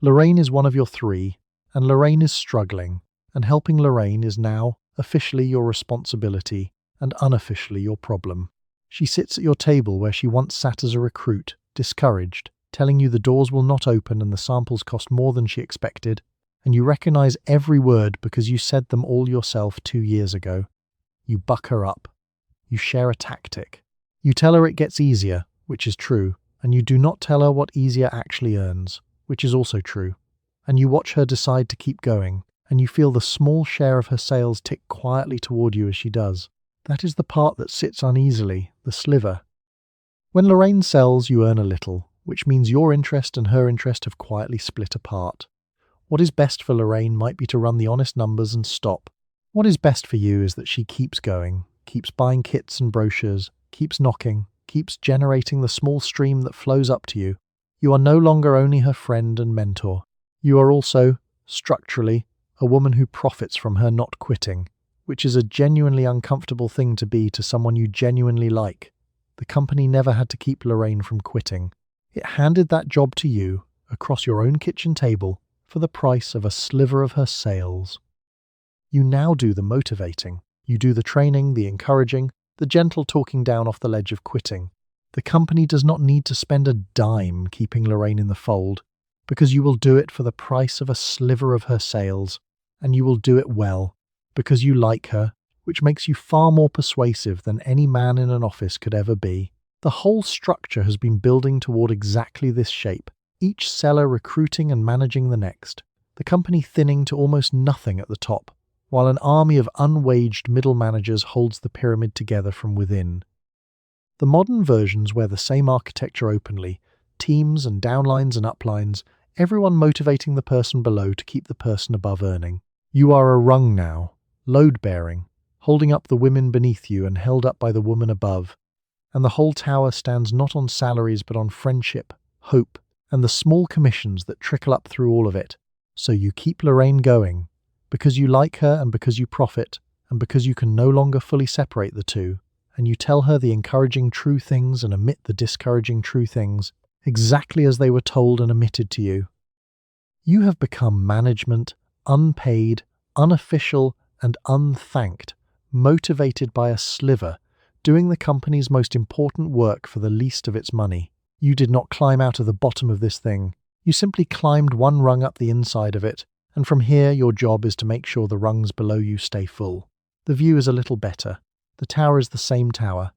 Lorraine is one of your 3, and Lorraine is struggling, and helping Lorraine is now officially your responsibility and unofficially your problem. She sits at your table where she once sat as a recruit, discouraged, telling you the doors will not open and the samples cost more than she expected, and you recognize every word because you said them all yourself 2 years ago. You buck her up. You share a tactic. You tell her it gets easier, which is true, and you do not tell her what easier actually earns, which is also true. And you watch her decide to keep going, and you feel the small share of her sales tick quietly toward you as she does. That is the part that sits uneasily, the sliver. When Lorraine sells, you earn a little, which means your interest and her interest have quietly split apart. What is best for Lorraine might be to run the honest numbers and stop. What is best for you is that she keeps going, keeps buying kits and brochures, keeps knocking, keeps generating the small stream that flows up to you. You are no longer only her friend and mentor. You are also, structurally, a woman who profits from her not quitting, which is a genuinely uncomfortable thing to be to someone you genuinely like. The company never had to keep Lorraine from quitting. It handed that job to you, across your own kitchen table, for the price of a sliver of her sales. You now do the motivating. You do the training, the encouraging, the gentle talking down off the ledge of quitting. The company does not need to spend a dime keeping Lorraine in the fold, because you will do it for the price of a sliver of her sales, and you will do it well, because you like her, which makes you far more persuasive than any man in an office could ever be. The whole structure has been building toward exactly this shape, each seller recruiting and managing the next, the company thinning to almost nothing at the top, while an army of unwaged middle managers holds the pyramid together from within. The modern versions wear the same architecture openly, teams and downlines and uplines, everyone motivating the person below to keep the person above earning. You are a rung now, load-bearing, holding up the women beneath you and held up by the woman above, and the whole tower stands not on salaries but on friendship, hope, and the small commissions that trickle up through all of it. So you keep Lorraine going, because you like her and because you profit, and because you can no longer fully separate the two, and you tell her the encouraging true things and omit the discouraging true things, exactly as they were told and omitted to you. You have become management, unpaid, unofficial, and unthanked, motivated by a sliver, doing the company's most important work for the least of its money. You did not climb out of the bottom of this thing. You simply climbed one rung up the inside of it, and from here your job is to make sure the rungs below you stay full. The view is a little better. The tower is the same tower.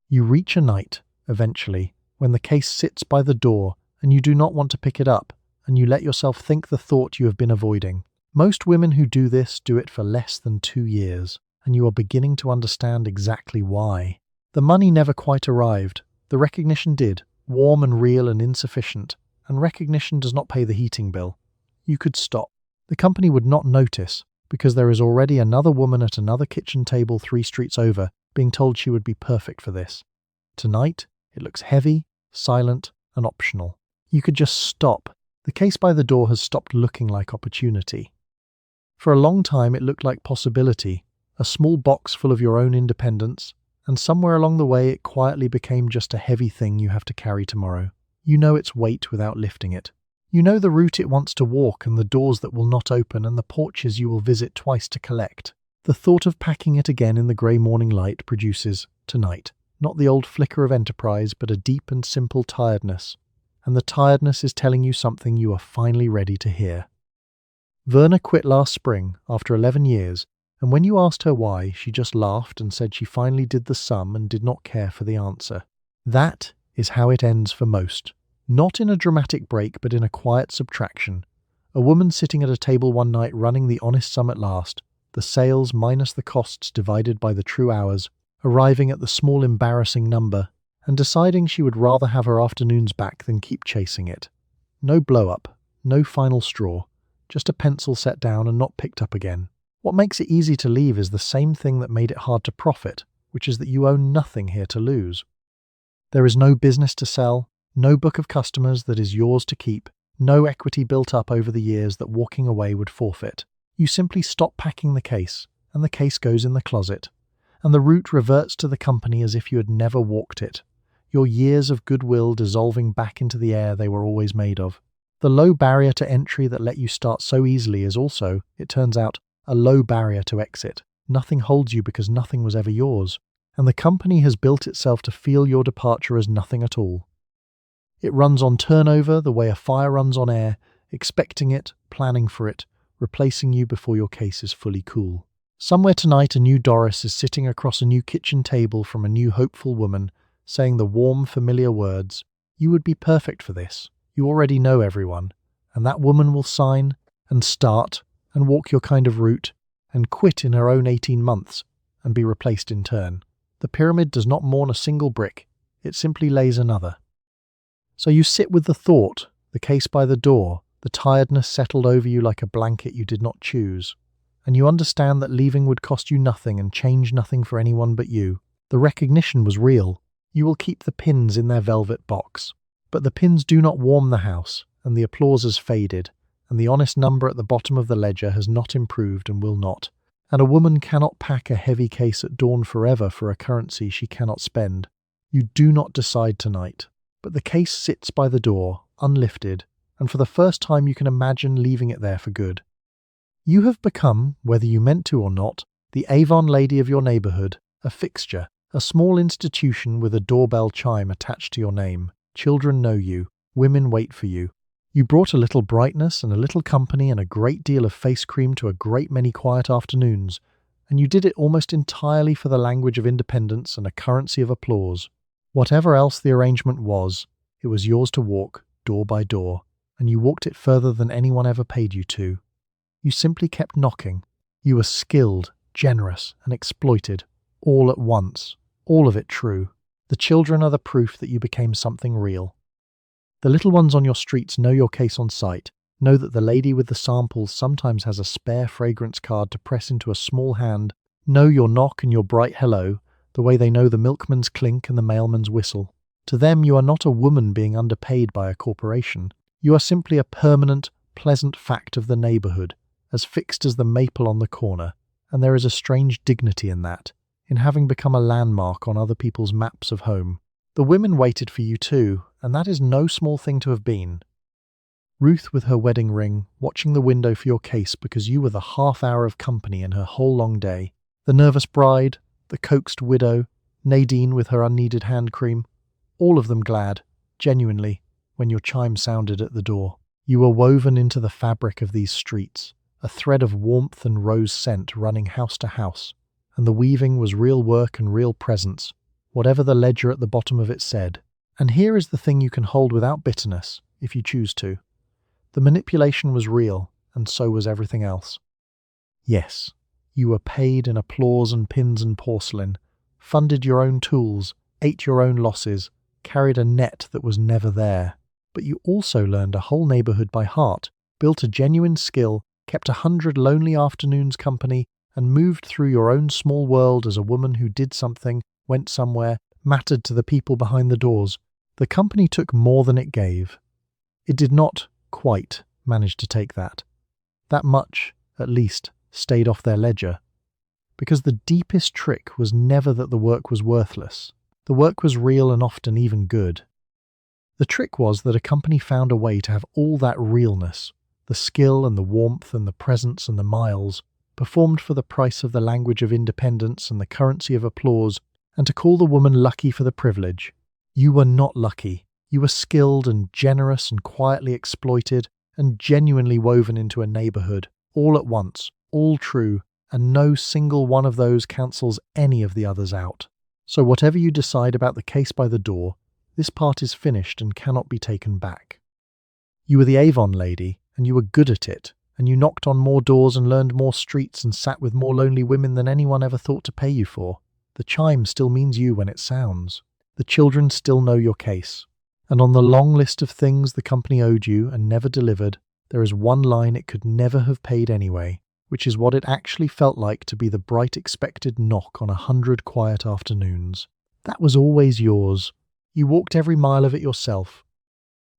You reach a night, eventually, when the case sits by the door and you do not want to pick it up, and you let yourself think the thought you have been avoiding. Most women who do this do it for less than 2 years, and you are beginning to understand exactly why. The money never quite arrived. The recognition did, warm and real and insufficient, and recognition does not pay the heating bill. You could stop. The company would not notice, because there is already another woman at another kitchen table 3 streets over being told she would be perfect for this. Tonight, it looks heavy, silent, and optional. You could just stop. The case by the door has stopped looking like opportunity. For a long time it looked like possibility, a small box full of your own independence, and somewhere along the way it quietly became just a heavy thing you have to carry tomorrow. You know its weight without lifting it. You know the route it wants to walk and the doors that will not open and the porches you will visit twice to collect. The thought of packing it again in the grey morning light produces, tonight, not the old flicker of enterprise but a deep and simple tiredness. And the tiredness is telling you something you are finally ready to hear. Verna quit last spring, after 11 years, and when you asked her why, she just laughed and said she finally did the sum and did not care for the answer. That is how it ends for most. Not in a dramatic break, but in a quiet subtraction. A woman sitting at a table one night running the honest sum at last, the sales minus the costs divided by the true hours, arriving at the small embarrassing number, and deciding she would rather have her afternoons back than keep chasing it. No blow-up, no final straw, just a pencil set down and not picked up again. What makes it easy to leave is the same thing that made it hard to profit, which is that you own nothing here to lose. There is no business to sell, no book of customers that is yours to keep, no equity built up over the years that walking away would forfeit. You simply stop packing the case, and the case goes in the closet, and the route reverts to the company as if you had never walked it, your years of goodwill dissolving back into the air they were always made of. The low barrier to entry that let you start so easily is also, it turns out, a low barrier to exit. Nothing holds you because nothing was ever yours, and the company has built itself to feel your departure as nothing at all. It runs on turnover the way a fire runs on air, expecting it, planning for it, replacing you before your case is fully cool. Somewhere tonight a new Doris is sitting across a new kitchen table from a new hopeful woman, saying the warm, familiar words, "You would be perfect for this. You already know everyone." And that woman will sign, and start, and walk your kind of route, and quit in her own 18 months, and be replaced in turn. The pyramid does not mourn a single brick, it simply lays another. So you sit with the thought, the case by the door, the tiredness settled over you like a blanket you did not choose, and you understand that leaving would cost you nothing and change nothing for anyone but you. The recognition was real. You will keep the pins in their velvet box. But the pins do not warm the house, and the applause has faded, and the honest number at the bottom of the ledger has not improved and will not. And a woman cannot pack a heavy case at dawn forever for a currency she cannot spend. You do not decide tonight, but the case sits by the door, unlifted, and for the first time you can imagine leaving it there for good. You have become, whether you meant to or not, the Avon Lady of your neighbourhood, a fixture, a small institution with a doorbell chime attached to your name. Children know you, women wait for you. You brought a little brightness and a little company and a great deal of face cream to a great many quiet afternoons, and you did it almost entirely for the language of independence and a currency of applause. Whatever else the arrangement was, it was yours to walk, door by door, and you walked it further than anyone ever paid you to. You simply kept knocking. You were skilled, generous, and exploited, all at once, all of it true. The children are the proof that you became something real. The little ones on your streets know your case on sight, know that the lady with the samples sometimes has a spare fragrance card to press into a small hand, know your knock and your bright hello, the way they know the milkman's clink and the mailman's whistle. To them you are not a woman being underpaid by a corporation. You are simply a permanent, pleasant fact of the neighbourhood, as fixed as the maple on the corner, and there is a strange dignity in that, in having become a landmark on other people's maps of home. The women waited for you too, and that is no small thing to have been. Ruth with her wedding ring, watching the window for your case because you were the half hour of company in her whole long day. The nervous bride, the coaxed widow, Nadine with her unneeded hand cream, all of them glad, genuinely, when your chime sounded at the door. You were woven into the fabric of these streets, a thread of warmth and rose scent running house to house, and the weaving was real work and real presence, whatever the ledger at the bottom of it said. And here is the thing you can hold without bitterness, if you choose to. The manipulation was real, and so was everything else. Yes, you were paid in applause and pins and porcelain, funded your own tools, ate your own losses, carried a net that was never there. But you also learned a whole neighborhood by heart, built a genuine skill, kept 100 lonely afternoons company, and moved through your own small world as a woman who did something, went somewhere, mattered to the people behind the doors. The company took more than it gave. It did not quite manage to take that. That much, at least, stayed off their ledger. Because the deepest trick was never that the work was worthless. The work was real and often even good. The trick was that a company found a way to have all that realness, the skill and the warmth and the presence and the miles, performed for the price of the language of independence and the currency of applause, and to call the woman lucky for the privilege. You were not lucky. You were skilled and generous and quietly exploited and genuinely woven into a neighborhood, all at once, all true, and no single one of those cancels any of the others out. So whatever you decide about the case by the door, this part is finished and cannot be taken back. You were the Avon Lady, and you were good at it, and you knocked on more doors and learned more streets and sat with more lonely women than anyone ever thought to pay you for. The chime still means you when it sounds. The children still know your case. And on the long list of things the company owed you and never delivered, there is one line it could never have paid anyway, which is what it actually felt like to be the bright expected knock on 100 quiet afternoons. That was always yours. You walked every mile of it yourself.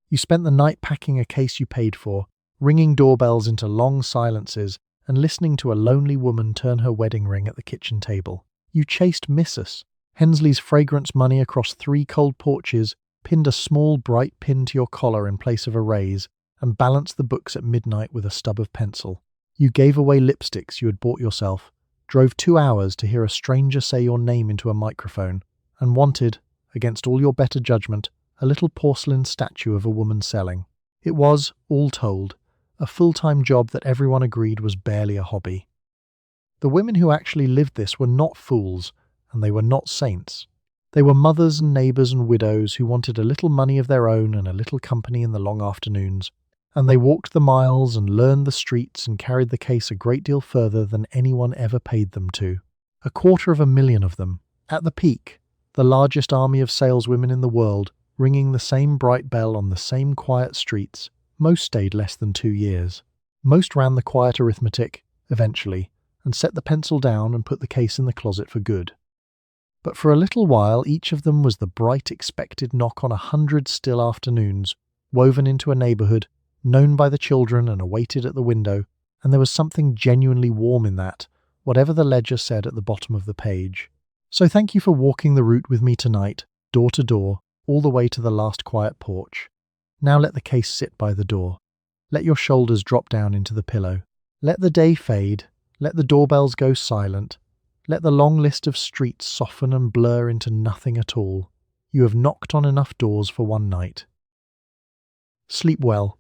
You spent the night packing a case you paid for, ringing doorbells into long silences, and listening to a lonely woman turn her wedding ring at the kitchen table. You chased Missus Hensley's fragrance money across 3 cold porches, pinned a small bright pin to your collar in place of a raise, and balanced the books at midnight with a stub of pencil. You gave away lipsticks you had bought yourself, drove 2 hours to hear a stranger say your name into a microphone, and wanted, against all your better judgment, a little porcelain statue of a woman selling. It was, all told, a full-time job that everyone agreed was barely a hobby. The women who actually lived this were not fools, and they were not saints. They were mothers and neighbours and widows who wanted a little money of their own and a little company in the long afternoons, and they walked the miles and learned the streets and carried the case a great deal further than anyone ever paid them to. 250,000 of them, at the peak, the largest army of saleswomen in the world, ringing the same bright bell on the same quiet streets. Most stayed less than 2 years. Most ran the quiet arithmetic, eventually, and set the pencil down and put the case in the closet for good. But for a little while each of them was the bright expected knock on 100 still afternoons, woven into a neighbourhood, known by the children and awaited at the window, and there was something genuinely warm in that, whatever the ledger said at the bottom of the page. So thank you for walking the route with me tonight, door to door, all the way to the last quiet porch. Now let the case sit by the door. Let your shoulders drop down into the pillow. Let the day fade. Let the doorbells go silent. Let the long list of streets soften and blur into nothing at all. You have knocked on enough doors for one night. Sleep well.